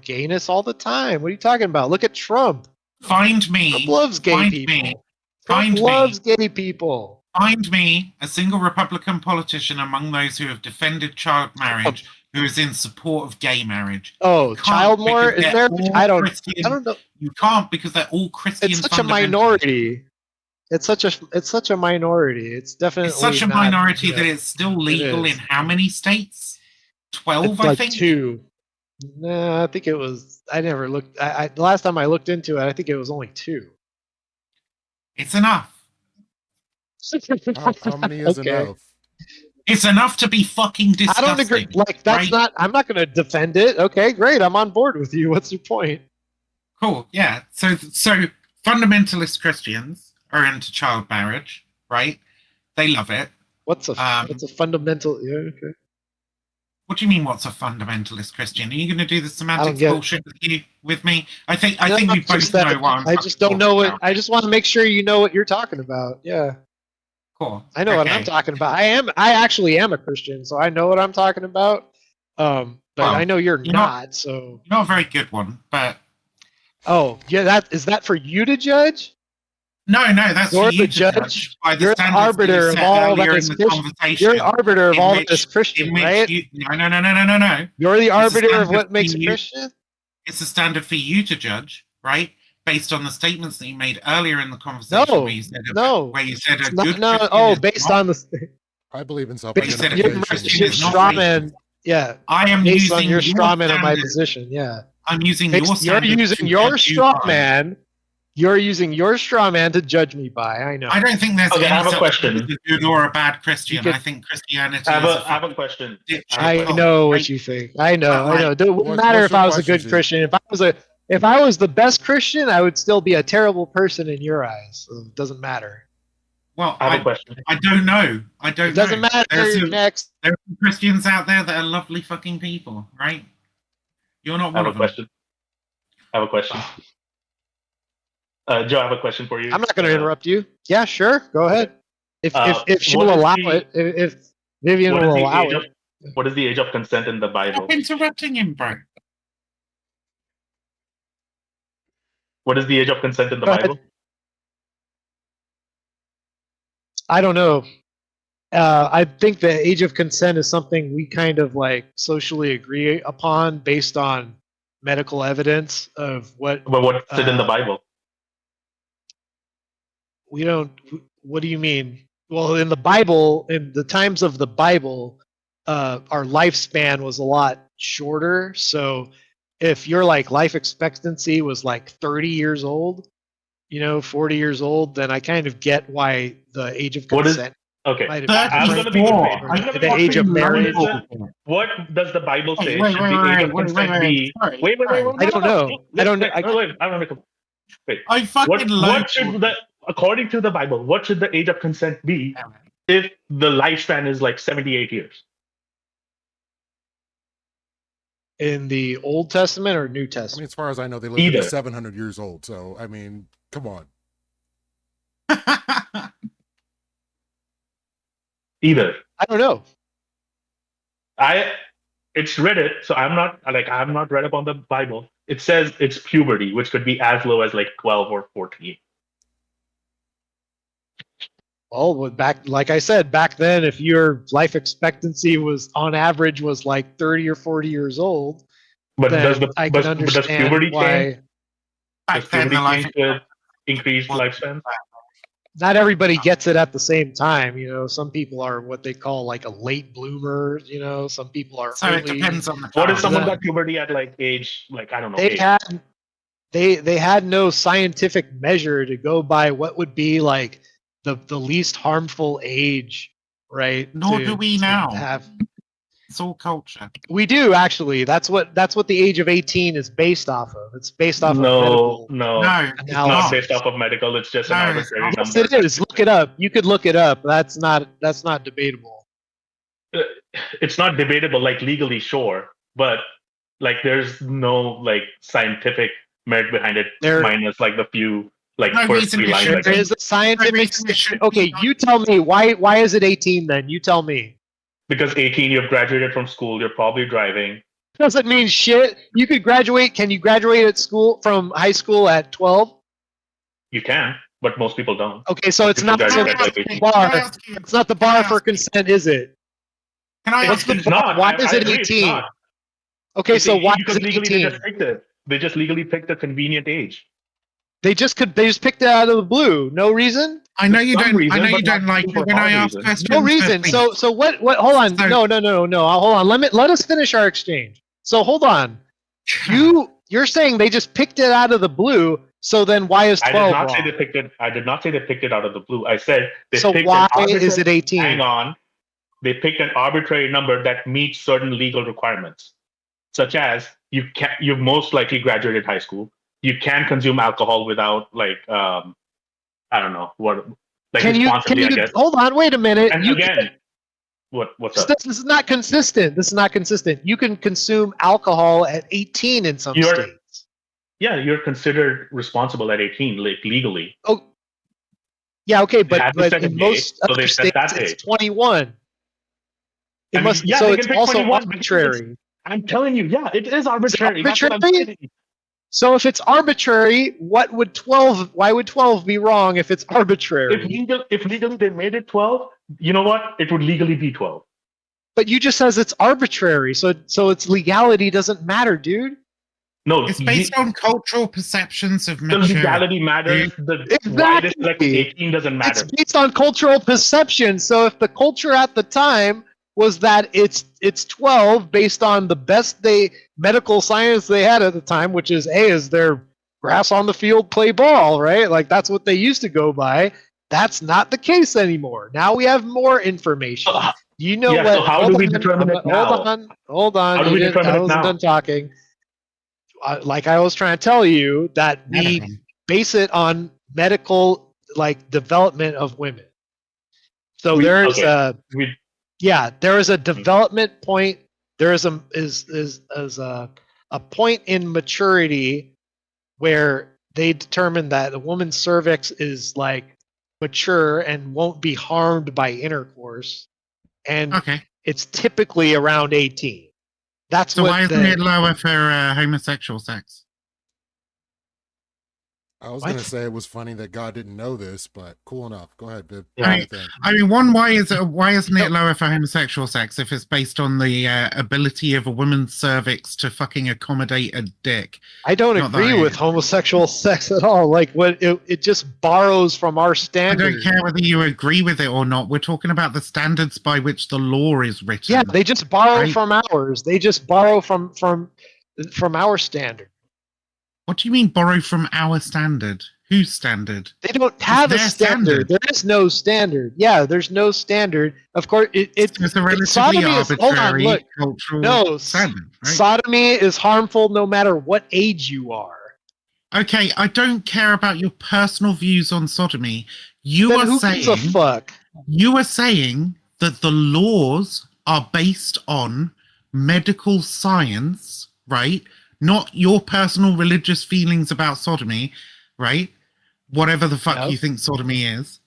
gayness all the time. What are you talking about? Look at Trump. Find me. Trump loves gay Find people. me. Trump Find loves me. gay people. Find me a single Republican politician among those who have defended child marriage who is in support of gay marriage. Oh, You can't child more? because Is they're there? all I don't Christian. know. You can't because they're all Christian. It's such a fundamentalists. minority. It's such a minority. It's definitely It's such a not, minority that it's still legal is. in how many states? 12, It's I like think. 2. No, I think it was. I never looked. The last time I looked into it, I think it was only 2. It's enough. How many is Okay. enough? It's enough to be fucking disgusting. I don't agree. Like that's right? not. I'm not going to defend it. Okay, great. I'm on board with you. What's your point? Cool. Yeah. So fundamentalist Christians are into child marriage, right? They love it. What's a fundamental? Yeah. Okay. What do you mean? What's a fundamentalist Christian? Are you going to do the semantics get it. bullshit with me? I think No, we not both just that. know what I'm I just don't talking know about. what. I just want to make sure you know what you're talking about. Yeah. Cool. I know what I'm talking about. I actually am a Christian, so I know what I'm talking about. But Well, I know you're you're not. So. Not a very good one, but Oh yeah, is that for you to judge? no, that's You're for you the to judge. by the You're the standards that you arbiter of set all that earlier is in the Christian. conversation. You're the arbiter of in all which- that is Christian, in which right? No. You're the arbiter of standard what makes for a you. Christian. It's a standard for you to judge, right? Based on the statements that you made earlier in the conversation, No, where you said no. a It's good not, Christian oh, is based not- on the I believe in Based on self-identification. Christian your is not straw racist. man. Yeah, I am based using on your straw man of my standards. position. Yeah, I'm using your you're standards using to your judge you straw by. man. You're using your straw man to judge me by. I know. I don't think there's Okay, I any have a such question. thing as a good or a bad Christian. You could- I think Christianity I have is a fucking question. dipshit I cult, know right? what you think. I know. But, I know. It wouldn't what's matter if your I was a question, good G? Christian. If I was the best Christian, I would still be a terrible person in your eyes. So it doesn't matter. Well, I have a question. I don't know. I don't It doesn't know. matter. There's Next. there are some Christians out there that are lovely fucking people, right? You're not I have one a of them. question. I have a question. Joe, I have a question for you. I'm not going to interrupt you. Yeah, sure. Go ahead. If she'll what is allow the- it, if Vivian What is will the allow age it. What is the age of consent in the Bible? Stop interrupting him, bro. What is the age of consent in the Go ahead. Bible? I don't know. I think the age of consent is something we kind of like socially agree upon based on medical evidence of what But what's it in the Uh, Bible? we don't. What do you mean? Well, in the Bible, in the times of the Bible, our lifespan was a lot shorter. So if your like life expectancy was like 30 years old, 40 years old, then I kind of get why the age of What is- consent Okay, might have That's I'm been gonna be before. good. I'm gonna the be age of good. marriage. What does the Bible say? Wait, Should wait, the age wait, of wait, consent wait, be? sorry, Wait. sorry. I don't know. I don't know. Wait, I don't know. Wait. I fucking What should according to the Bible, what should the age of consent be if the lifespan is like 78 years? In the Old Testament or New I Testament? mean, as far as I know, they live to be Either. 700 years old. So, I mean, come on. Either. I don't know. It's Reddit, so I'm not read up on the Bible. It says it's puberty, which could be as low as like 12 or 14. Well, like I said, back then, if your life expectancy was on average was like 30 or 40 years old, But then does the I but, can but does understand puberty why change? Does Back then, puberty the life change with increased lifespan? not everybody gets it at the same time. Some people are what they call like a late bloomer. Some people are so it early. depends on the What if child. someone that- got puberty at like age, like I don't know, They age? had they had no scientific measure to go by what would be like the least harmful age, right? Nor do we now. Have It's all culture. we do actually. That's what the age of 18 is based off of. It's based off of No, medical. no, No, it's analysis. not based off of medical. It's just an No, it's arbitrary not. Yes, number. it is. Look it up. You could look it up. That's not debatable. It's not debatable, like legally, sure, but like there's no like scientific merit behind it. There- minus like the few like No first reason three it lines. should I There guess. is a scientific. reason it should be Okay, done. you tell me why is it 18 then? You tell me. Because 18, you've graduated from school. You're probably driving. Doesn't mean shit. You could graduate. Can you graduate at school from high school at 12? You can, but most people don't. Okay, so it's People not graduate the at like 18. bar. It's not the bar for consent, is it? Can I What's ask the you? It's not. Why I is it agree, it's 18? not. Okay, It's so 18 why is because it legally they 18? just picked it. They just legally picked a convenient age. They just picked it out of the blue. No reason. I know you Some don't. reason, I know but you don't not like super it when I hard ask reason. questions. No but reason. please. So what? Hold on. So- No. Hold on. Let us finish our exchange. So hold on. You're saying they just picked it out of the blue. So then why is I 12 did not say wrong? they picked it. I did not say they picked it out of the blue. I said they So picked why an arbitrary, is it 18? Hang on. They picked an arbitrary number that meets certain legal requirements, such as you've most likely graduated high school. You can consume alcohol without I don't know what Can you responsibly, I guess. hold on? Wait a minute. And You again, what's up? this is not consistent. This is not consistent. You can consume alcohol at 18 in some You're- states. Yeah, you're considered responsible at 18, like legally. Oh, yeah, okay, had to but set a in date, most so other they set that states, it's date. 21. It I mean, must. yeah, So they it's can pick also 21 because it's- arbitrary. I'm telling you, yeah, it is arbitrary. That's what I'm arbitrary? saying. So if it's arbitrary, what would 12? Why would 12 be wrong if it's arbitrary? If legally they made it 12, you know what? It would legally be 12. But you just says it's arbitrary, so its legality doesn't matter, dude. No, It's based on cultural perceptions of the maturity. legality matters. The why they selected Exactly. 18 doesn't matter. It's based on cultural perception. So if the culture at the time was that it's 12 based on the best medical science they had at the time, which is is there grass on the field, play ball, right? Like that's what they used to go by. That's not the case anymore. Now we have more information. So, You know yeah, what? so how do we determine it now? Hold on. How do we determine I it wasn't now? done talking. Like I was trying to tell you that we base it on medical development of women. So there is We- there is a development point. There is a point in maturity where they determine that a woman's cervix is mature and won't be harmed by intercourse, and Okay. it's typically around 18. That's So what why isn't it lower for homosexual sex? I was What? going to say it was funny that God didn't know this, but cool enough. Go ahead, Viv. Yeah. What do you think? I mean, why isn't it lower for homosexual sex if it's based on the ability of a woman's cervix to fucking accommodate a dick? I don't Not that agree I- with homosexual sex at all. It just borrows from our I standards. don't care whether you agree with it or not. We're talking about the standards by which the law is written. Yeah, they just borrow Right. from ours. They just borrow from our standard. What do you mean borrow from our standard? Whose standard? They don't have a their standard. standard. There is no standard. Yeah, there's no standard. Of course, it's It's a relatively sodomy is- hold on, arbitrary look. cultural No, standard, right? sodomy is harmful no matter what age you are. Okay, I don't care about your personal views on sodomy. You Then are who saying gives a fuck? you are saying that the laws are based on medical science right? Not your personal religious feelings about sodomy, right? Whatever the fuck Yep. you think sodomy is.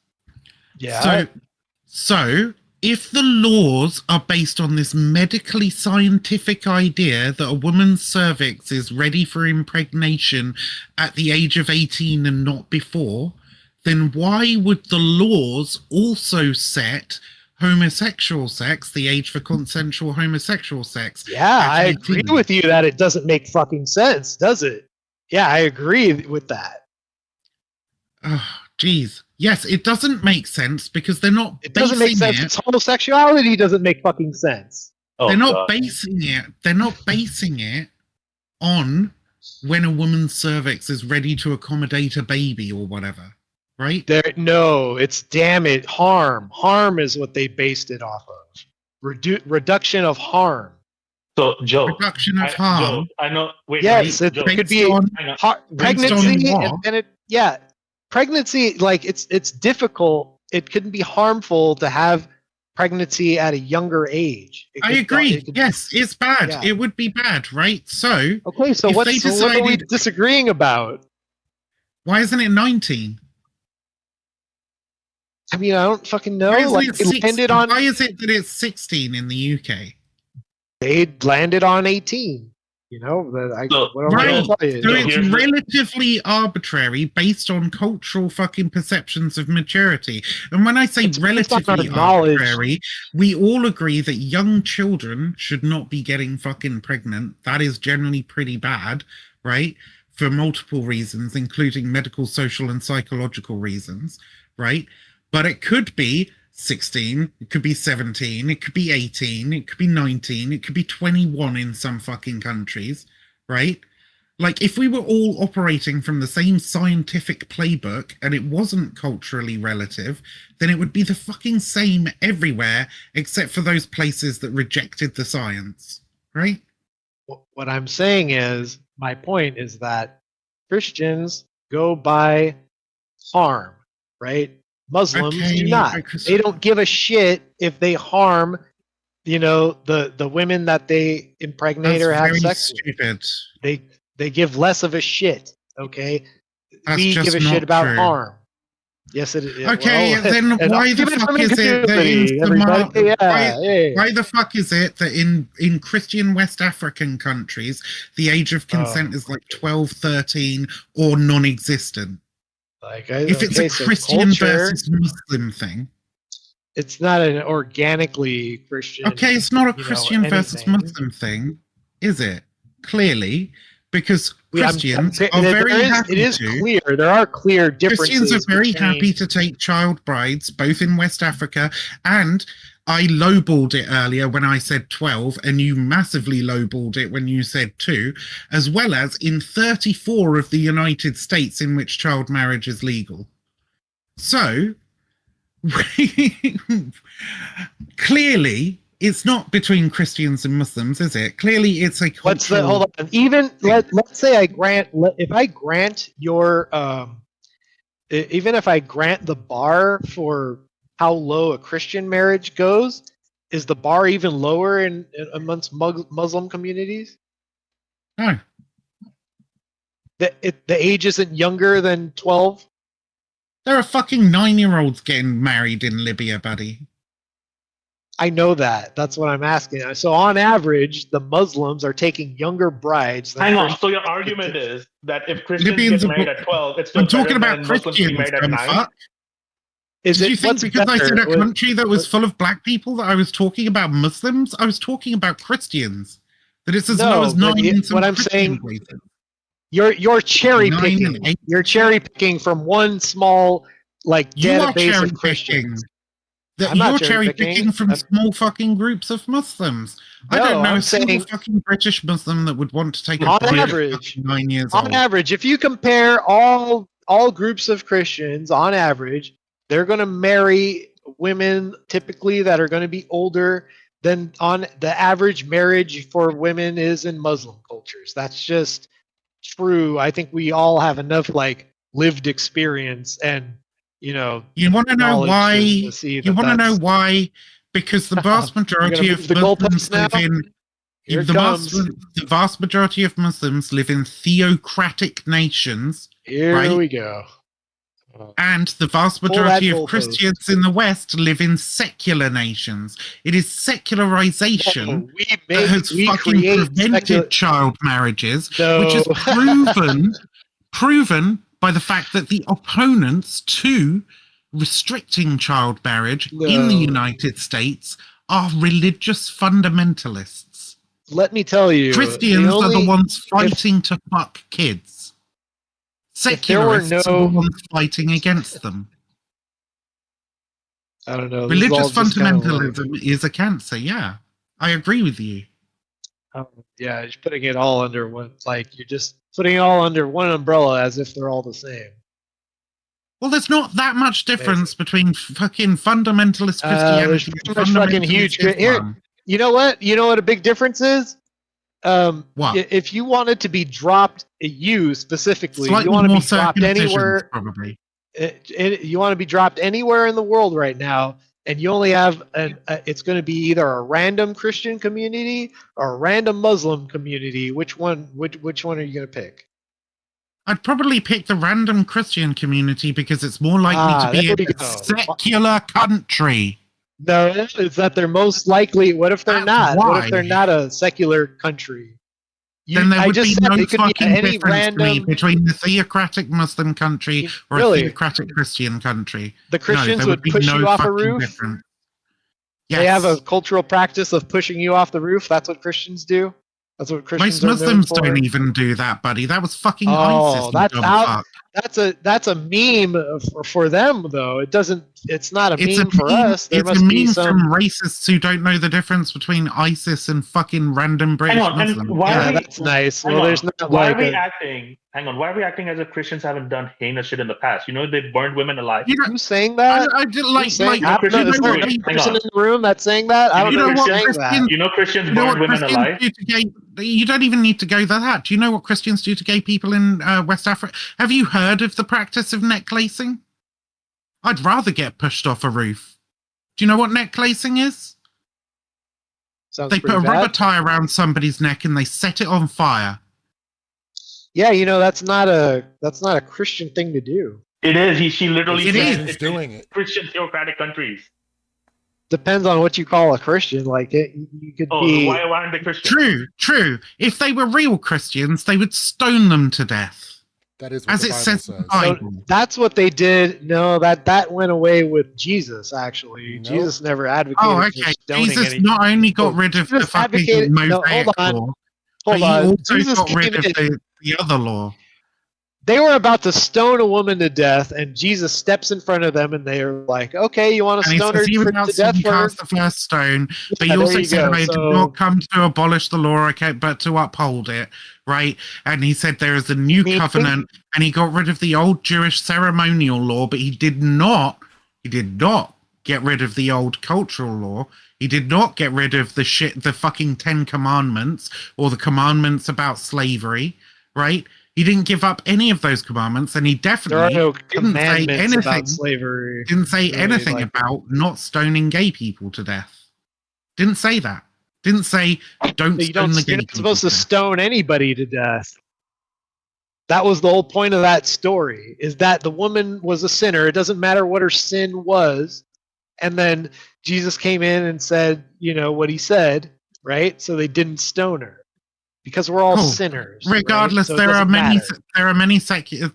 Yeah. So if the laws are based on this medically scientific idea that a woman's cervix is ready for impregnation at the age of 18 and not before, then why would the laws also set homosexual sex, the age for consensual homosexual sex? Yeah, at I agree 18? with you that it doesn't make fucking sense, does it? Yeah, I agree with that. Oh, geez. Yes, it doesn't make sense because they're not It doesn't make sense. it. It's homosexuality doesn't make fucking sense. Oh, They're not God. basing it. They're not basing it on when a woman's cervix is ready to accommodate a baby or whatever, right? No, it's damage, harm. Harm is what they based it off of. Reduction of harm. So, Joe, Reduction of Joe, harm. I know. Wait, Yes, wait, it Joe, could be Based on- hang on. pregnancy, what? and it, yeah, pregnancy. Like it's difficult. It couldn't be harmful to have pregnancy at a younger age. I agree. Yes, it's bad. Yeah. It would be bad, right? So Okay, so If what they are we decided- disagreeing about? why isn't it 19? I mean, I don't fucking know. Why isn't Like, it they 16? landed on Why is it that it's 16 in the UK? they landed on 18. You know, So- what am I Right. gonna tell you? So No, it's here's the- relatively arbitrary based on cultural fucking perceptions of maturity. And when I say It's based on relatively our knowledge. arbitrary, we all agree that young children should not be getting fucking pregnant. That is generally pretty bad, right? For multiple reasons, including medical, social, and psychological reasons, right? But it could be 16, it could be 17, it could be 18, it could be 19, it could be 21 in some fucking countries, right? Like, if we were all operating from the same scientific playbook and it wasn't culturally relative, then it would be the fucking same everywhere except for those places that rejected the science, right? What I'm saying is, my point is that Christians go by harm, right? Muslims Okay, do not. because- They don't give a shit if they harm, the women that they impregnate That's or have very sex with. stupid. They give less of a shit. Okay, That's we just give a not shit about true. harm. Yes, it is. Okay, well, then an why the argument fuck from is it that community, in everybody? Somalia, Yeah, yeah. why the fuck is it that in Christian West African countries the age of consent is like 12, 13 or non-existent? Like, If it's okay, a so Christian culture, versus Muslim thing, it's not an organically Christian. okay, it's not a Christian versus anything. Muslim thing, is it? Clearly, because I'm Christians saying are that very happy it is to. clear. There are clear differences. Christians are very between- happy to take child brides, both in West Africa, and I lowballed it earlier when I said 12, and you massively lowballed it when you said 2, as well as in 34 of the United States in which child marriage is legal. So, clearly, it's not between Christians and Muslims, is it? Clearly, it's a cultural... What's the hold on? Even let's say if I grant your even if I grant the bar for how low a Christian marriage goes, is the bar even lower in amongst Muslim communities? No. The age isn't younger than 12. There are fucking 9-year-olds getting married in Libya, buddy. I know that. That's what I'm asking. So on average, the Muslims are taking younger brides. Than Hang on. Christians. So your argument is that if Christians Libyans get are- married at 12, it's still I'm talking better about than Muslims getting Christians, married at dumb 9? fuck. Is Did it you think what's because I said better? a country that was full of black people that I was talking about Muslims? I was talking about Christians. That it's as No, low as but 9 in some what I'm Christian saying- places. You're cherry 9 picking. and 8. You're cherry picking from one small You are database cherry of Christians. picking. I'm not You're cherry cherry picking. picking from I'm- small fucking groups of Muslims. I No, don't know I'm a single saying- fucking British Muslim that would want to take a On bride at average- fucking 9 years On old. average, if you compare all groups of Christians, on average, they're going to marry women typically that are going to be older than on the average marriage for women is in Muslim cultures. That's just true. I think we all have enough lived experience and You want to know knowledge why? to see You that want to know that's- why? Because the vast majority move of the Muslims goalposts now? live in Here it the comes. vast majority of Muslims live in theocratic nations, Here right? we go. And the vast Pull majority that of goalpost. Christians in the West live in secular nations. It is secularization No, that has fucking create prevented child marriages, No. which is proven by the fact that the opponents to restricting child marriage in the No. United States are religious fundamentalists. Let me tell you, Christians are the ones fighting to fuck kids. If there were Secularists are the ones fighting against them. I don't know. This is all Religious just kind of fundamentalism is a cancer, yeah. I agree with you. yeah, just putting it all under one. Like you're just putting it all under one umbrella as if they're all the same. Well, there's not that much difference between fucking fundamentalist Christianity There's and pretty much fucking huge. fundamentalist Here, Islam. you know what? You know what a big difference is? What? If you wanted to be dropped, you specifically, Slightly you want to more be dropped circumcisions, anywhere. probably. You want to be dropped anywhere in the world right now, and you only have it's going to be either a random Christian community or a random Muslim community. Which one? Which one are you going to pick? I'd probably pick the random Christian community because it's more likely to be there in we a go. secular country. No, it's that they're most likely. What if they're That's not? What why. if they're not a secular country? Then there would be no it could be fucking any difference to me random. between the theocratic Muslim country or Really? a theocratic Christian country. The Christians there would be push no you off a fucking roof. difference. They have a Yes. cultural practice of pushing you off the roof. That's what Christians do. That's what Christians Most are known Muslims for. don't even do that, buddy. That was fucking Oh, ISIS. You that's dumb out. fuck. That's a meme for them though. It doesn't. It's not a It's meme for us. There it's must a be meme some. from racists who don't know the difference between ISIS and fucking random British Hang on, and Muslims. why Yeah, are we- that's nice. Hang Well, on. there's not Why like are we a, acting? Hang on. Why are we acting as if Christians haven't done heinous shit in the past? You know, they burned women alive. You know, who's saying that? I did Who's like saying, I I don't know, is Christians there do it. another Hang person on. in the room that's saying that? I don't You know know who's what saying Christians- that. You know, Christians you know burned what women Christians alive. do to gay? You don't even need to go that. Do you know what Christians do to gay people in West Africa? Have you heard of the practice of necklacing? I'd rather get pushed off a roof. Do you know what necklacing is? Sounds They put pretty a rubber bad. tie around somebody's neck and they set it on fire. Yeah, you know that's not a Christian thing to do. It is. She literally It said is. Christians it's doing it. Christian theocratic countries. Depends on what you call a Christian. Like you could Oh, be. why aren't they Christian? True. If they were real Christians, they would stone them to death. That is what As the it Bible says in the says. Bible. That's what they did. No, that went away with Jesus. Actually, Nope. Jesus never advocated Oh, for okay. stoning Jesus anyone. not only got Oh, rid of the Jesus fucking advocated- no, Mosaic hold on. law, but Hold he on. also Jesus got rid came of in. the other law. They were about to stone a woman to death, and Jesus steps in front of them, and they are like, "Okay, you want to And he stone her says, "You to announced death you for her?" cast the first stone," but Yeah, he there also you said, go. "I did So- not come to abolish the law, okay, but to uphold it." Right? And he said there is a new Meaning- covenant, and he got rid of the old Jewish ceremonial law, but he did not get rid of the old cultural law. He did not get rid of the fucking 10 commandments or the commandments about slavery, right? He didn't give up any of those commandments, and he There are definitely no didn't say commandments anything. about slavery. Didn't say really, anything like- about not stoning gay people to death. Didn't say that. Didn't say don't You stone don't. the gay You're not people supposed to death. stone anybody to death. That was the whole point of that story. Is that the woman was a sinner. It doesn't matter what her sin was, and then Jesus came in and said, you know what he said, right? So they didn't stone her because we're all Cool. sinners. right? Regardless, So it there are doesn't many. matter.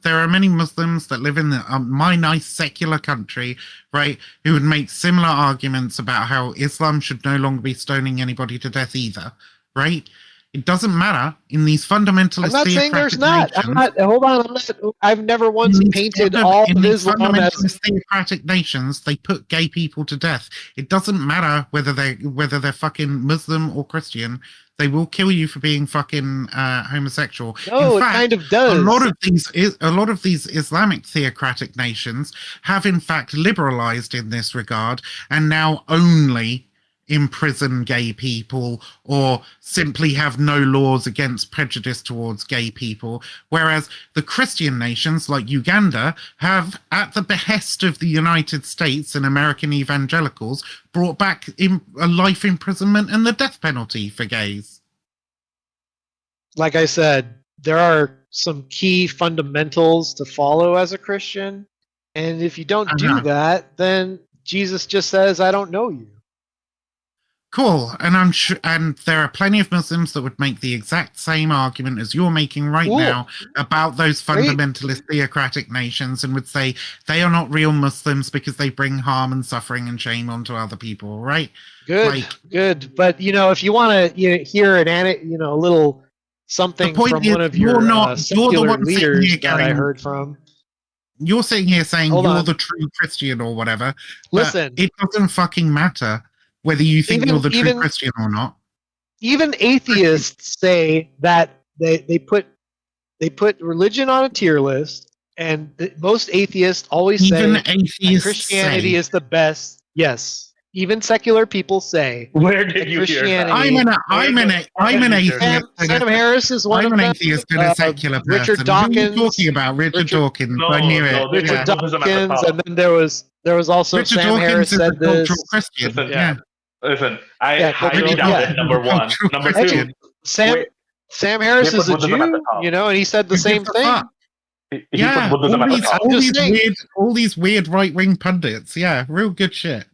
There are many Muslims that live in my nice secular country, right? Who would make similar arguments about how Islam should no longer be stoning anybody to death either, right? It doesn't matter in these fundamentalist. I'm not saying there's theocratic not. I'm nations. not. Hold on. I'm not. I've never once In these painted funda- all in of these Islam as. fundamentalist theocratic nations, they put gay people to death. It doesn't matter whether they're fucking Muslim or Christian. They will kill you for being fucking homosexual. No, In it fact, kind of does. a lot of these Islamic theocratic nations have in fact liberalized in this regard and now only imprison gay people or simply have no laws against prejudice towards gay people, whereas the Christian nations like Uganda have, at the behest of the United States and American evangelicals, brought back a life imprisonment and the death penalty for gays. like I said, there are some key fundamentals to follow as a Christian, and if you don't do that, then Jesus just says, "I don't know you." Cool, and I'm sure, and there are plenty of Muslims that would make the exact same argument as you're making right Cool. now about those fundamentalist theocratic nations, and would say they are not real Muslims because they bring harm and suffering and shame onto other people, right? Good, good. But if you want to hear a little something from one of your secular leaders that I heard from. You're sitting here saying Hold you're on. the true Christian or whatever. Listen, it doesn't fucking matter whether you think you're the true Christian or not. Even atheists say that they put religion on a tier list, and most atheists always say that Christianity is the best. Yes. Even secular people say. Where did you hear that? I'm an atheist. Sam Harris is one of them. I'm an atheist and a secular person. Richard Dawkins. Who are you talking about? Richard Dawkins. I knew it. Richard Dawkins, and then there was also Richard Sam Harris is said this. Christian. Listen, I highly doubt it. Number one. Number two. Sam Harris is a Jew, and he said the same thing. He put Buddhism at the top. All these weird right-wing pundits. Yeah, real good shit.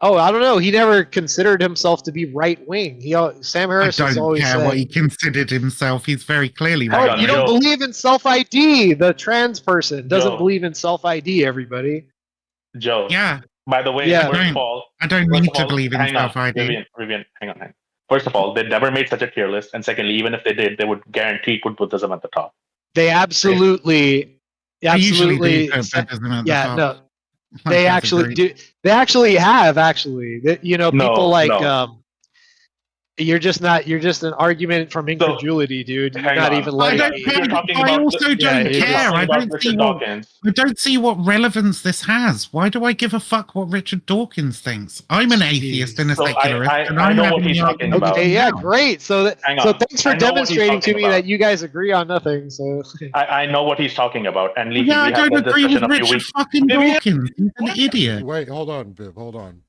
Oh, I don't know. He never considered himself to be right-wing. Sam Harris I is don't always care saying, what he considered himself. He's very clearly right. You don't believe in self-ID. The trans person doesn't believe in self-ID, everybody. Joe. Yeah. By the way, first of all, I don't need to believe in self-ID. Rivian, hang on. First of all, they never made such a tier list. And secondly, even if they did, they would guarantee put Buddhism at the top. They absolutely. Usually no. They actually do. They actually have people like you're just an argument from incredulity, dude. You're not even letting me. I also don't care. I don't see what relevance this has. Why do I give a fuck what Richard Dawkins thinks? I'm an atheist and a secularist, and I I'm know what he's talking about. Okay, yeah, great. So thanks for demonstrating to me that you guys agree on nothing. So I know what he's talking about, and I don't agree with Richard fucking Dawkins. He's an idiot. Wait, hold on, Viv. Hold on.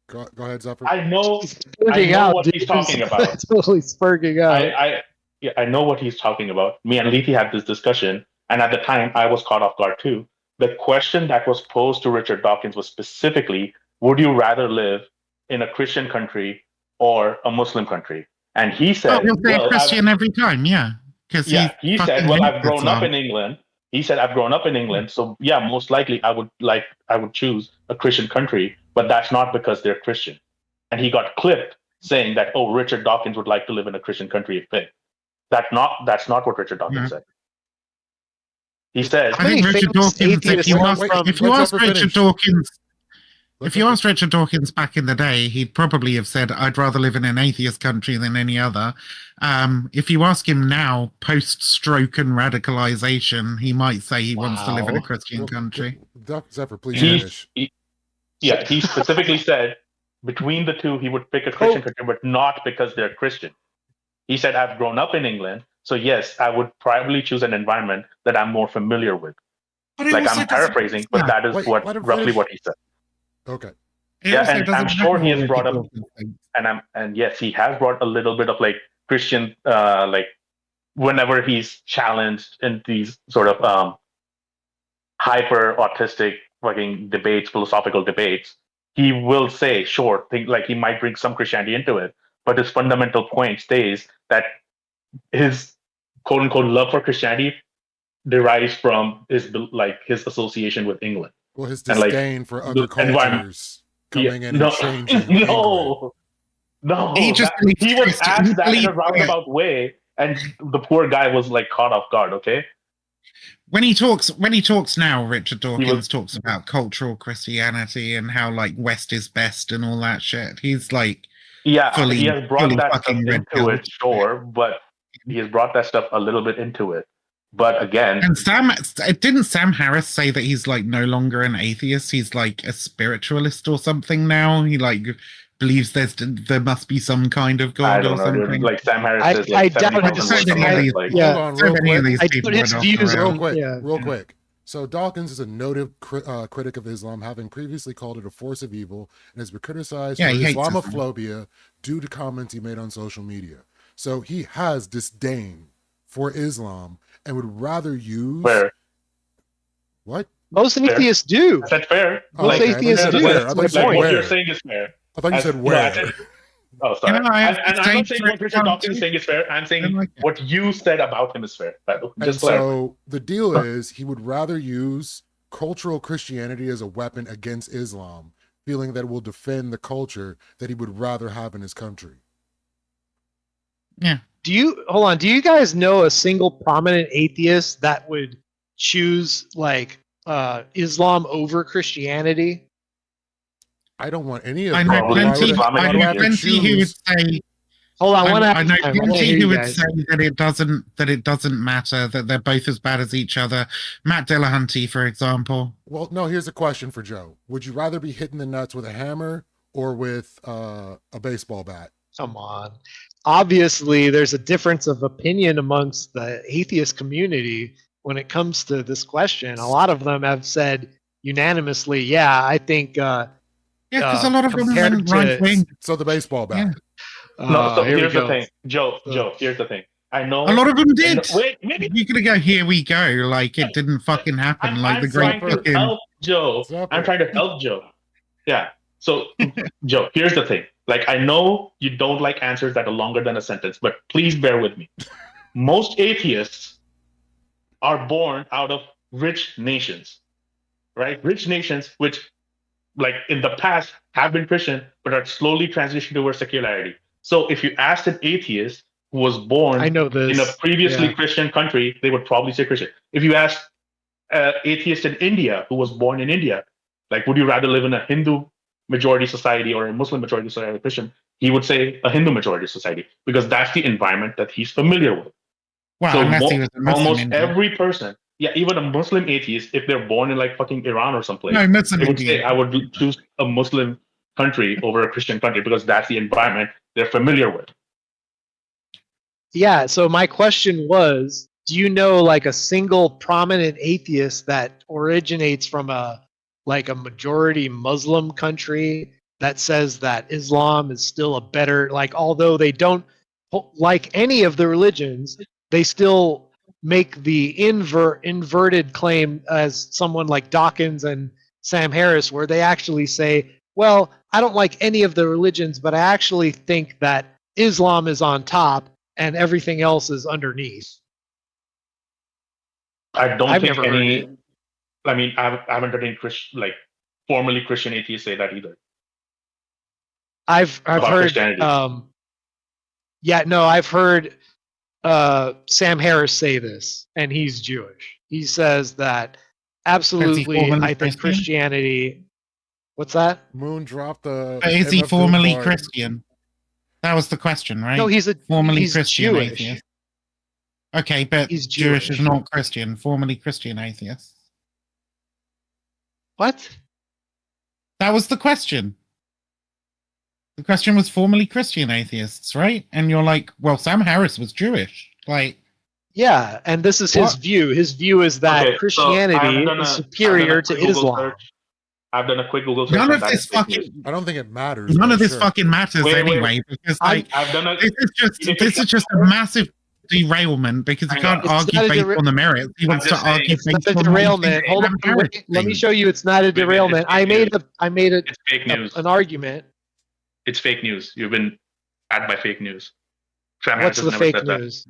Go ahead, Zephyr. I know what he's talking about. Totally spurging out. I know what he's talking about. Me and Letty had this discussion, and at the time, I was caught off guard too. The question that was posed to Richard Dawkins was specifically, would you rather live in a Christian country or a Muslim country? And he said, he'll say Christian every time, yeah. He said, well, I've grown up in England. He said, I've grown up in England, so yeah, most likely I would choose a Christian country, but that's not because they're Christian. And he got clipped saying that, oh, Richard Dawkins would like to live in a Christian country if they. That's not what Richard Dawkins said. He said, I think Richard Dawkins, if you asked Richard Dawkins back in the day, he'd probably have said, I'd rather live in an atheist country than any other. If you ask him now, post-stroke and radicalization, he might say he wants to live in a Christian country. Zephyr, please finish. He specifically said between the two, he would pick a Christian country, but not because they're Christian. He said, I've grown up in England, so yes, I would probably choose an environment that I'm more familiar with. Like I'm paraphrasing, but that is roughly what he said. Okay. Yeah, and I'm sure he has brought up, and yes, he has brought a little bit of like Christian, like whenever he's challenged in these sort of hyper autistic fucking debates, philosophical debates, he will say, sure, like he might bring some Christianity into it, but his fundamental point stays that his quote unquote love for Christianity derives from his association with England. Well, his disdain for other cultures coming in and changing. No. He was asked that in a roundabout way, and the poor guy was like caught off guard. Okay. When he talks now, Richard Dawkins talks about cultural Christianity and how like West is best and all that shit. He's like, he has brought that stuff into it, sure, but he has brought that stuff a little bit into it. But again, and didn't Sam Harris say that he's like no longer an atheist? He's like a spiritualist or something now. He like believes there must be some kind of God or something. Dude. Like Sam Harris says, I doubt it. Hold on, real quick. quick. So Dawkins is a noted critic of Islam, having previously called it a force of evil, and has been criticized for Islamophobia due to comments he made on social media. So he has disdain for Islam and would rather use Fair. what? Most Fair. atheists do. I said fair. Oh, Most okay. I thought you atheists said do. where. That's I thought my you said Like what point. you're where. saying is fair. I thought you said No, where. oh, sorry. Can I have And I'm not saying what Richard exchange Dawkins is saying is fair. I'm I saying like it. what you said about him is fair. And Just clarify. so the deal is he would rather use cultural Christianity as a weapon against Islam, feeling that it will defend the culture that he would rather have in his country. Yeah. Do you guys know a single prominent atheist that would choose like Islam over Christianity? I don't want any of I them. know Probably plenty. Islamic I Atheist. know plenty who would say. Hold on, one I at know a time. I wanna plenty hear who you would guys. say that it doesn't matter, that they're both as bad as each other. Matt Dillahunty, for example. Well, no, here's a question for Joe. Would you rather be hitting the nuts with a hammer or with a baseball bat? Come on. Obviously, there's a difference of opinion amongst the atheist community when it comes to this question. A lot of them have said unanimously, yeah, I think Yeah, because a lot of them compared went to- right wing. So the baseball bat. Yeah. No, so here we here's the go. thing. Joe, here's the thing. I know A lot of them did. Wait, maybe You're gonna go, here we go, like it didn't fucking happen, like the great trying to fucking. help Joe. Separate. I'm trying to help Joe. Yeah. So, Joe, here's the thing. Like, I know you don't like answers that are longer than a sentence, but please bear with me. Most atheists are born out of rich nations, right? Rich nations, which, like in the past, have been Christian, but are slowly transitioning towards secularity. So, if you asked an atheist who was born I know this. in a previously Yeah. Christian country, they would probably say Christian. If you asked an atheist in India who was born in India, like, would you rather live in a Hindu majority society or a Muslim majority society or Christian? He would say a Hindu majority society because that's the environment that he's familiar with. Well, So unless he was a Muslim. almost Indian. every person, yeah, even a Muslim atheist, if they're born in like fucking Iran or someplace, No, Muslim they would say, Indian. I would choose a Muslim country over a Christian country because that's the environment they're familiar with. Yeah, so my question was, do you know like a single prominent atheist that originates from a majority Muslim country that says that Islam is still a better, like, although they don't like any of the religions, they still make the inverted claim as someone like Dawkins and Sam Harris, where they actually say, well, I don't like any of the religions, but I actually think that Islam is on top and everything else is underneath. I don't I've think never heard any. it. I mean, I haven't heard any formally Christian atheists say that either. I've About heard Christianity. I've heard Sam Harris say this, and he's Jewish. He says that absolutely, formally I think Christian? Christianity. What's that? Moon dropped the. But is he MF formally Doom bar. Christian? That was the question, right? No, he's formally he's Christian Jewish. atheist. Okay, but He's Jewish Jewish. is not Christian. Formally Christian atheist. What? That was the question. The question was formally Christian atheists, right? And you're like, well, Sam Harris was Jewish. Like, Yeah, and this is his What? view. His view is that Okay, so Christianity I've done is a- superior I've done to a quick Google Islam. search. I've done a quick Google search. none on of that. this It's fake news. fucking I don't think it matters. none but of this sure. fucking matters Wait, anyway, because like I've done a. this is just a massive derailment because you I know. can't It's argue not a based dera- on the merits. He wants to just saying, argue It's based not a on derailment. Hold on, Sam Harris wait, let me thing. show you. It's not a Wait, derailment. it's I fake made news. a It's fake news. an argument. It's fake news. You've been at by fake news. Sam What's Harris the has never fake said that. news?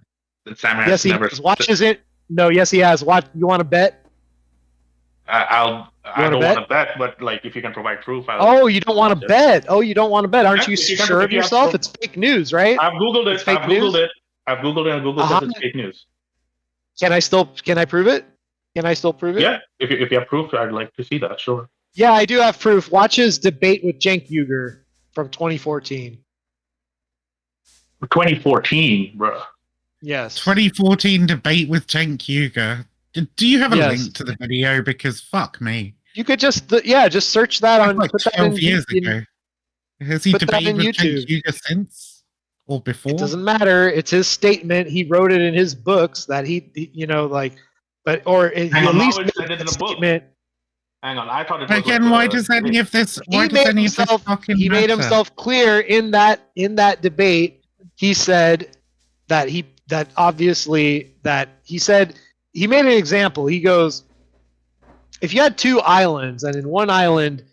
Sam Harris Yes, he never. has. Watches it. No, yes, he has. Watch. You want to bet? I wanna don't bet? want to bet, but like if you can provide proof, I'll. Oh, you don't want watch to it. bet. Oh, you don't want to bet. Aren't Yeah, you if you can- sure if of you have yourself? proof. It's fake news, right? I've googled It's it. fake I've googled news? it. I've googled it. And Google Uh-huh. says it's fake news. Can I prove it? Can I still prove it? Yeah, if you have proof, I'd like to see that. Sure. Yeah, I do have proof. Watch his debate with Cenk Uygur from 2014. 2014, bro. Yes. 2014 debate with Cenk Uygur. Do you have a Yes. link to the video? Because fuck me. You could just just search that That's on like put that 12 in- years in- ago. Has he put that debated in with YouTube. Cenk Uygur since? Or before? It doesn't matter. It's his statement. He wrote it in his books that he Hang at on, least how it said it in the book? statement. Hang on, I thought it was. Again, like, why does any of this? Why He does made any of this himself. fucking He made matter? himself clear in that debate. He said that he said, he made an example. He goes, if you had two islands, and in one island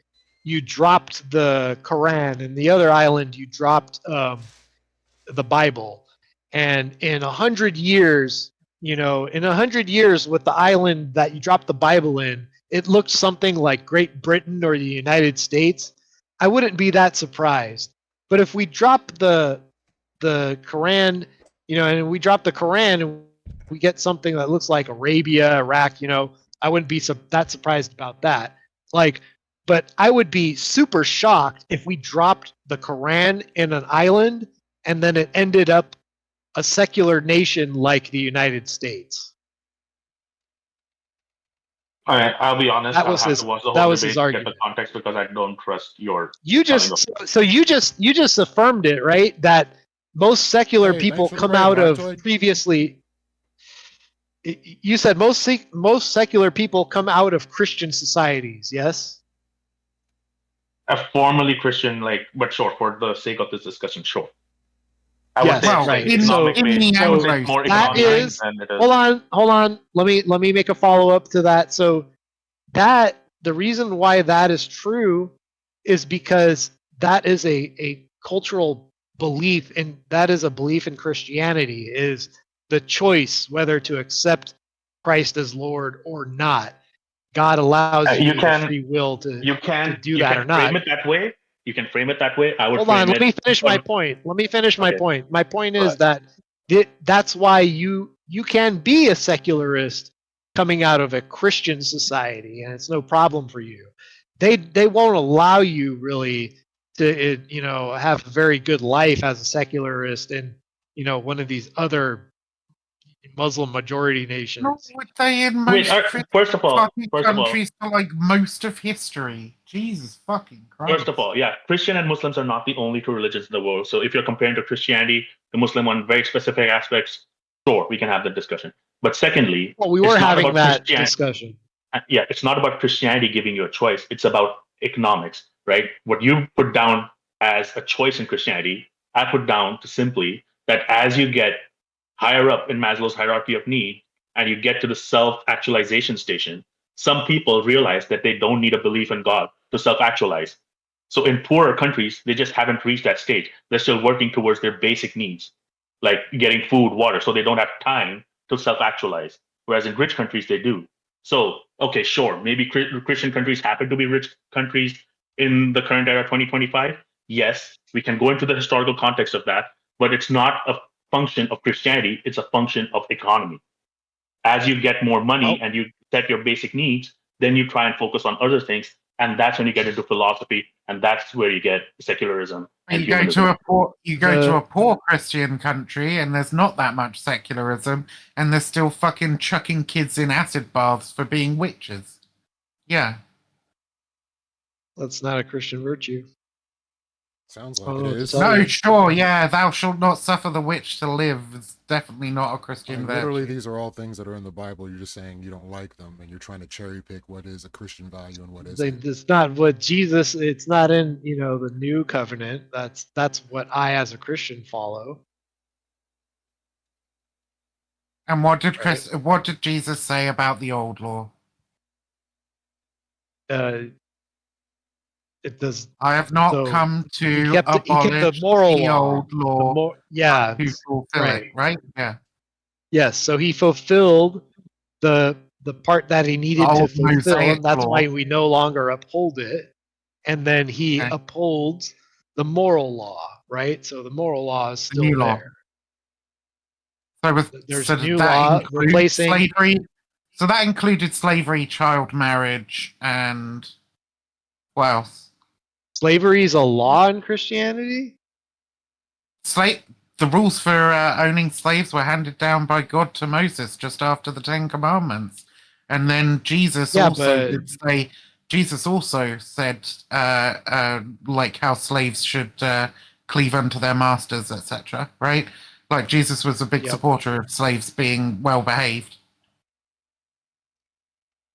you dropped the Quran, and the other island you dropped the Bible, and in 100 years, in 100 years with the island that you dropped the Bible in, it looked something like Great Britain or the United States, I wouldn't be that surprised. But if we drop the Quran, and we drop the Quran and we get something that looks like Arabia, Iraq, I wouldn't be that surprised about that. But I would be super shocked if we dropped the Quran in an island and then it ended up a secular nation like the United States. All right, I'll be honest. That I'll was have his- to watch the that whole was debate his to get argument. the context because I don't trust your. You just affirmed it, right? That most secular Hey, people thanks for the come raid, out of Martoid. previously. You said most secular people come out of Christian societies, yes? A formerly Christian, but sure, for the sake of this discussion, sure. I Yes, would say well, it's right. in economically, the I would say Anglo it's more That economic is- than it is. Hold on. Let me make a follow up to that. So the reason why that is true is because that is a cultural belief, and that is a belief in Christianity, is the choice whether to accept Christ as Lord or not. God allows You you can- the free will to You can do that or not. frame it that way. You can frame it that way. I would Hold frame on, it. let me finish my on- point. My Okay. point. My point Go is that that's why you can be a secularist coming out of a Christian society, and it's no problem for you. They won't allow you really to have a very good life as a secularist in one of these other Muslim majority nations. Nor would they in Wait, most Christian first of all, fucking countries for like most of history. Jesus fucking Christ. First of all, yeah, Christian and Muslims are not the only two religions in the world. So if you're comparing to Christianity, the Muslim on very specific aspects, sure, we can have that discussion. But secondly, Well, we it's were not having about that Christian- discussion. yeah, it's not about Christianity giving you a choice. It's about economics, right? What you put down as a choice in Christianity, I put down to simply that as you get higher up in Maslow's hierarchy of need and you get to the self-actualization station, some people realize that they don't need a belief in God to self-actualize. So in poorer countries, they just haven't reached that stage. They're still working towards their basic needs, like getting food, water, so they don't have time to self-actualize. Whereas in rich countries, they do. So, okay, sure, maybe Christian countries happen to be rich countries in the current era, 2025. Yes, we can go into the historical context of that, but it's not a function of Christianity, it's a function of economy. As you get more money and you set your basic needs, then you try and focus on other things, and that's when you get into philosophy, and that's where you get secularism and You go humanism. to a poor Christian country and there's not that much secularism and they're still fucking chucking kids in acid baths for being witches. Yeah. That's not a Christian virtue. Sounds I like don't know it what to is. tell No, you. sure, yeah, thou shalt not suffer the witch to live. It's definitely not a Christian And virtue. literally, these are all things that are in the Bible. You're just saying you don't like them, and you're trying to cherry pick what is a Christian value and what isn't. It's not what Jesus. It's not in the new covenant. That's what I as a Christian follow. And what did Jesus say about the old law? It does. I have not So, come He to kept abolish the moral the law. old law Yeah. to fulfill right. it, right? Yeah. Yes. So he fulfilled the part that he needed to old fulfill, Mosaic and that's law. why we no longer uphold it. And then he Okay. upholds the moral law, right? So the moral law is The still new law. there. There's Did new that law include replacing slavery. So that included slavery, child marriage, and what else? slavery is a law in Christianity. The rules for owning slaves were handed down by God to Moses just after the Ten Commandments, and then Jesus Jesus also said like how slaves should cleave unto their masters, etc. Right? Like Jesus was a big Yep. supporter of slaves being well behaved.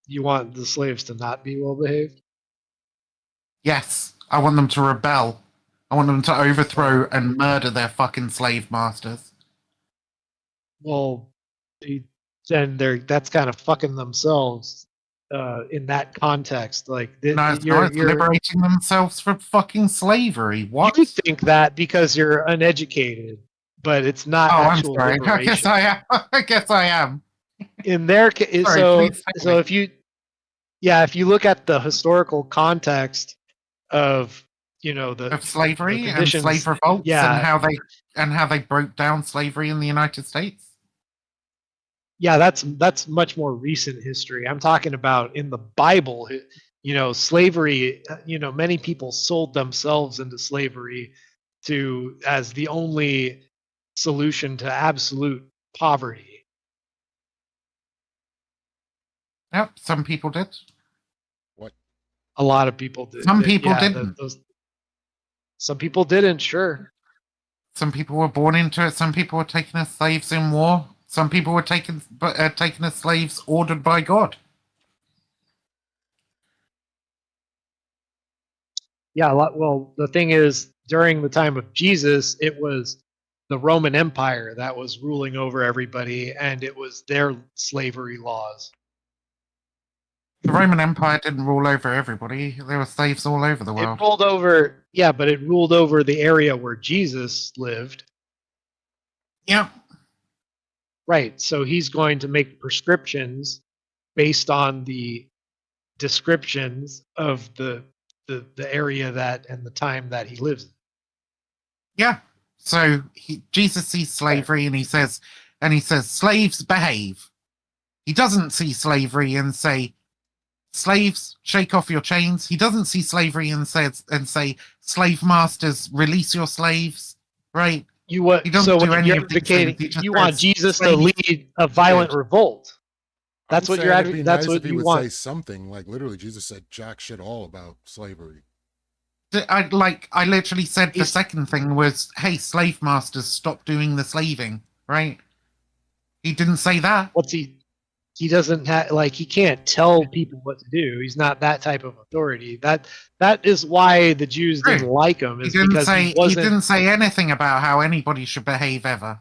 You want the slaves to not be well behaved? Yes, I want them to rebel. I want them to overthrow and murder their fucking slave masters. well, then that's kind of fucking themselves in that context. Like No, it's not. It's liberating themselves from fucking slavery. What? You think that because you're uneducated, but it's not Oh, I'm actual sorry. I guess liberation. I am. I guess I am. In their case, Sorry, so if you look at the historical context of of slavery the and slave revolts yeah, and how they broke down slavery in the United States. yeah, that's much more recent history. I'm talking about in the Bible. Slavery. Many people sold themselves into slavery as the only solution to absolute poverty. Yep, some people did. What? A lot of people did. Some people didn't. Some people didn't, sure. Some people were born into it. Some people were taken as slaves in war. Some people were taken as slaves ordered by God. Yeah, well, the thing is, during the time of Jesus, it was the Roman Empire that was ruling over everybody, and it was their slavery laws. The Roman Empire didn't rule over everybody. There were slaves all over the world. It ruled over, but it ruled over the area where Jesus lived. Yeah. Right, so he's going to make prescriptions based on the descriptions of the area and the time that he lives in. Yeah. So Jesus sees slavery and he says, slaves behave. He doesn't see slavery and say, slaves, shake off your chains. He doesn't see slavery and say, slave masters, release your slaves. Right? He doesn't do any of these things. You want Jesus to lead a violent revolt. That's what you're advocating. That's what you want. Say something like literally, Jesus said jack shit all about slavery. I literally said the second thing was, hey, slave masters, stop doing the slaving, right? He didn't say that. He doesn't he can't tell people what to do. He's not that type of authority. That is why the Jews didn't like him. He didn't say anything about how anybody should behave ever.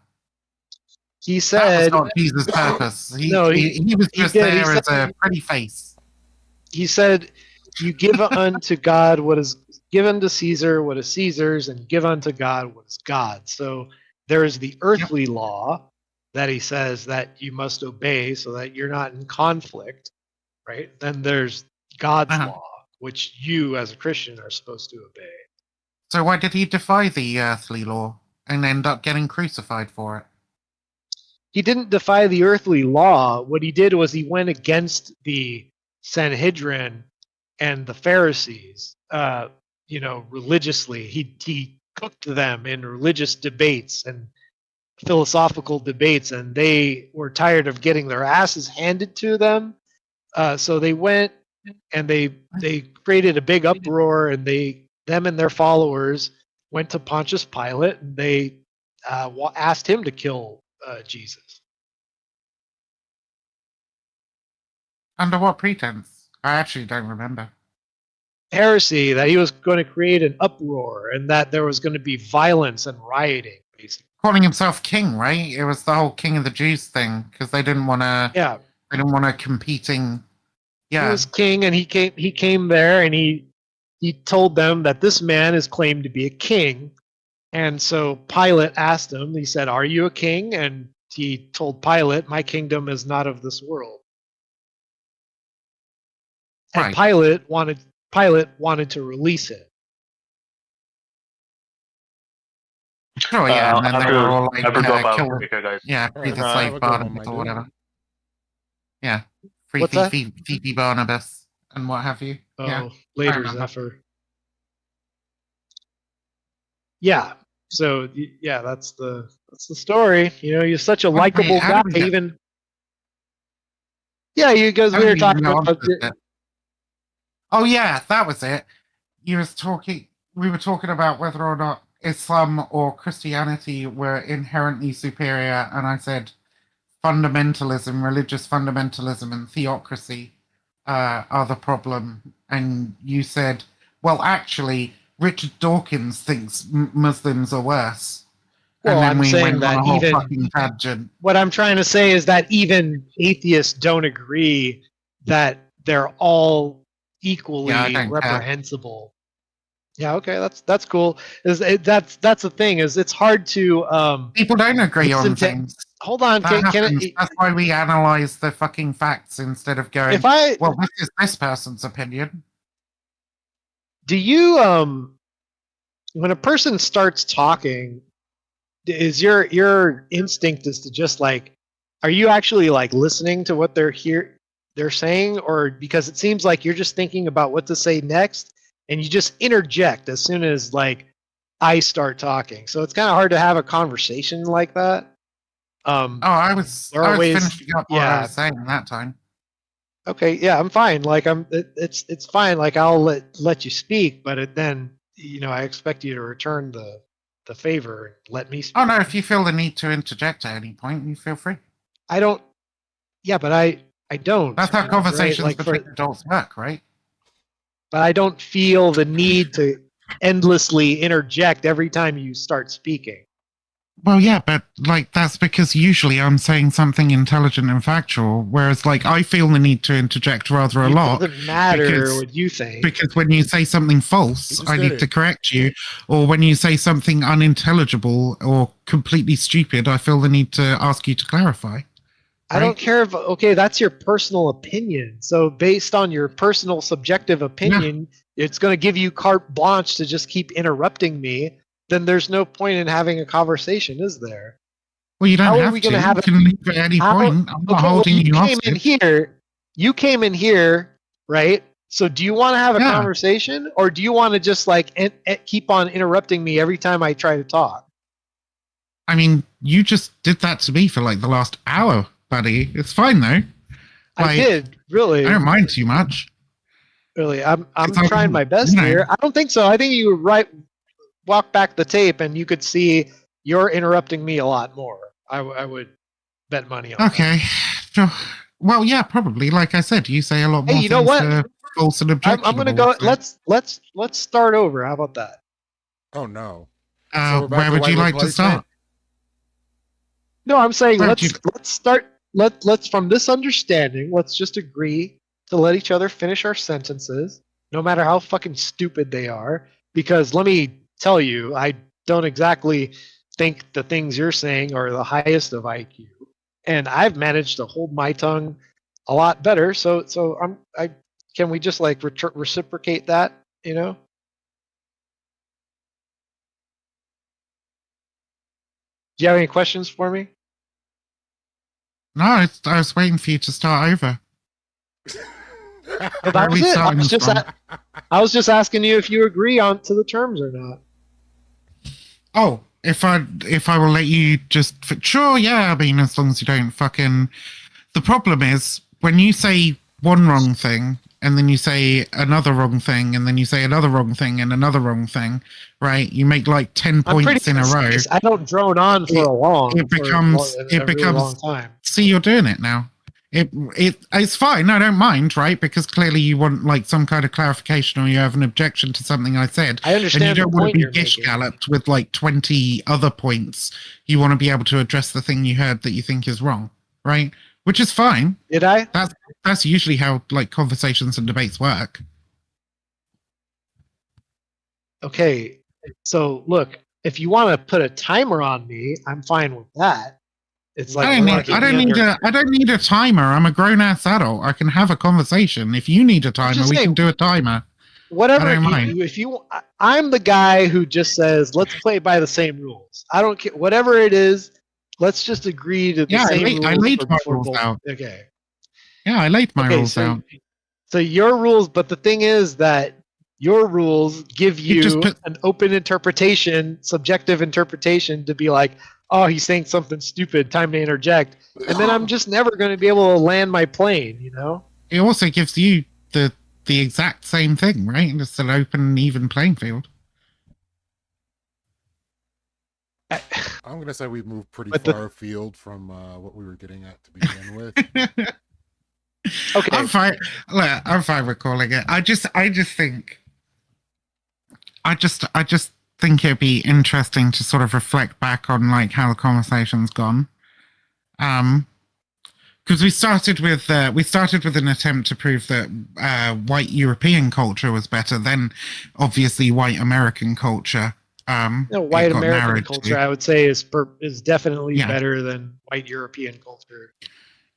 He said that was not Jesus' purpose. He was just there as a pretty face. He said, "You give unto God what is given to Caesar, what is Caesar's, and give unto God what is God's." So there is the earthly law that he says that you must obey so that you're not in conflict, right? Then there's God's law, which you as a Christian are supposed to obey. So why did he defy the earthly law and end up getting crucified for it? He didn't defy the earthly law. What he did was he went against the Sanhedrin and the Pharisees, religiously. He cooked them in religious debates and philosophical debates, and they were tired of getting their asses handed to them. So they went and they created a big uproar, and them and their followers went to Pontius Pilate, and they asked him to kill Jesus. Under what pretense? I actually don't remember. Heresy, that he was going to create an uproar and that there was going to be violence and rioting, basically. Calling himself king, right? It was the whole King of the Jews thing because they didn't want to. Yeah, they didn't want a competing. Yeah, he was king, and he came there, and he told them that this man is claimed to be a king, and so Pilate asked him. He said, "Are you a king?" And he told Pilate, "My kingdom is not of this world." And Pilate wanted to release it. Oh yeah, and then they were all like, guys. Yeah, free the slave Barnabas or whatever. Yeah, free Phoebe Barnabas and what have you. Oh, yeah, later Zephyr. Yeah. So yeah, that's the story. You're such a likable guy. Even because we were talking about. Oh yeah, that was it. We were talking about whether or not Islam or Christianity were inherently superior, and I said fundamentalism, religious fundamentalism, and theocracy are the problem. And you said, well, actually, Richard Dawkins thinks Muslims are worse. Well, and then I'm we saying went on that a whole even fucking tangent. what I'm trying to say is that even atheists don't agree that they're all equally Yeah, I don't care. reprehensible. Yeah, okay, that's cool. That's the thing is it's hard to People don't agree listen on to. things. Hold on, That can happens. it, That's why we analyze the fucking facts instead of going, if I well, this is this person's opinion. do you when a person starts talking, is your instinct is to just like, are you actually like listening to what they're saying, or because it seems like you're just thinking about what to say next and you just interject as soon as like I start talking, so it's kind of hard to have a conversation like that. Oh, I was There are ways, finishing up what I was saying that time. Okay, yeah, I'm fine. Like it's fine. Like I'll let you speak, but then I expect you to return the favor and let me speak. Oh no, if you feel the need to interject at any point, you feel free. I don't. Yeah, but I don't. That's how conversations right? between adults work, right? But I don't feel the need to endlessly interject every time you start speaking. Well, yeah, but like that's because usually I'm saying something intelligent and factual, whereas like I feel the need to interject rather a lot. It doesn't matter what you think. Because when you say something false, I need to correct you, or when you say something unintelligible or completely stupid, I feel the need to ask you to clarify. I don't care if that's your personal opinion. So based on your personal subjective opinion, it's going to give you carte blanche to just keep interrupting me. Then there's no point in having a conversation, is there? Well, you don't How have are we to. going to have You can leave at any point. I'm not holding you hostage. You came in here, right? So do you want to have a conversation, or do you want to just like keep on interrupting me every time I try to talk? I mean, you just did that to me for like the last hour, buddy. It's fine though. I did, really. I don't mind too much. Really, I'm trying my best here. I don't think so. I think you were walk back the tape and you could see you're interrupting me a lot more. I would bet money on that. Sure. Well, yeah, probably. Like I said, you say a lot more. Hey, you know what? False and objectionable. I'm gonna go. So. Let's start over. How about that? Oh no. So where would you like to start? No, I'm saying let's start. Let's from this understanding. Let's just agree to let each other finish our sentences, no matter how fucking stupid they are. Because let me tell you, I don't exactly think the things you're saying are the highest of IQ, and I've managed to hold my tongue a lot better. So can we just like reciprocate that? Do you have any questions for me? No, I was waiting for you to start over. That was it. I was just asking you if you agree to the terms or not. Oh, if I will let you just sure, yeah. I mean, as long as you don't fucking. The problem is when you say one wrong thing and then you say another wrong thing and then you say another wrong thing and another wrong thing, right? You make like 10 points in a row. I don't drone on for a long. It becomes long time. See, you're doing it now. It's fine. I don't mind, right? Because clearly you want like some kind of clarification or you have an objection to something I said. I understand. And you don't want to be gish galloped with like 20 other points. You want to be able to address the thing you heard that you think is wrong, right? Which is fine. Did I? That's usually how like conversations and debates work. Okay, so look, if you want to put a timer on me, I'm fine with that. It's like I don't need a timer. I'm a grown ass adult. I can have a conversation. If you need a timer, we can do a timer. Whatever. I'm the guy who just says, let's play by the same rules. I don't care. Whatever it is, let's just agree to the same rules. I laid my rules out. Okay. Yeah, I laid my rules out. So your rules, but the thing is that your rules give you an open interpretation, subjective interpretation to be like, oh, he's saying something stupid, time to interject. And then I'm just never going to be able to land my plane, It also gives you the exact same thing, right? It's an open, even playing field. I'm going to say we've moved pretty far afield from what we were getting at to begin with. Okay. I'm fine. Look, I'm fine with calling it. I just think think it'd be interesting to sort of reflect back on like how the conversation's gone. Because we started with an attempt to prove that white European culture was better than obviously white American culture. White American culture, I would say, is definitely better than white European culture.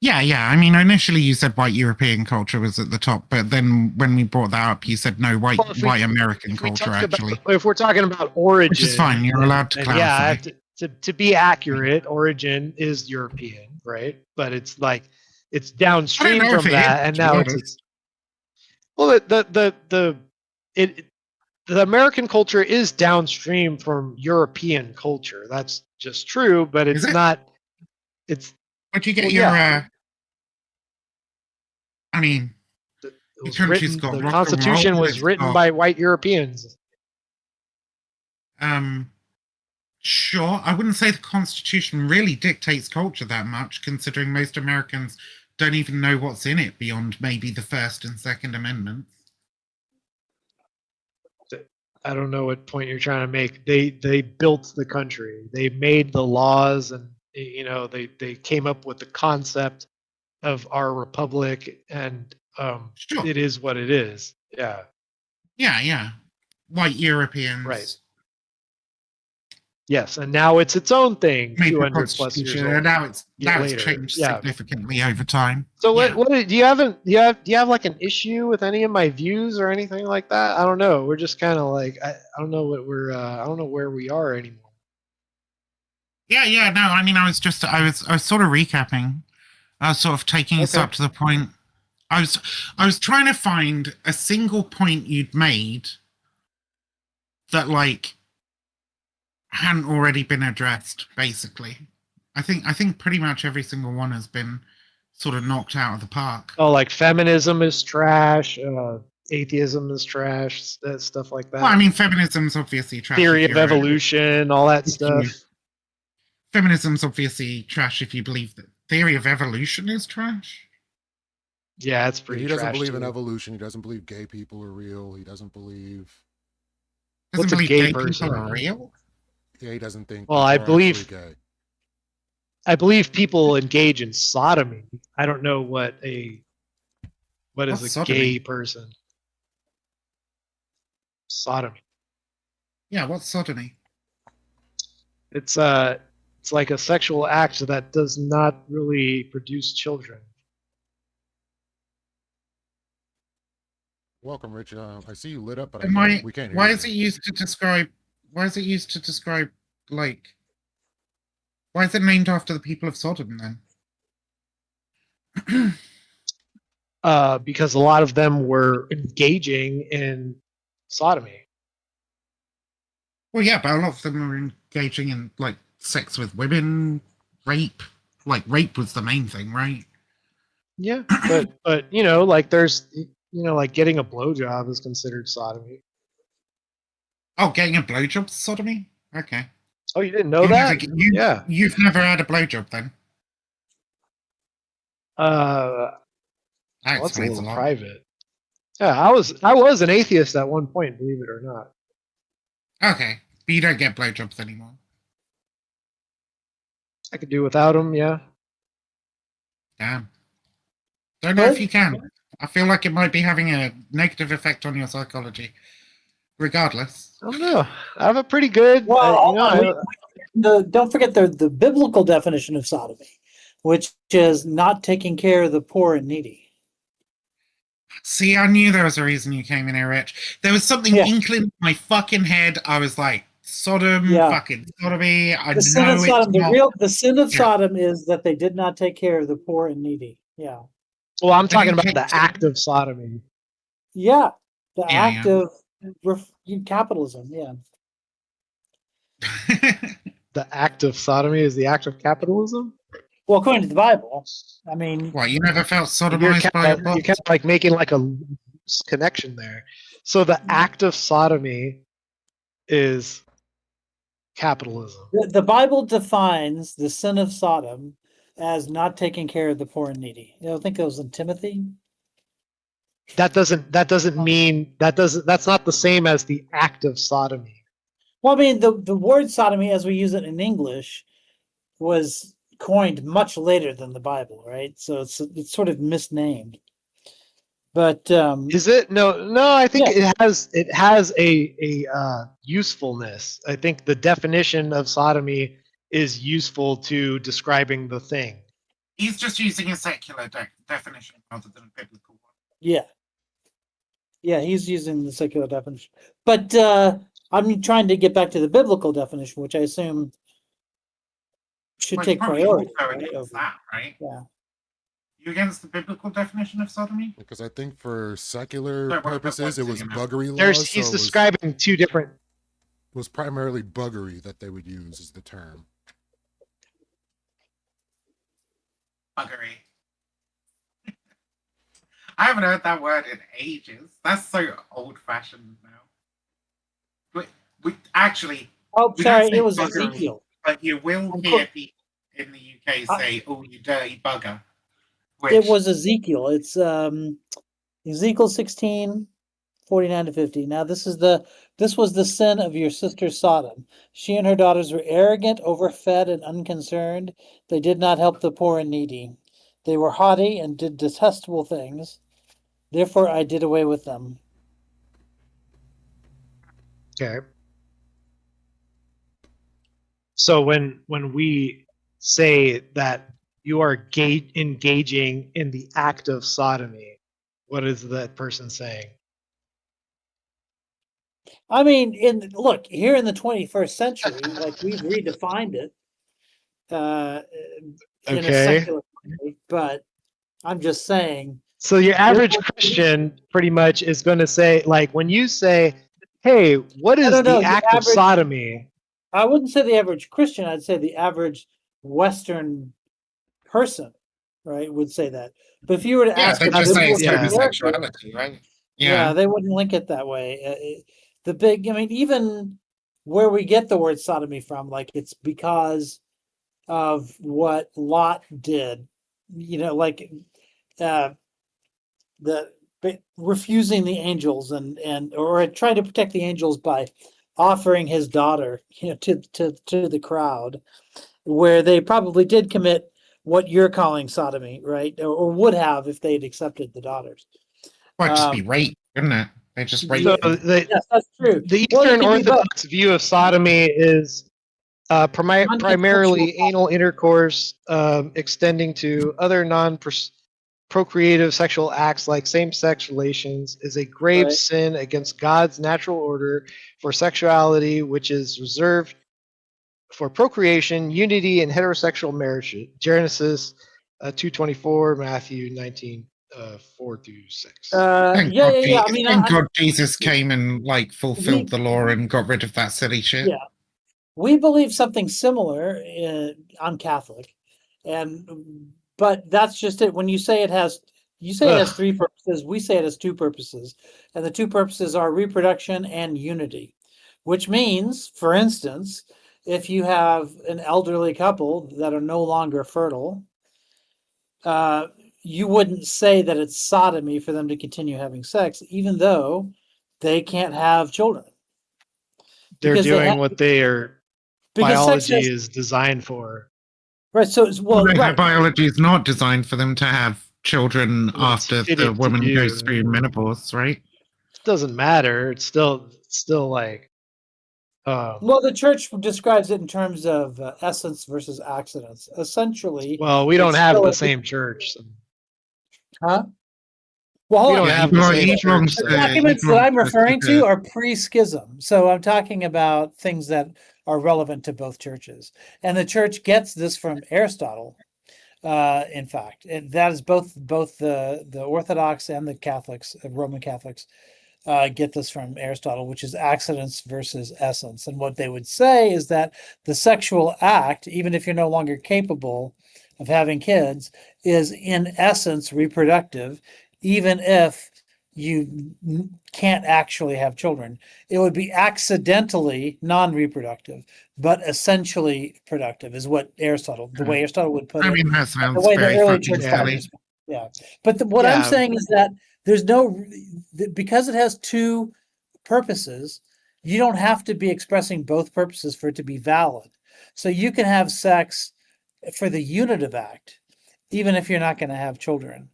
Yeah. I mean, initially you said white European culture was at the top, but then when we brought that up, you said no, white American culture actually. If we're talking about origin, which is fine, you're allowed to clarify. Yeah, to be accurate, origin is European, right? But it's like it's downstream from that, and now it's well, the American culture is downstream from European culture. That's just true, but it's not. It's. But you get your. I mean, the Constitution was written by white Europeans. Sure. I wouldn't say the Constitution really dictates culture that much, considering most Americans don't even know what's in it beyond maybe the First and Second Amendments. I don't know what point you're trying to make. They built the country. They made the laws, and they came up with the concept of our republic, and sure. It is what it is. Yeah. Yeah. White Europeans. Right. Yes, and now it's its own thing. 200 plus years old. And now it's changed significantly over time. So what do you have like an issue with any of my views or anything like that? I don't know. We're just kind of like I don't know what we're I don't know where we are anymore. Yeah. No, I mean I was sort of recapping. I was sort of taking us up to the point. I was trying to find a single point you'd made that like hadn't already been addressed, basically. I think pretty much every single one has been sort of knocked out of the park. Oh, like feminism is trash, atheism is trash, stuff like that. Well, I mean, feminism's obviously trash. Theory of evolution, all that stuff. Feminism's obviously trash if you believe that theory of evolution is trash. Yeah, it's pretty trash. He doesn't believe in evolution. He doesn't believe gay people are real. He doesn't believe... What's a gay person are real? Yeah, he doesn't think. Well, I believe people engage in sodomy. I don't know what is a gay person. Sodomy. Yeah, what's sodomy? It's like a sexual act that does not really produce children. Welcome, Rich. I see you lit up, but we can't hear Why you. is it used to describe? Why is it used to describe like? Why is it named after the people of Sodom then? Because a lot of them were engaging in sodomy. Well, yeah, but a lot of them were engaging in like sex with women, rape. Like rape was the main thing, right? Yeah, but like there's like getting a blowjob is considered sodomy. Oh, getting a blowjob is sodomy? Okay. Oh, you didn't know that? You've never had a blowjob then? That's a little private. Yeah, I was an atheist at one point, believe it or not. Okay, but you don't get blowjobs anymore. I could do without them, yeah. Damn. Don't know if you can. I feel like it might be having a negative effect on your psychology. Regardless. I don't know. I have a pretty good... Well, don't forget the biblical definition of sodomy, which is not taking care of the poor and needy. See, I knew there was a reason you came in here, Rich. There was something inkling in my fucking head. I was like, Sodom, fucking sodomy. The sin of Sodom. The sin of Sodom is that they did not take care of the poor and needy. Yeah. Well, I'm talking about the act of sodomy. Yeah, the act of capitalism. Yeah. The act of sodomy is the act of capitalism? Well, according to the Bible, I mean... What, you never felt sodomized by your boss? You kept like making like a connection there. So the act of sodomy is capitalism. The Bible defines the sin of Sodom as not taking care of the poor and needy. I think it was in Timothy. That's not the same as the act of sodomy. Well, I mean, the word sodomy, as we use it in English, was coined much later than the Bible, right? So it's sort of misnamed. But Is it? No. I think yeah, it has a usefulness. I think the definition of sodomy is useful to describing the thing. He's just using a secular definition rather than a biblical one. yeah, yeah. He's using the secular definition, but I'm trying to get back to the biblical definition, which I assume should Well, take probably priority. also Right, against over- that, right? yeah. You against the biblical definition of sodomy? Because I think for secular Sorry, what purposes, it was you know? buggery There's laws. he's So describing two different. it was primarily buggery that they would use as the term. Buggery. I haven't heard that word in ages. That's so old-fashioned now. But we actually, Oh, we don't sorry, say it was buggery, Ezekiel. but you will I'm hear co- people in the UK I- say, "Oh, you dirty bugger." Which, It was Ezekiel. It's Ezekiel 16, 49 to 50. Now this was the sin of your sister Sodom. She and her daughters were arrogant, overfed, and unconcerned. They did not help the poor and needy. They were haughty and did detestable things. Therefore I did away with them. Okay. So when we say that you are engaging in the act of sodomy, what is that person saying? I mean, look, here in the 21st century, like we've redefined it in a Okay. secular way, but I'm just saying. So your average There- Christian pretty much is going to say, like, when you say, "Hey, what is don't know, the the act of average- sodomy?" I wouldn't say the average Christian, I'd say the average Western person, right, would say that. But if you were to Yeah, ask they a just say biblical it's Yeah. homosexuality, right? yeah, they wouldn't link it that way. I mean, even where we get the word sodomy from, like it's because of what Lot did, like uh, refusing the angels or trying to protect the angels by offering his daughter, to the crowd, where they probably did commit what you're calling sodomy, right? Or would have if they'd accepted the daughters. Well, just be rape, wouldn't it? They just rape So them. Yes, that's true. the Well, it Eastern could be both. Orthodox view of sodomy is primarily Non-consensual. anal intercourse, extending to other non-procreative sexual acts like same-sex relations, is a grave Right. sin against God's natural order for sexuality, which is reserved for procreation, unity, and heterosexual marriage. Genesis 2:24, Matthew 19 4 through 6. Thank Yeah. I mean, thank God Jesus came and like fulfilled We- the law and got rid of that silly shit. Yeah. We believe something similar. I'm Catholic, but that's just it. When you say it has Ugh. three purposes. We say it has two purposes, and the two purposes are reproduction and unity. Which means, for instance, if you have an elderly couple that are no longer fertile, you wouldn't say that it's sodomy for them to continue having sex, even though they can't have children. They're Because they doing have- what their Because sex biology has- is designed for. Right. So it's right. Biology is not designed for them to have children Well, it's after fitted the to woman do. goes through menopause, right? It doesn't matter. It's still like Well, the church describes it in terms of essence versus accidents. Essentially, well, we don't it's have still the a- same church. So huh? Well, we hold don't on. have the well, same he belongs church. The to- So. documents he that I'm belongs to referring the- to are pre-schism, so I'm talking about things that are relevant to both churches, and the church gets this from Aristotle. In fact, that is both the Orthodox and the Catholics, Roman Catholics, get this from Aristotle, which is accidents versus essence. And what they would say is that the sexual act, even if you're no longer capable of having kids, is in essence reproductive, even if you can't actually have children. It would be accidentally non-reproductive, but essentially productive, is what Aristotle, the way Aristotle would put I it. mean, that The sounds way the very early fucking church Yeah. silly. fathers, yeah. But what I'm Yeah. saying is that there's no, because it has two purposes, you don't have to be expressing both purposes for it to be valid. So you can have sex for the unitive act, even if you're not going to have children.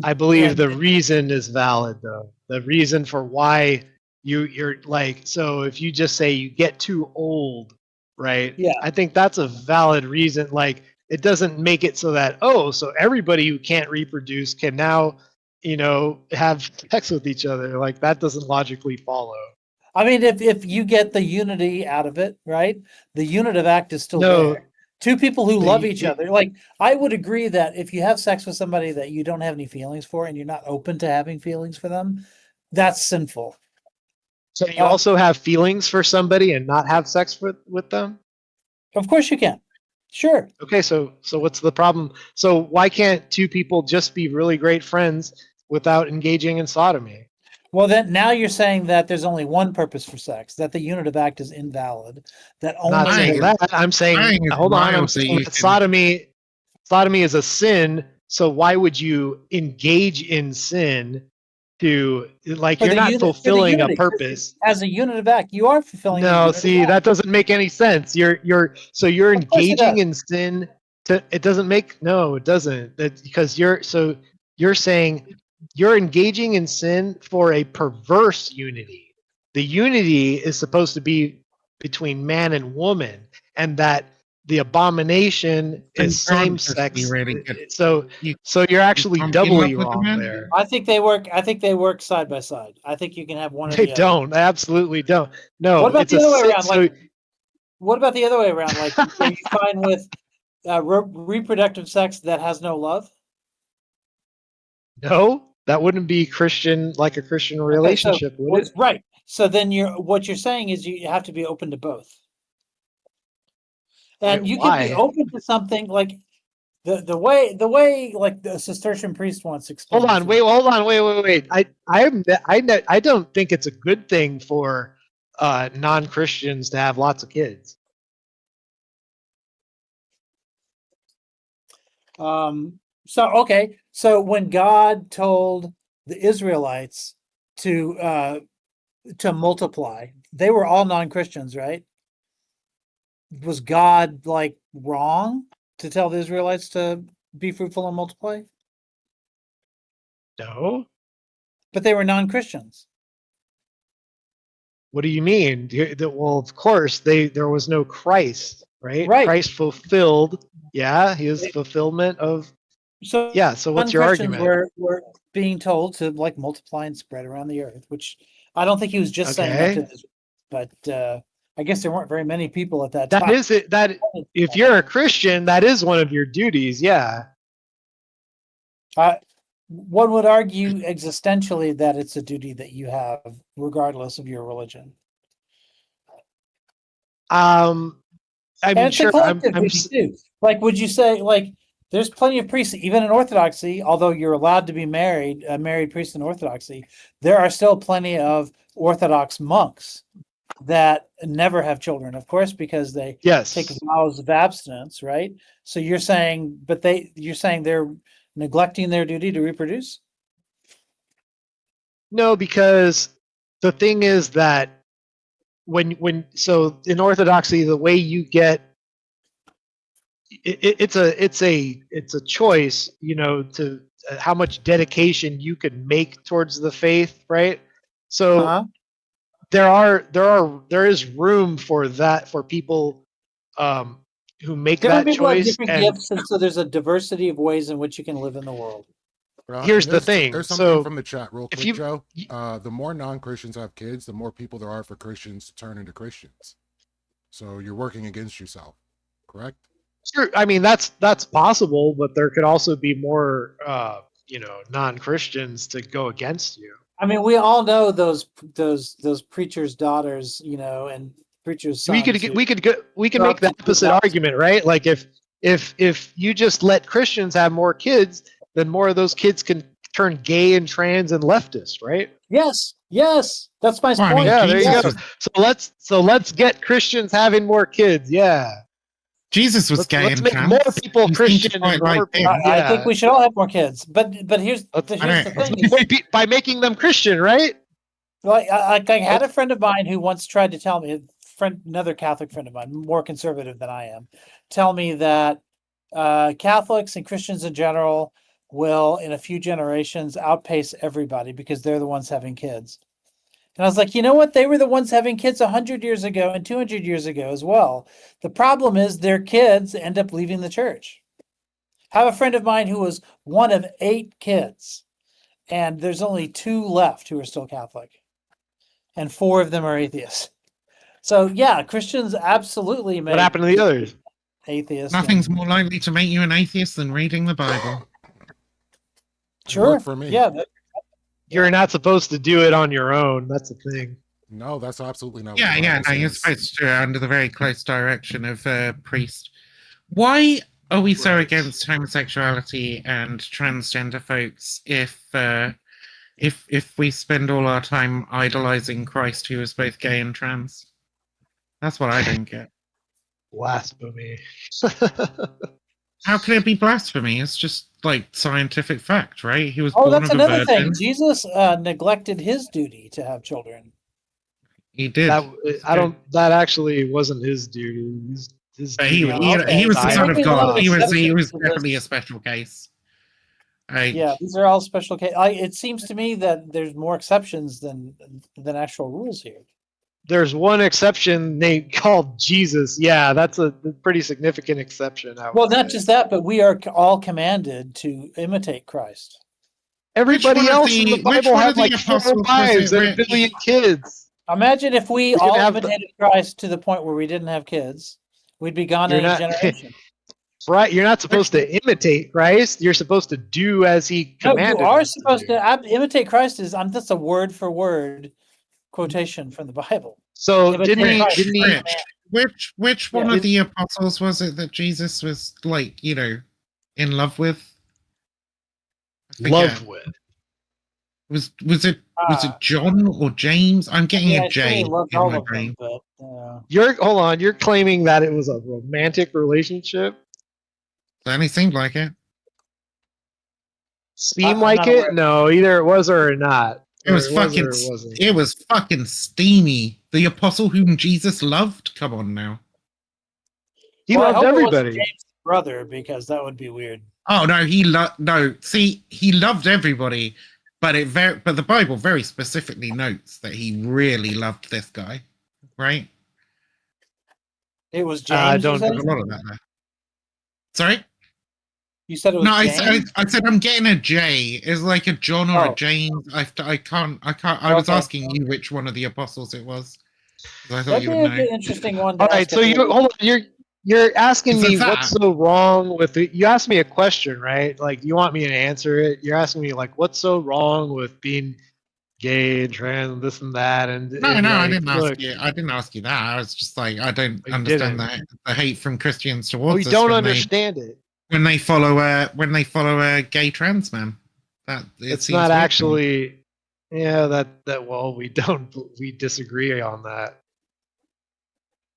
I believe the reason is valid, though. The reason for why you're like, so if you just say you get too old, right? Yeah. I think that's a valid reason. Like, it doesn't make it so that, oh, so everybody who can't reproduce can now, have sex with each other. Like, that doesn't logically follow. I mean, if you get the unity out of it, right? The unitive act is still No, there. Two people who love each the- other. Like, I would agree that if you have sex with somebody that you don't have any feelings for and you're not open to having feelings for them, that's sinful. So you also have feelings for somebody and not have sex with them? Of course you can. Sure. Okay, so what's the problem? So why can't two people just be really great friends without engaging in sodomy? Well, then now you're saying that there's only one purpose for sex, that the unitive act is invalid. That I'm not only saying that. I'm saying, hold on, I'm saying that sodomy is a sin, so why would you engage in sin to, like, for you're the not uni- for the fulfilling a unity. purpose? As a unitive act, you are fulfilling the No, unitive see, act. that doesn't make any sense. You're Of course it engaging does. in sin to, it doesn't make, no, it doesn't. That because you're saying you're engaging in sin for a perverse unity. The unity is supposed to be between man and woman, and that the abomination is same sex. Really good. So You you're actually can't be in doubly love with a wrong man? there. I think they work side by side. I think you can have one or They the other. don't. They absolutely don't. No, What about it's the a other way sin. around? So Like, what about the other way around? Like, are you fine with reproductive sex that has no love? no, that wouldn't be Christian, like a Christian relationship, would it? Right. So then what you're saying is you have to be open to both. And Wait, you can be why? open to something like the way like the Cistercian priest once explained. Hold on, wait. I don't think it's a good thing for non-Christians to have lots of kids. So when God told the Israelites to multiply, they were all non-Christians, right? Was God like wrong to tell the Israelites to be fruitful and multiply? No. But they were non-Christians. What do you mean? Well, of course, there was no Christ, right? Right. Christ fulfilled. Yeah, he is the fulfillment of. So Yeah. So what's your non-Christians argument? were being told to like multiply and spread around the earth, which I don't think he was just saying that to Okay. this, but I guess there weren't very many people at that That time. is it. That if you're a Christian, that is one of your duties. Yeah. One would argue existentially that it's a duty that you have regardless of your religion. I And mean, it's sure. a collective I'm duty too. Like, would you say like there's plenty of priests, even in Orthodoxy, although you're allowed to be married, a married priest in Orthodoxy, there are still plenty of Orthodox monks that never have children, of course, because they yes. take vows of abstinence, right? So you're saying they're neglecting their duty to reproduce? No, because the thing is that so in Orthodoxy, the way you get it's a choice, to how much dedication you can make towards the faith, right? So there is room for that for people who make Different that people have choice. different And gifts, and so there's a diversity of ways in which you can live in the world. here's And the thing. There's something So from the chat real if quick, you- Joe. The more non-Christians have kids, the more people there are for Christians to turn into Christians. So you're working against yourself, correct? Sure, I mean that's possible, but there could also be more non-Christians to go against you. I mean, we all know those preachers' daughters, and preachers' sons. We could make the to opposite gospel. argument, right? Like if you just let Christians have more kids, then more of those kids can turn gay and trans and leftist, right? Yes, that's my Well, I mean, point. Yeah, there you Jesus go. was- So let's get Christians having more kids. Yeah. Jesus was gay Let's and make trans. more people He seemed Christian quite and like more him. people. I think we should all have more kids, but here's the Let's thing. make more by making them Christian, right? Well, I had a friend of mine who once tried to tell me, another Catholic friend of mine, more conservative than I am, tell me that Catholics and Christians in general will, in a few generations, outpace everybody because they're the ones having kids. And I was like, you know what? They were the ones having kids 100 years ago and 200 years ago as well. The problem is their kids end up leaving the church. I have a friend of mine who was one of 8 kids, and there's only 2 left who are still Catholic, and 4 of them are atheists. So yeah, Christians absolutely make What happened to the others? atheists. Nothing's more likely to make you an atheist than reading the Bible. Sure. Worked for me. Yeah. You're not supposed to do it on your own. That's the thing. No, that's absolutely not. Yeah, what the yeah. Bible No, you're says. supposed to do it under the very close direction of a priest. Why are we so Right. against homosexuality and transgender folks if we spend all our time idolizing Christ, who was both gay and trans? That's what I don't get. Blasphemy. How can it be blasphemy? It's just like scientific fact, right? He was Oh, born that's of a another thing. virgin. Jesus neglected his duty to have children. He did. That actually wasn't his duty. His But he duty was the died son of Maybe God. little He was exceptions to definitely a this. special case. Yeah, these are all special cases. It seems to me that there's more exceptions than actual rules here. There's one exception they called Jesus. Yeah, that's a pretty significant exception. Well, not just that, but we are all commanded to imitate Christ. Everybody Which one of else in the- the which Bible one had of the like 4 apostles was wives it and a where- billion kids. Imagine if we We all can have imitated Christ to the point where we didn't have kids. We'd be gone You're in a not- generation. Right? You're not supposed to imitate Christ. You're supposed to do as he No, commanded. you are us supposed do. to imitate Christ. That's a word for word quotation from the Bible. So Imitate didn't he? Christ. Didn't he? Which one Yeah. of the apostles was it that Jesus was like, in love with? I forget. Love with. Was it John or James? I'm getting Yeah, a I J certainly in loved my all of them, brain. but Hold on. You're claiming that it was a romantic relationship? Certainly seemed like it. Seem I'm like not it? aware. No, either it was or not. It was Or fucking. or it wasn't. It was fucking steamy. The apostle whom Jesus loved. Come on now. He Well, I loved hope it wasn't everybody. James' brother, because that would be weird. Oh no, he loved everybody, but the Bible very specifically notes that he really loved this guy, right? It was I James. don't you There's said? a lot of that there. Sorry? You said it was No, James? I said I'm getting a J. It's like a John or Oh. a James. I can't. I was Okay. asking you which one of the apostles it was. 'Cause I thought That'd you be would a know. good, interesting one. To All right, ask so you everybody. hold on. You're asking Is me that- what's so wrong with it. You asked me a question, right? Like you want me to answer it. You're asking me like what's so wrong with being gay and trans and this and that and No, and I like, didn't look, ask you. I didn't ask you that. I was just like, I don't You understand didn't. the hate from Christians towards we us don't when understand it. when they follow a gay trans man. That It's seems not weird to me. actually. Yeah, that well, we disagree on that.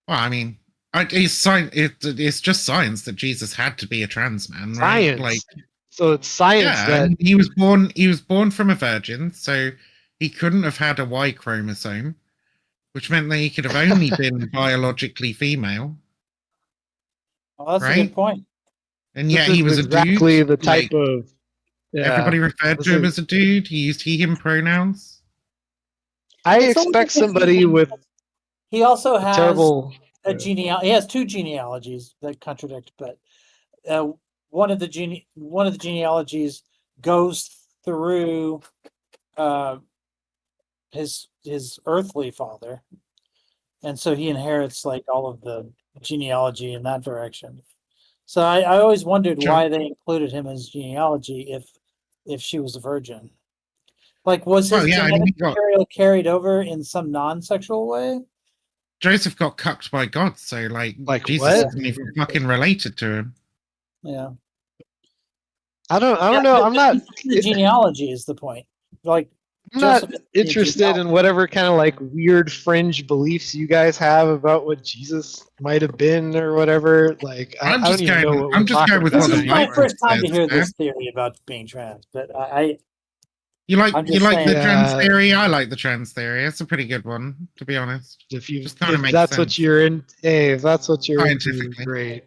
Well, I mean, it's just science that Jesus had to be a trans man, right? Science. Like, So it's science yeah, that and he was born from a virgin, so he couldn't have had a Y chromosome, which meant that he could have only been biologically female. Well, that's a right? good point. And this yet he is was exactly a dude. the type like, of. Yeah, everybody referred this to him is- as a dude. He used he/him pronouns. I It's always expect interesting somebody with He also has terrible. a He has 2 genealogies that contradict, but one of the genealogies goes through his earthly father, and so he inherits like all of the genealogy in that direction. So I always wondered Sure. why they included him as genealogy if she was a virgin. Like, was his Well, yeah, I mean, genetic he got- material carried over in some non-sexual way? Joseph got cucked by God, so like Jesus what? isn't even fucking related to him. Yeah. I don't Yeah, know. but I'm not. the genealogy is the point. Like, I'm not Joseph is interested genealogy. in whatever kind of like weird fringe beliefs you guys have about what Jesus might have been or whatever. Like, I I'm don't just even know going. what I'm we're just talking going with about This what is the my Bible first time to says, hear man. this theory about being trans, but I You like I'm the just saying. trans Yeah. theory? I like the trans theory. It's a pretty good one, to be honest. If you, Just kinda if makes that's what sense. you're in, hey, if that's what you're into, Scientifically. great.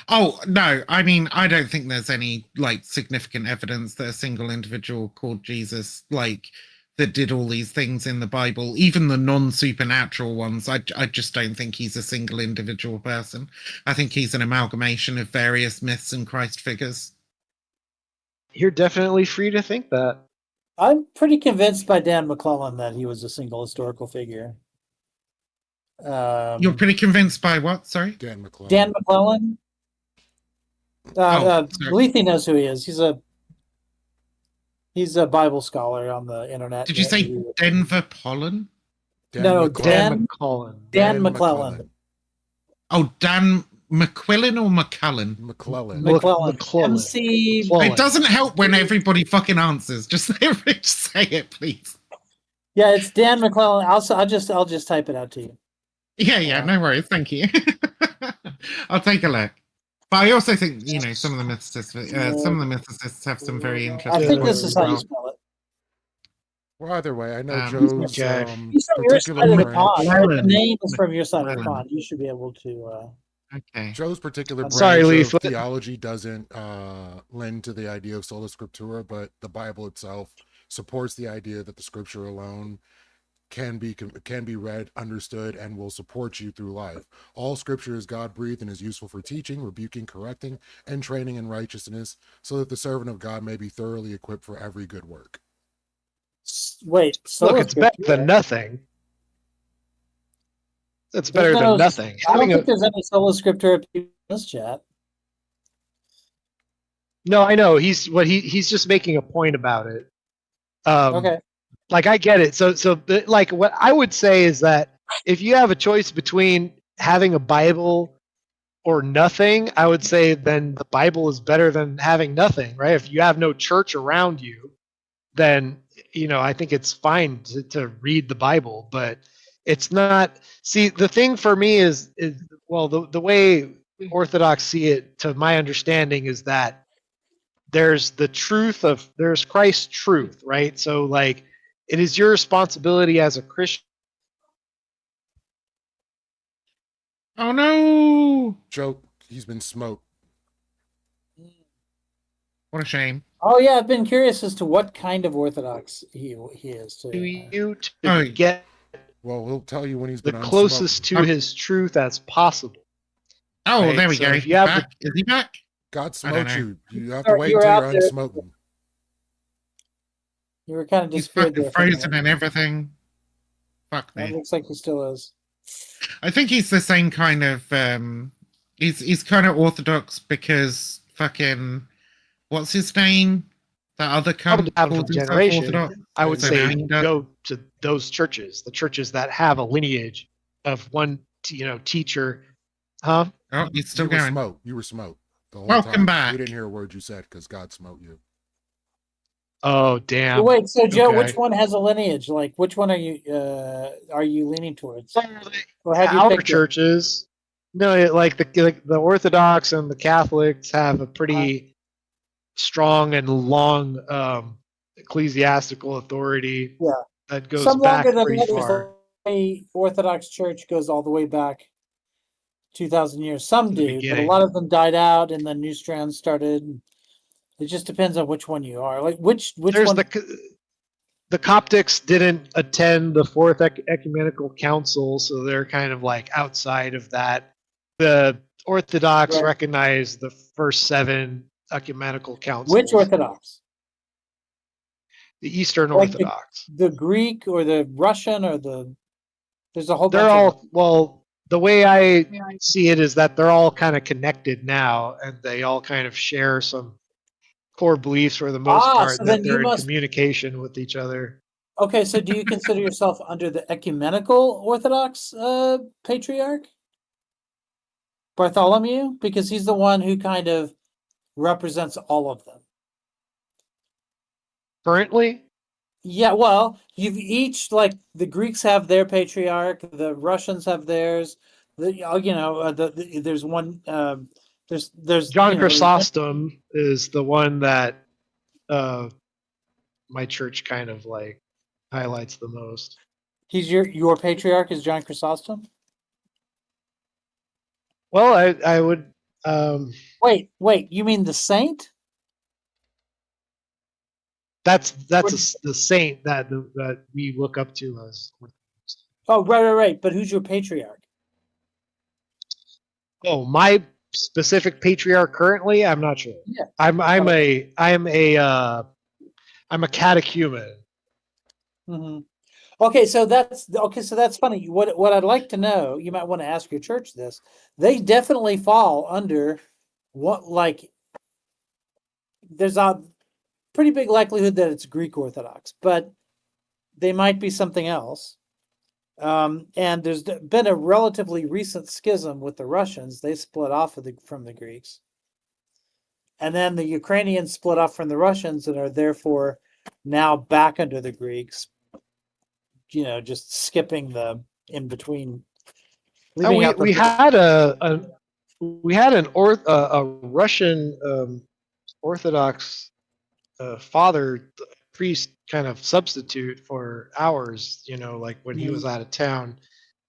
Oh no, I mean I don't think there's any like significant evidence that a single individual called Jesus that did all these things in the Bible, even the non-supernatural ones. I just don't think he's a single individual person. I think he's an amalgamation of various myths and Christ figures. You're definitely free to think that. I'm pretty convinced by Dan McClellan that he was a single historical figure. You're pretty convinced by what? Sorry, Dan McClellan. Dan McClellan. sorry. Lethe knows who he is. He's a Bible scholar on the internet. Did you say Denver Pollen? No, Dan McClellan. Dan McClellan. Oh, Dan McQuillan or McCullen? McClellan. McClellan. McClellan. MC. McClellan. It doesn't help when everybody fucking answers. Just say it, please. Yeah, it's Dan McClellan. I'll just type it out to you. Yeah, no worries. Thank you. I'll take a look. But I also think, some of the mythicists have some very interesting I think points this is as how you well. spell it. Well, either way, I know Um, Joe's okay. He's from your side particular of the branch. pond. Right? The name is from your side of the McClellan. pond. You should be able to. Okay. Joe's particular branch Sorry, Leaf. of theology doesn't lend to the idea of sola scriptura, but the Bible itself supports the idea that the scripture alone can be read, understood, and will support you through life. All scripture is God-breathed and is useful for teaching, rebuking, correcting, and training in righteousness, so that the servant of God may be thoroughly equipped for every good work. Wait, Look, it's better than nothing. It's better than nothing. I don't think there's any sola scriptura in this chat. No, I know. He's just making a point about it. Okay. Like I get it. So like what I would say is that if you have a choice between having a Bible or nothing, I would say then the Bible is better than having nothing, right? If you have no church around you, then I think it's fine to read the Bible, but it's not. See, the thing for me is well, the way Orthodox see it, to my understanding, is that there's Christ's truth, right? So like, it is your responsibility as a Christian. Oh no! Joe, he's been smoked. What a shame. Oh yeah, I've been curious as to what kind of Orthodox he is too. To you to get Well, he'll tell you when he's the been closest unsmoked. to his truth as possible. Oh, Right, there we so go. if you have Back? Is he back? God I don't smoked know. you. You have to wait You're until out you're there. unsmoking. You were kind of He's disappeared fucking there. for a frozen minute. and everything. Fuck It me. looks like he still is. I think he's the same kind of he's kind of orthodox because fucking what's his name? That other Probably cunt down called from himself generation. orthodox. I would So say now he does- go to those churches, the churches that have a lineage of one, teacher. Huh? Oh, he's still You were going. smoked. You were smoked the whole Welcome time. back. We didn't hear a word you said because God smote you. Oh, damn. Wait, so Joe, Okay. which one has a lineage? Like, which one are you leaning towards? Or have you Our picked it? churches, no, like the Orthodox and the Catholics have a pretty strong and long ecclesiastical authority. Yeah. That goes Some back longer than pretty others. far. The Orthodox Church goes all the way back 2,000 years. Some To the do, but a beginning. lot of them died out, and then new strands started. It just depends on which one you are. Like which There's one? the Coptics didn't attend the Fourth Ecumenical Council, so they're kind of like outside of that. The Orthodox Right. recognize the first 7 ecumenical councils. Which Orthodox? The Eastern Like Orthodox. The Greek or the Russian or the? There's a whole They're bunch of all, well, the way I see it is that they're all kind of connected now, and they all kind of share some core beliefs for the most part, so that then you they're in must- communication with each other. Okay, so do you consider yourself under the ecumenical Orthodox patriarch? Bartholomew? Because he's the one who kind of represents all of them. Currently, Yeah, well, you've each, like, the Greeks have their patriarch, the Russians have theirs. There's one. There's John you know, Chrysostom is the one that my church kind of like highlights the most. He's your patriarch is John Chrysostom? Well, I would Wait, you mean the saint? that's the saint that that we look up to as. Oh, right. But who's your patriarch? Oh, my specific patriarch currently, I'm not sure. Yeah. I'm a catechumen. Mm-hmm. Okay, so that's funny. What I'd like to know, you might want to ask your church this. They definitely fall under what, like, there's a pretty big likelihood that it's Greek Orthodox, but they might be something else. And there's been a relatively recent schism with the Russians. They split off from the Greeks. And then the Ukrainians split off from the Russians and are therefore now back under the Greeks, just skipping the in between. We had a Russian Orthodox father priest kind of substitute for ours. Like when he was out of town,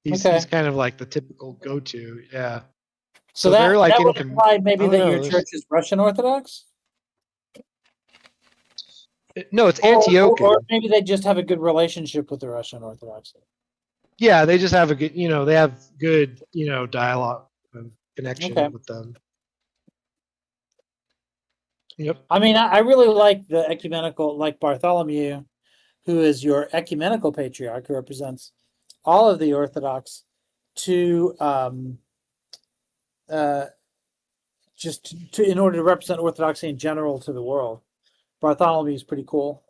he's kind of like the typical go-to. Yeah. So they're like that would imply maybe that your church is Russian Orthodox. No, it's Antiochian. Or maybe they just have a good relationship with the Russian Orthodox. Yeah, they just have a good, they have good, dialogue and connection with them. Yep. I mean, I really like the ecumenical, like Bartholomew, who is your ecumenical patriarch, who represents all of the Orthodox, to in order to represent Orthodoxy in general to the world. Bartholomew is pretty cool.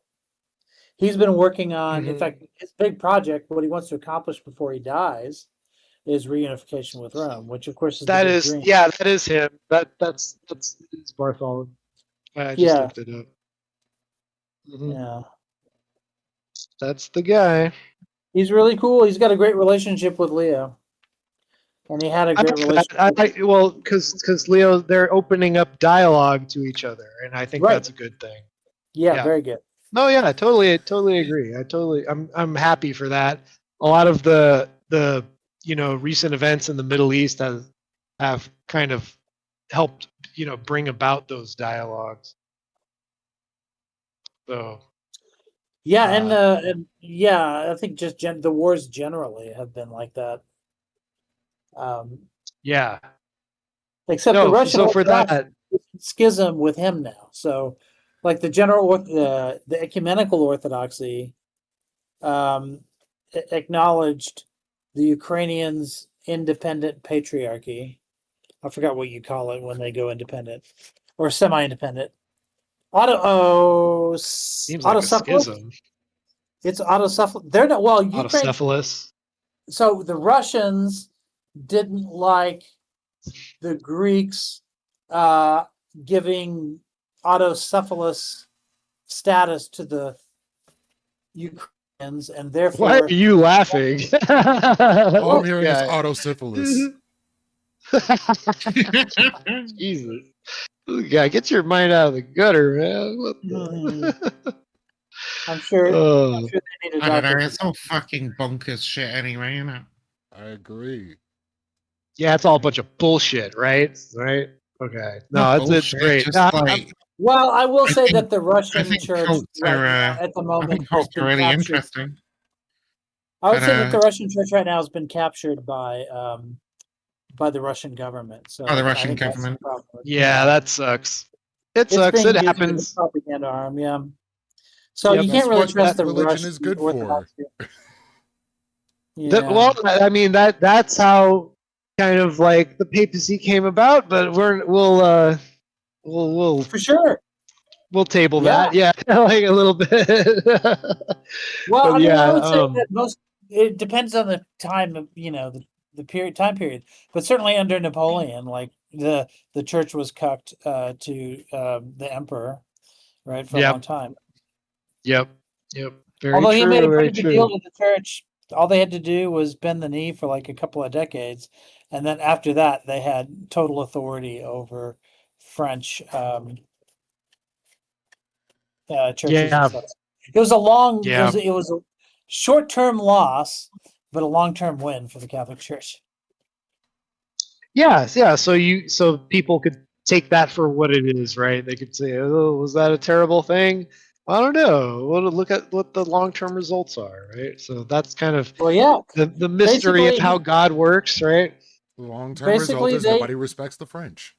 He's been working on, in fact, his big project, what he wants to accomplish before he dies, is reunification with Rome, which of course is that is him. That's Bartholomew. I just looked it up. Yeah, that's the guy. He's really cool. He's got a great relationship with Leo, and he had a great relationship. Well, because Leo, they're opening up dialogue to each other, and I think that's a good thing. Yeah, very good. No, yeah, I totally agree. I'm happy for that. A lot of the recent events in the Middle East have kind of helped bring about those dialogues. So yeah, and I think just the wars generally have been like that. Yeah. Except the Russian for that schism with him now. So, like the the ecumenical orthodoxy acknowledged the Ukrainians' independent patriarchy. I forgot what you call it when they go independent or semi-independent. Seems like a schism. It's autocephalous. They're not autocephalous. So the Russians didn't like the Greeks giving autocephalous status to the Ukrainians, and therefore. Why are you laughing? All I'm hearing is autosyphilis. Jesus. Yeah, get your mind out of the gutter, man. What the? I'm sure they need a doctor. I don't know. It's all fucking bonkers shit anyway, I agree. Yeah, it's all a bunch of bullshit, right? Right? Okay. No, it's great. Well, I will say that the Russian church at the moment has been really captured. Interesting. I would say that the Russian church right now has been captured by the Russian government. So the Russian government. Yeah, that sucks. It sucks. It happens. Propaganda arm, yeah. So you can't really trust the religion Russian is good for. Yeah. Well, I mean that's how kind of like the papacy came about, but we'll for sure we'll table that. Yeah, like a little bit. Well, I mean, I would say that it depends on the time of the time period, but certainly under Napoleon, like the church was cucked to the emperor, right, for a long time. Yep. Very Although true, he made a pretty big deal with the church, all they had to do was bend the knee for like a couple of decades, and then after that, they had total authority over French churches. Yeah. It was a long, Yeah. it was a short-term loss, but a long-term win for the Catholic Church. Yeah, yeah. So people could take that for what it is, right? They could say, "Oh, was that a terrible thing?" I don't know. Well, look at what the long-term results are, right? So that's kind of Well, yeah, the mystery of basically, how God works, right? The long-term result basically is they. nobody respects the French.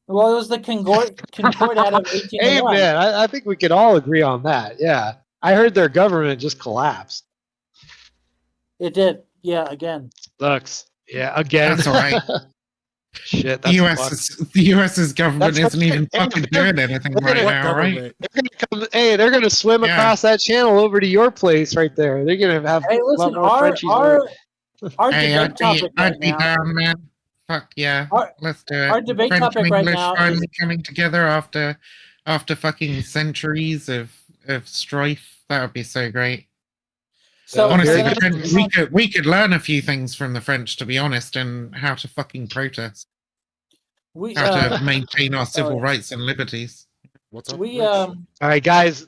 Well, it was the Concordat of 1801. Amen. I think we could all agree on that. Yeah, I heard their government just collapsed. It did. Yeah, again. Sucks. Yeah, again. That's all right. Shit, The that's fucked. US's government That's isn't even right. fucking doing anything right What now, right? government? They're gonna come, hey, they're gonna swim Yeah. across that channel over to your place right there. They're gonna have Hey, a lot listen, more Frenchies. our Hey, debate topic right I'd be now. down, man. Fuck yeah, let's do it. Our debate French topic and right English now finally is coming together after fucking centuries of strife. That would be so great. so. Honestly, here the it French, we could learn a few things from the French, to be honest, and how to fucking protest, we how to maintain our civil yeah. rights and liberties. What's up, we Rich? All right, guys.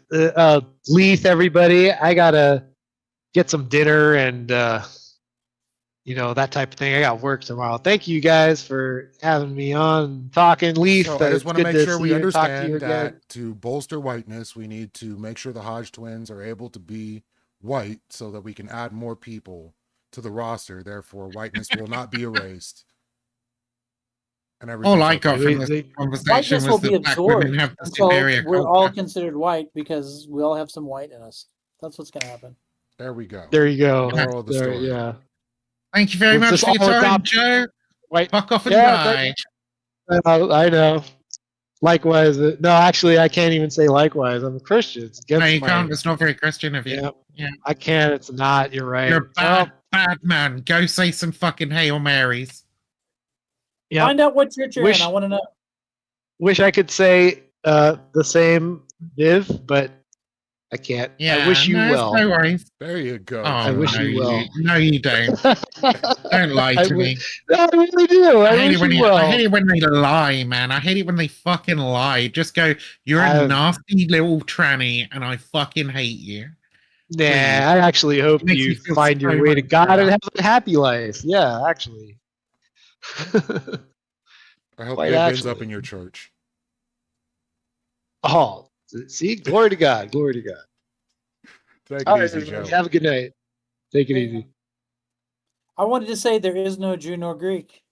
Leith, everybody. I gotta get some dinner and that type of thing. I got work tomorrow. Thank you guys for having me on and talking. Leith, So I just want to make sure we talk to you understand again. that to bolster whiteness, we need to make sure the Hodge twins are able to be white so that we can add more people to the roster. Therefore, whiteness will not be erased. And All I okay. got from this conversation whiteness will was be that black women absorbed have the until superior we're all culture. considered white because we all have some white in us. That's what's going to happen. There we go. There you go. Moral of the There, story. yeah. Thank you very Let's much just for your all time, adopt Joe. white. Fuck off and Yeah, die. I know. Likewise. No, actually, I can't even say likewise. I'm a Christian. It's against No, you my. can't. It's not very Christian of you. Yeah, Yeah. I can't. It's not. You're right. You're a bad, Well, bad man. Go say some fucking Hail Marys. yeah. Find out what church you're in. I want to know. Wish I could say the same, Viv, but I can't. Yeah, I wish you no, well. no worries. There you go. Oh, I wish no, you well. No, you don't. Don't lie I to me. No, I really do. I hate wish it when you well. I hate it when they lie, man. I hate it when they fucking lie. Just go, you're a nasty little tranny, and I fucking hate you. Nah, I actually hope Makes me you feel find so your way to much God better. and have a happy life. Yeah, actually. I hope Quite it ends actually. up in your church. Oh, see, glory to God, glory to God. Take it All right, easy, everybody, Joe. have a good night. Take it easy. I wanted to say there is no Jew nor Greek.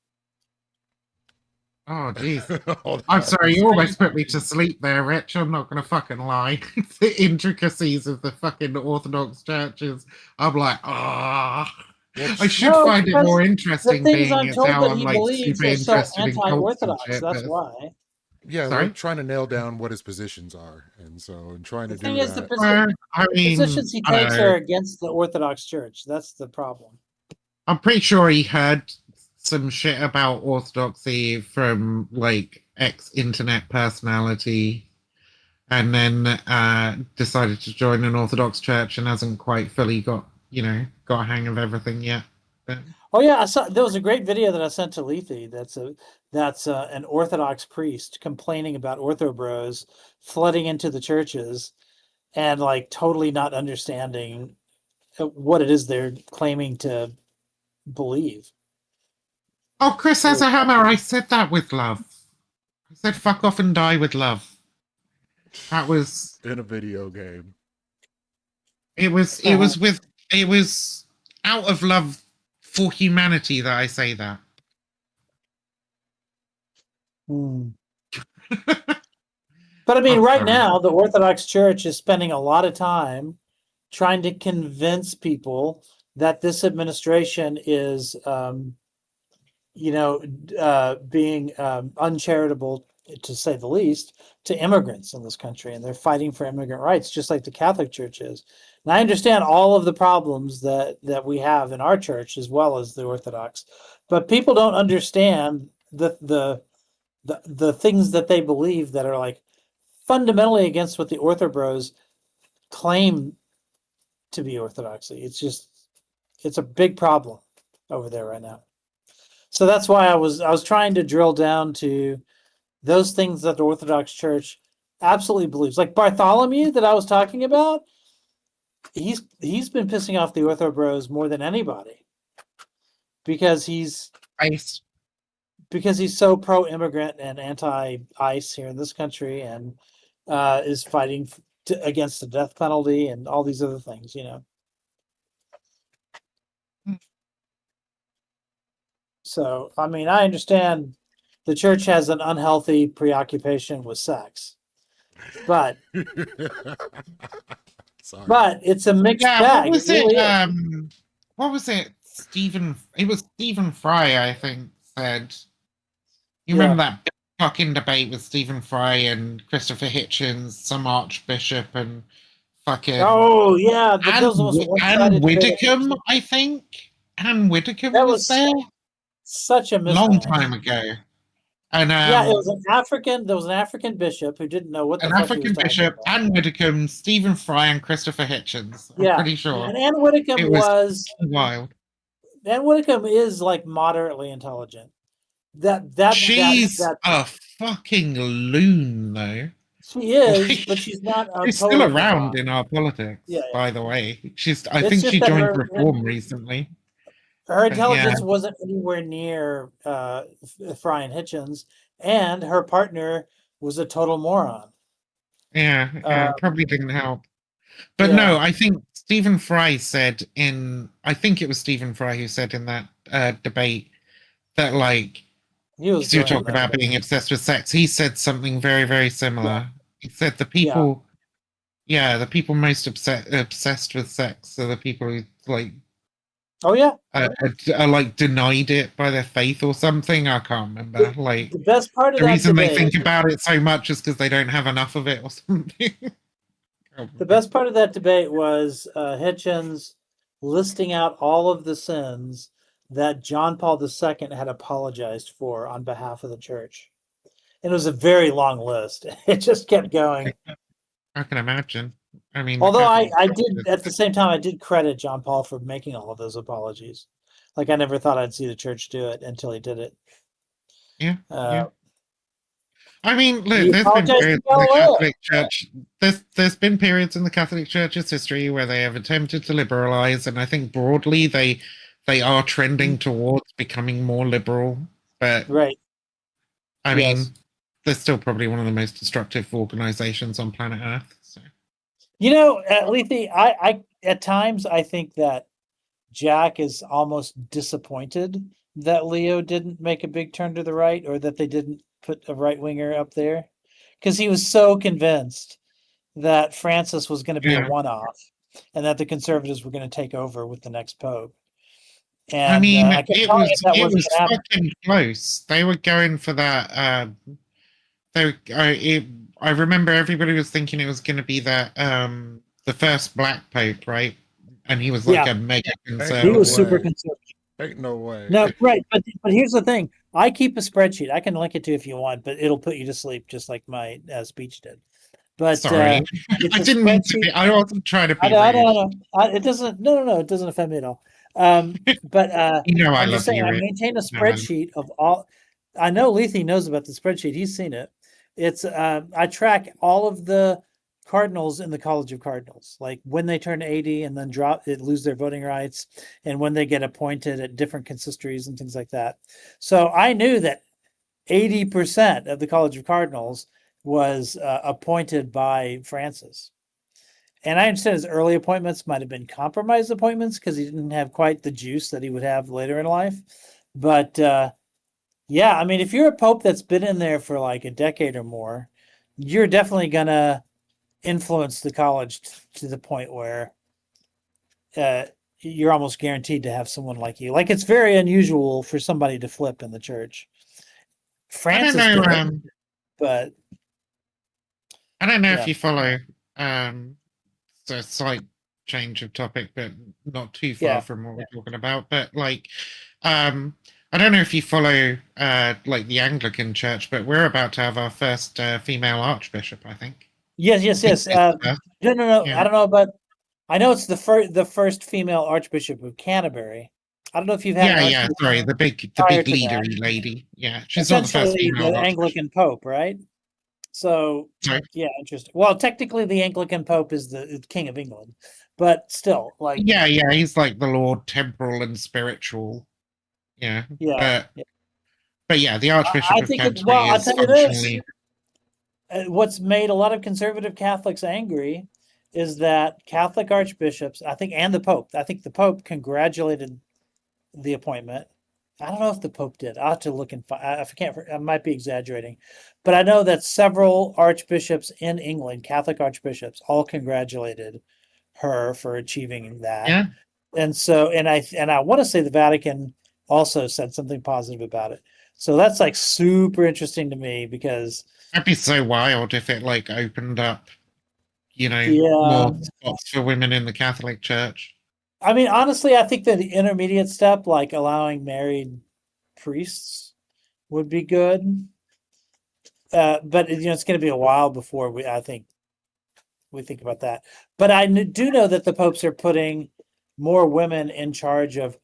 Oh, jeez. Oh, I'm that sorry, was- you almost put me to sleep there, Rich. I'm not going to fucking lie. The intricacies of the fucking Orthodox churches. I'm like, ah. I should No, find it because more the interesting things being I'm as told how that I'm he like believes super are so interested in cults and anti-Orthodox. shit. That's but- why. Yeah, Sorry? we're trying to nail down what his positions are, and so trying The to thing do is, the that. I mean, positions he I don't takes know. are against the Orthodox Church. That's the problem. I'm pretty sure he heard some shit about Orthodoxy from like ex-internet personality, and then decided to join an Orthodox church and hasn't quite fully got a hang of everything yet. But, Oh yeah, I saw there was a great video that I sent to Lethe. That's an Orthodox priest complaining about Ortho bros flooding into the churches and like totally not understanding what it is they're claiming to believe. oh, Chris has a hammer. I said that with love. I said fuck off and die with love. That was In a video game. it was out of love for humanity that I say that. But I mean, I'm right sorry. now, the Orthodox Church is spending a lot of time trying to convince people that this administration is, being uncharitable, to say the least, to immigrants in this country. And they're fighting for immigrant rights, just like the Catholic Church is. And I understand all of the problems that we have in our church, as well as the Orthodox. But people don't understand the things that they believe that are like fundamentally against what the Orthobros claim to be orthodoxy. It's a big problem over there right now. So that's why I was trying to drill down to those things that the Orthodox Church absolutely believes. Like Bartholomew that I was talking about, he's been pissing off the Ortho Bros more than anybody because he's Ice. so pro-immigrant and anti-ICE here in this country, and is fighting against the death penalty and all these other things, So, I mean, I understand the church has an unhealthy preoccupation with sex, but Sorry. it's a mixed Yeah, bag. what was It it? really is. What was it? It was Stephen Fry, I think, said. You remember that fucking debate with Stephen Fry and Christopher Hitchens, some archbishop, and fucking Oh yeah, that Anne, was almost a Anne one-sided debate. Widdecombe, I think. Anne Widdecombe That was was there such a long mismatch. time ago. And Yeah, it was an African. There was an African bishop who didn't know what the an fuck he was African talking bishop, about. Anne Widdecombe, Stephen Fry, and Christopher Hitchens. I'm Yeah, pretty sure. and Anne Widdecombe It was was wild. Anne Widdecombe is like moderately intelligent. She's That a fucking loon, though. she is, Like, but she's not a she's still total around moron. in our politics, Yeah, by the way. I It's think just she that joined Reform recently. her But yeah, intelligence wasn't anywhere near Fry and Hitchens, and her partner was a total moron. yeah, probably didn't help. But yeah. no, I think Stephen Fry said I think it was Stephen Fry who said in that debate that, like, He was you're brilliant talking in that about debate. being obsessed with sex. He said something very, very similar. He said the people, the people most obsessed with sex are the people who, like, Oh yeah, are like denied it by their faith or something. I can't remember. Like, the best part of the that reason they debate. think about it so much is because they don't have enough of it or something. The best part of that debate was Hitchens listing out all of the sins that John Paul II had apologized for on behalf of the church. And it was a very long list. It just kept going. I can imagine. I mean, Although I did, at the same time, I did credit John Paul for making all of those apologies. Like, I never thought I'd see the church do it until he did it. Yeah. I mean, look, He there's been apologized to periods in the Galileo. Catholic Church. There's been periods in the Catholic Church's history where they have attempted to liberalize, and I think broadly they are trending towards becoming more liberal. But Right. I Yes. mean, they're still probably one of the most destructive organizations on planet Earth. So. Lethe, I at times I think that Jack is almost disappointed that Leo didn't make a big turn to the right, or that they didn't put a right winger up there, because he was so convinced that Francis was going to be a one-off, and that the conservatives were going to take over with the next pope. And I mean, I kept it telling him was that wasn't going to happen. fucking close. They were going for that. I remember everybody was thinking it was going to be that the first black pope, right? And he was like a mega conservative. He was super conservative. Ain't no way. No, right, but here's the thing. I keep a spreadsheet. I can link it to you if you want, but it'll put you to sleep just like my speech did. But sorry, it's I a didn't mean to be. spreadsheet. I wasn't trying to be I rude. know. It doesn't. No. It doesn't offend me at all. But You know, I'm just saying, I Rick. maintain a spreadsheet of all. I know Lethe knows about the spreadsheet. He's seen it. It's I track all of the cardinals in the College of Cardinals, like when they turn 80 and then lose their voting rights, and when they get appointed at different consistories and things like that. So I knew that 80% of the College of Cardinals was appointed by Francis. And I understand his early appointments might have been compromised appointments because he didn't have quite the juice that he would have later in life. But yeah, I mean, if you're a pope that's been in there for like a decade or more, you're definitely going to influence the college to the point where you're almost guaranteed to have someone like you. Like, it's very unusual for somebody to flip in the church. Francis I don't know, did, but I don't know if you follow. It's a slight change of topic, but not too far from what we're talking about. But like, I don't know if you follow like the Anglican Church, but we're about to have our first female archbishop, I think. Yes. No. Yeah. I don't know, but I know it's the first female archbishop of Canterbury. I don't know if you've had. Sorry, the big leadery lady. Yeah, she's not the first female Anglican pope, right? So Sorry. yeah, interesting. Well, technically, the Anglican Pope is the King of England, but still, like Yeah, he's like the Lord temporal and spiritual. Yeah. yeah. But yeah, the Archbishop I of think it. Canterbury Well, I'll is tell you this: functionally what's made a lot of conservative Catholics angry is that Catholic archbishops, I think, and the Pope. I think the Pope congratulated the appointment. I don't know if the Pope did. I'll have to look and find. I can't. I might be exaggerating, but I know that several archbishops in England, Catholic archbishops, all congratulated her for achieving that. yeah. And so, and I want to say the Vatican also said something positive about it. So that's like super interesting to me because That'd be so wild if it like opened up, yeah, more spots for women in the Catholic Church. I mean, honestly, I think that the intermediate step, like allowing married priests, would be good. But it's going to be a while before I think we think about that. But I do know that the popes are putting more women in charge of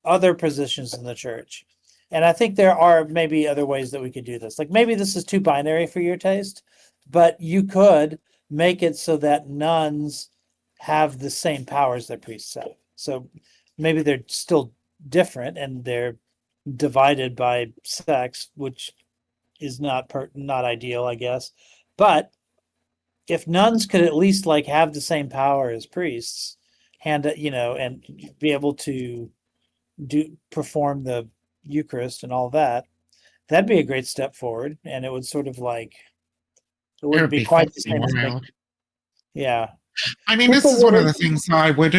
other positions in the church. And I think there are maybe other ways that we could do this. Like maybe this is too binary for your taste, but you could make it so that nuns have the same powers that priests have. So maybe they're still different and they're divided by sex, which is not ideal, I guess. But if nuns could at least like have the same power as priests, and be able to perform the Eucharist and all that, that'd be a great step forward. And it would sort of like it It wouldn't would be be quite the fucking same as wild. yeah. I mean, this People is one of would- the things that I would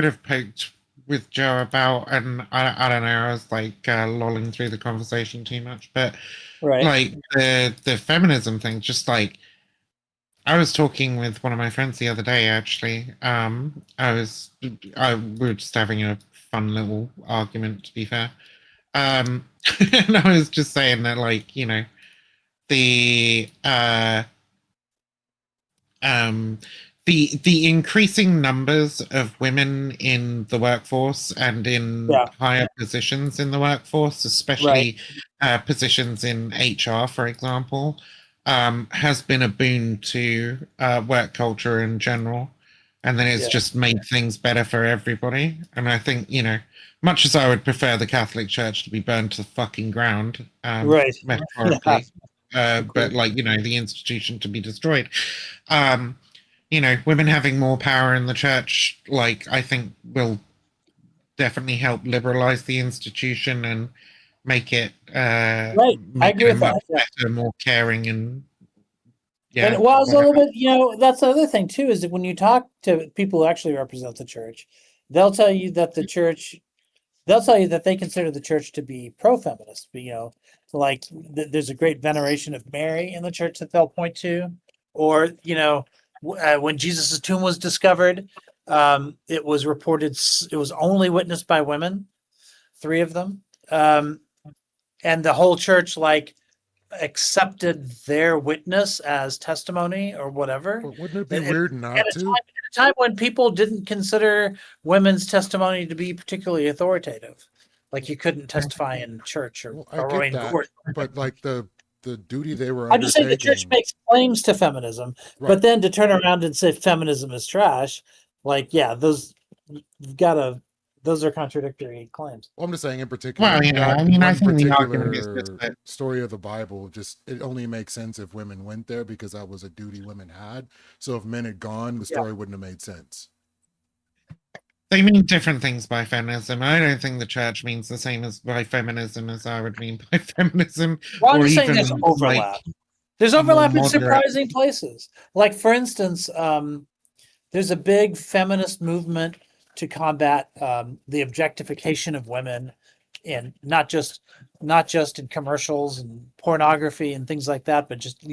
have poked with Joe about, and I don't know, I was like lolling through the conversation too much, but Right. like the feminism thing, just like I was talking with one of my friends the other day. Actually, we were just having a fun little argument, to be fair, and I was just saying that, like, the um, the increasing numbers of women in the workforce and in Yeah. higher positions in the workforce, especially positions in HR, for example, has been a boon to work culture in general. And then it's Yeah. just made things better for everybody. And I think, much as I would prefer the Catholic Church to be burned to the fucking ground, Right. metaphorically, Agreed. but like, the institution to be destroyed. Women having more power in the church, like, I think will definitely help liberalize the institution and make it Right. I make agree it a with much that. Yeah. better, more caring and And well, it's a little bit, that's the other thing too, is that when you talk to people who actually represent the church, they'll tell you that they consider the church to be pro-feminist. Like there's a great veneration of Mary in the church that they'll point to, or when Jesus's tomb was discovered, it was reported it was only witnessed by women, 3 of them, and the whole church accepted their witness as testimony or whatever. But wouldn't it be At- weird not at to? a time when people didn't consider women's testimony to be particularly authoritative, like you couldn't testify in church Well, or I in get that, court. but like the duty they were I'm just saying the church undertaking, makes claims to feminism, right? but then to turn around and say feminism is trash, those are contradictory claims. Well, I'm just saying in particular. Well, That I mean, I one think the argument is just particular that story of the Bible, just it only makes sense if women went there because that was a duty women had. So if men had gone, the story wouldn't have made sense. they mean different things by feminism. I don't think the church means the same as by feminism as I would mean by feminism. Well, I'm or just saying even there's overlap. like There's a more overlap in moderate- surprising places. Like, for instance, there's a big feminist movement to combat the objectification of women, and not just in commercials and pornography and things like that, but just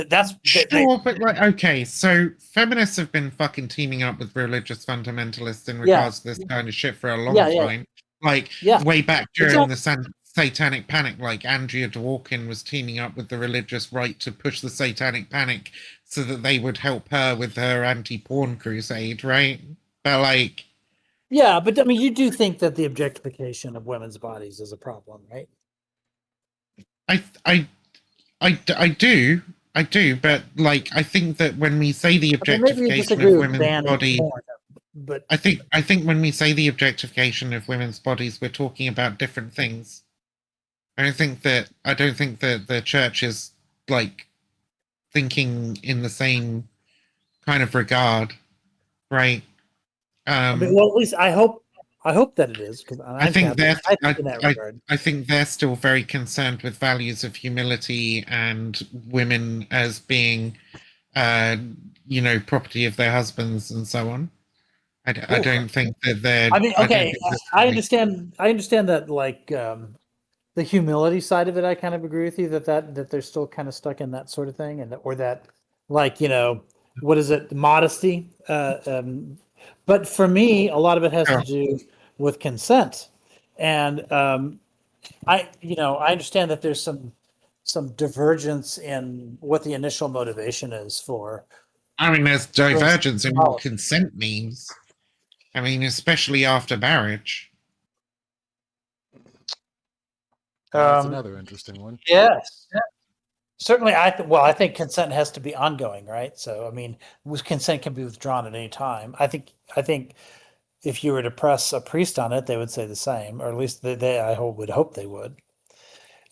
that's Sure, but like, okay, so feminists have been fucking teaming up with religious fundamentalists in regards to this kind of shit for a long time. Like, way back during the Satanic Panic, like Andrea Dworkin was teaming up with the religious right to push the Satanic Panic so that they would help her with her anti-porn crusade, right? But like, yeah, but I mean, you do think that the objectification of women's bodies is a problem, right? I do. I do, but like I think that when we say the I mean, maybe you objectification disagree of with women's Dan bodies, more, but I think when we say the objectification of women's bodies, we're talking about different things. I don't think that the church is like thinking in the same kind of regard, right? I mean, well, at least I hope that it is, because I I'm think Catholic. they're I think in that regard. I think they're still very concerned with values of humility and women as being, uh, property of their husbands and so on. I Oof. don't think that they're. I mean, I don't okay, think that's I really- understand. I understand that, like, the humility side of it. I kind of agree with you that they're still kind of stuck in that sort of thing, or that, like, what is it, modesty? But for me, a lot of it has to do with consent, and I understand that there's some divergence in what the initial motivation is for. I mean, there's divergence in what policy. consent means. I mean, especially after marriage. That's Um, another interesting one. Yes. Certainly, I think consent has to be ongoing, right? So, I mean, consent can be withdrawn at any time. I think if you were to press a priest on it, they would say the same, or at least would hope they would.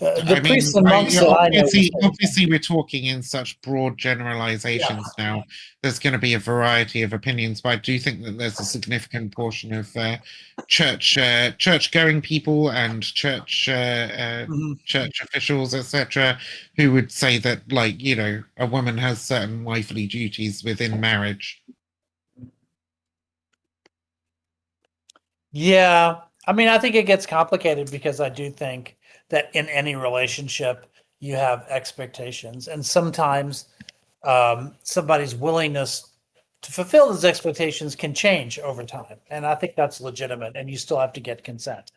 The I mean, priests and monks that I know. would say the same. obviously, we're talking in such broad generalizations now. There's going to be a variety of opinions, but I do think that there's a significant portion of church-going people and church officials, etc., who would say that, like, a woman has certain wifely duties within marriage. Yeah, I mean, I think it gets complicated because I do think that in any relationship you have expectations, and sometimes somebody's willingness to fulfill those expectations can change over time, and I think that's legitimate. And you still have to get consent.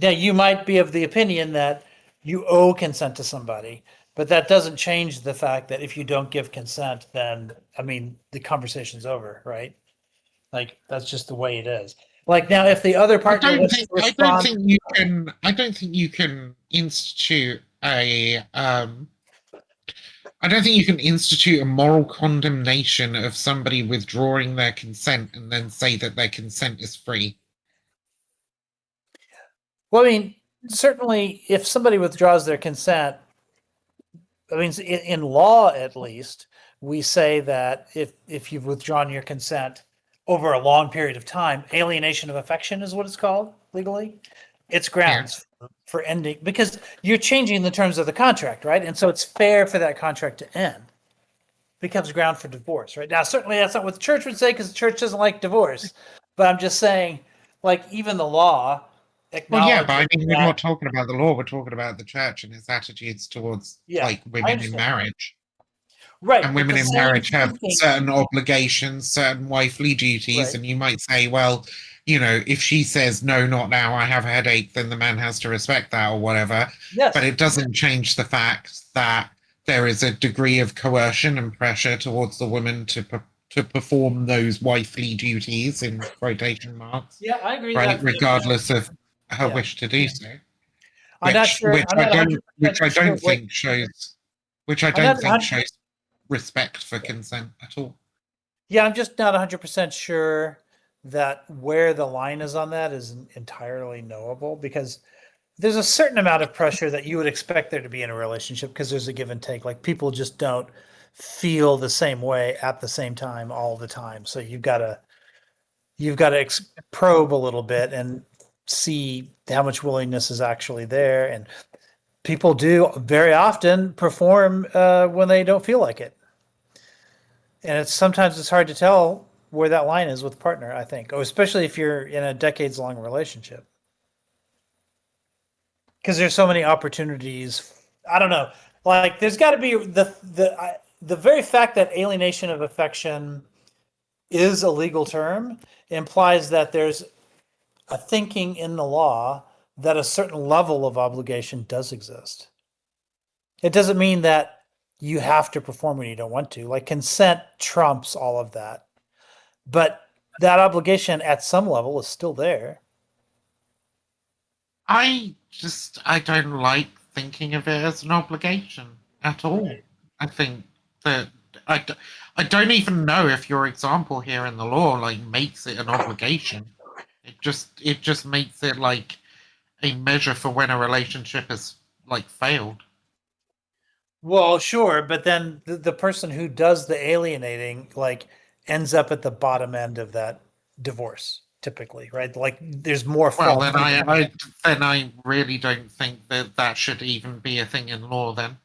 Now, you might be of the opinion that you owe consent to somebody, but that doesn't change the fact that if you don't give consent, then I mean the conversation's over, right? Like that's just the way it is. Like now, if the other partner wants to I don't respond, think you can. I don't think you can institute a. I don't think you can institute a moral condemnation of somebody withdrawing their consent and then say that their consent is free. well, I mean, certainly, if somebody withdraws their consent, I mean, in law at least, we say that if you've withdrawn your consent over a long period of time, alienation of affection is what it's called legally. It's grounds for ending because you're changing the terms of the contract, right? And so it's fair for that contract to end. Becomes ground for divorce, right? Now, certainly that's not what the church would say because the church doesn't like divorce. But I'm just saying, like, even the law Well, yeah, acknowledges but I mean, we're that. not talking about the law. We're talking about the church and its attitudes towards, Yeah, like, I women in understand. marriage. Right. And but women the in same marriage have thinking- certain obligations, certain wifely duties, Right. and you might say, well, if she says no, not now, I have a headache, then the man has to respect that or whatever. Yes. But it doesn't change the fact that there is a degree of coercion and pressure towards the woman to perform those wifely duties in quotation marks, Yeah, I agree. right? That Regardless of her Yeah. wish to do so. I'm not sure. Which I'm not I 100% sure don't what- think shows. Which I I'm don't not think 100 shows respect for consent at all. Yeah, I'm just not 100% sure that where the line is on that is entirely knowable because there's a certain amount of pressure that you would expect there to be in a relationship because there's a give and take. Like people just don't feel the same way at the same time all the time. So you've got to probe a little bit and see how much willingness is actually there. And people do very often perform when they don't feel like it. And sometimes it's hard to tell where that line is with a partner, I think, especially if you're in a decades-long relationship. Because there's so many opportunities. I don't know. Like, there's got to be the very fact that alienation of affection is a legal term implies that there's a thinking in the law that a certain level of obligation does exist. It doesn't mean that you have to perform when you don't want to. Like consent trumps all of that. But that obligation at some level is still there. I don't like thinking of it as an obligation at all. I think that I don't even know if your example here in the law like makes it an obligation. It just makes it like a measure for when a relationship has like failed. Well, sure, but then the person who does the alienating like ends up at the bottom end of that divorce, typically, right? Like there's more Well, fault. then I really don't think that that should even be a thing in law. Then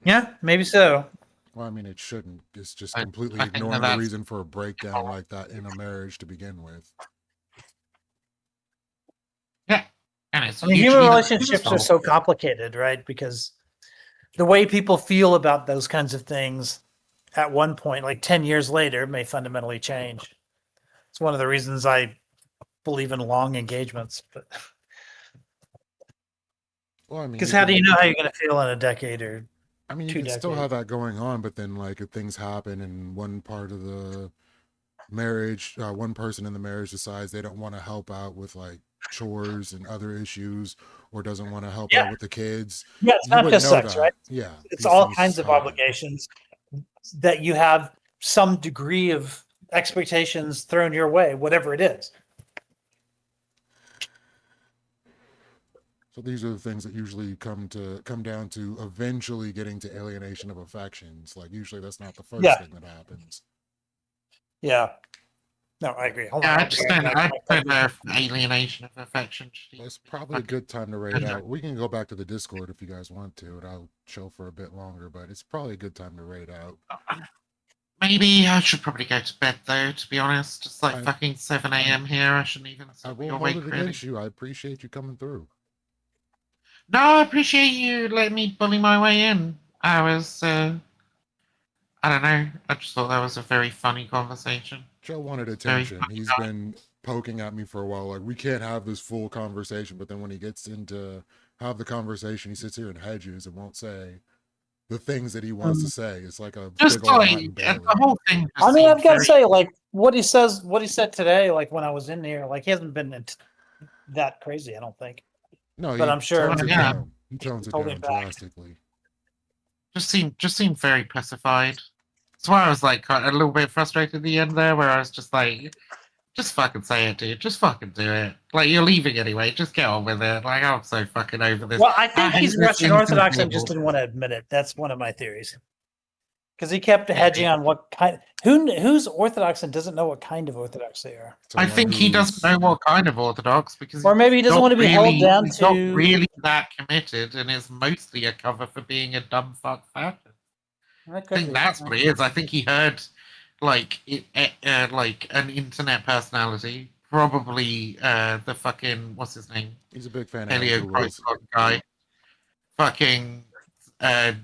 Yeah, maybe so. Well, I mean, it shouldn't. It's just I completely think that ignoring the that's reason for a breakdown like that in a marriage to begin with. yeah, and it's I mean, human usually the relationships are fault. so complicated, right? Because the way people feel about those kinds of things at one point, like 10 years later, may fundamentally change. It's one of the reasons I believe in long engagements. But Well, I mean, because you how do can. you know how you're going to feel in a decade or I mean, you 2 can still decades? have that going on, but then like if things happen and one part of the marriage, one person in the marriage decides they don't want to help out with like chores and other issues, or doesn't want to help Yeah. out with the kids, Yeah, it's you not wouldn't just know sex, right? that. Yeah, It's these all things kinds of happen. obligations that you have some degree of expectations thrown your way, whatever it is. So these are the things that usually come down to eventually getting to alienation of affections. Like usually that's not the first Yeah. thing that happens. Yeah. No, I agree. Hold on. Yeah, I I'll be just right don't. back. I don't know if alienation of affection should Well, it's even be probably a fucking. good time to raid out. We can go back to the Discord if you guys want to, and I'll chill for a bit longer, but it's probably a good time to raid out. Maybe I should probably go to bed though. To be honest, it's like I- fucking 7 a.m. here. I shouldn't even I still be won't hold awake it really. against you. I appreciate you coming through. No, I appreciate you letting me bully my way in. I was, I don't know. I just thought that was a very funny conversation. Joe wanted Very attention. funny He's guy. been poking at me for a while, like we can't have this full conversation. But then when he gets into have the conversation, he sits here and hedges and won't say the things that he wants to say. It's like a Just big old like Martin Bailey. the whole thing. Just I mean, seemed I've got to very- say, like what he said today, like when I was in here, like he hasn't been that crazy, I don't think. No, But he I'm sure tones it Yeah. down. He tones it Holding down back. drastically. just seemed very pacified. That's why I was like a little bit frustrated at the end there, where I was just like, just fucking say it, dude. Just fucking do it. Like you're leaving anyway. Just get on with it. Like I'm so fucking over this. Well, I think hate he's this Russian Orthodox and just inconceivable- didn't want to admit it. That's one of my theories. Because he kept hedging on what kind. Who's Orthodox and doesn't know what kind of Orthodox they are. I Someone think he doesn't who's- know what kind of Orthodox because Or maybe he doesn't not want to be held down he's not to. really that committed and is mostly a cover for being a dumb fuck fascist. That I could think be. that's what it is. I think he heard like like an internet personality, probably the fucking what's his name, He's a big fan of Helio Andrew Wilson. Kreuzberg guy, fucking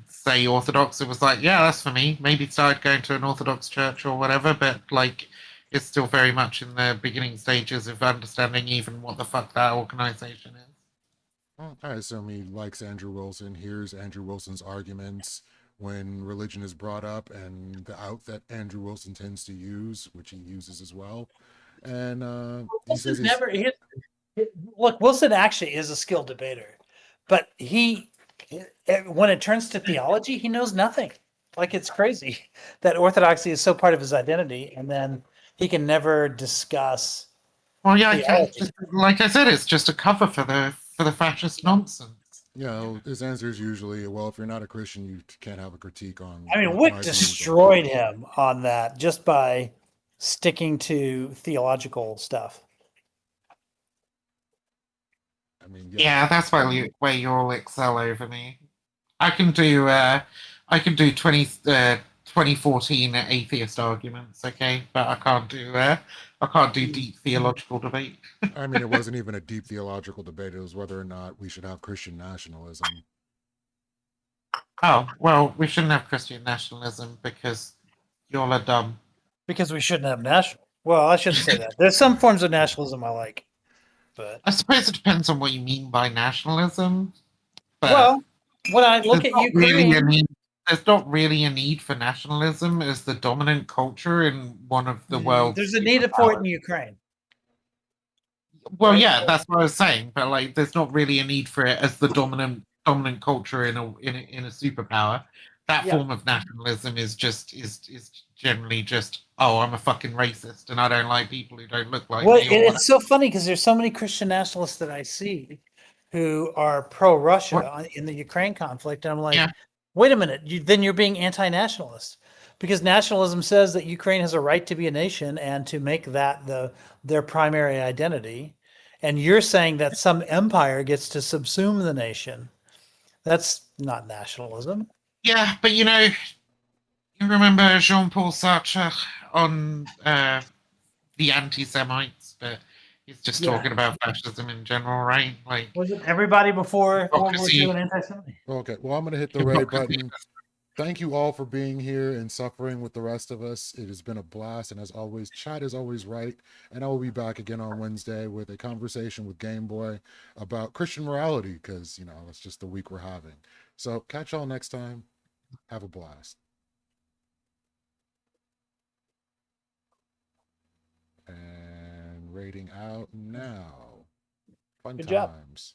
say Orthodox. It was like, yeah, that's for me. Maybe started going to an Orthodox church or whatever, but like it's still very much in the beginning stages of understanding even what the fuck that organization is. Well, I assume he likes Andrew Wilson, hears Andrew Wilson's arguments when religion is brought up, and the out that Andrew Wilson tends to use, which he uses as well. And he says Wilson's never. Look, Wilson actually is a skilled debater, but when it turns to theology, he knows nothing. Like it's crazy that orthodoxy is so part of his identity, and then he can never discuss. Well, yeah, theology. like I said, it's just a cover for the fascist nonsense. you know, his answer is usually, well, if you're not a Christian, you can't have a critique on. I mean, my Wick views on it." destroyed him on that just by sticking to theological stuff. I mean, Yeah, that's where you all excel over me. I can do 2014 atheist arguments, okay, but I can't do deep theological debate. I mean, it wasn't even a deep theological debate. It was whether or not we should have Christian nationalism. Oh, well, we shouldn't have Christian nationalism because y'all are dumb. Because we shouldn't have national. Well, I shouldn't say that. There's some forms of nationalism I like, but I suppose it depends on what you mean by nationalism. But well, when I look there's at not really a Ukraine, need. There's not really a need for nationalism as the dominant culture in one of the world's. there's a need for it in Ukraine. Well, yeah, that's what I was saying. But like, there's not really a need for it as the dominant culture in a superpower. that Yeah. form of nationalism is generally just, oh, I'm a fucking racist and I don't like people who don't look like Well, me or whatever. it's so funny because there's so many Christian nationalists that I see who are pro-Russia in the Ukraine conflict, and I'm like, Yeah. wait a minute, then you're being anti-nationalist because nationalism says that Ukraine has a right to be a nation and to make that their primary identity, and you're saying that some empire gets to subsume the nation. That's not nationalism. Yeah, but you remember Jean-Paul Sartre on the anti-Semites, but he's just Yeah. talking about fascism in general, right? Like Wasn't everybody before World War II hypocrisy. an anti-Semite? Okay, well, I'm going to hit the red Hypocrisy. button. Thank you all for being here and suffering with the rest of us. It has been a blast. And as always, chat is always right. And I will be back again on Wednesday with a conversation with Game Boy about Christian morality because, that's just the week we're having. So catch y'all next time. Have a blast. And rating out now. Fun Good job. times.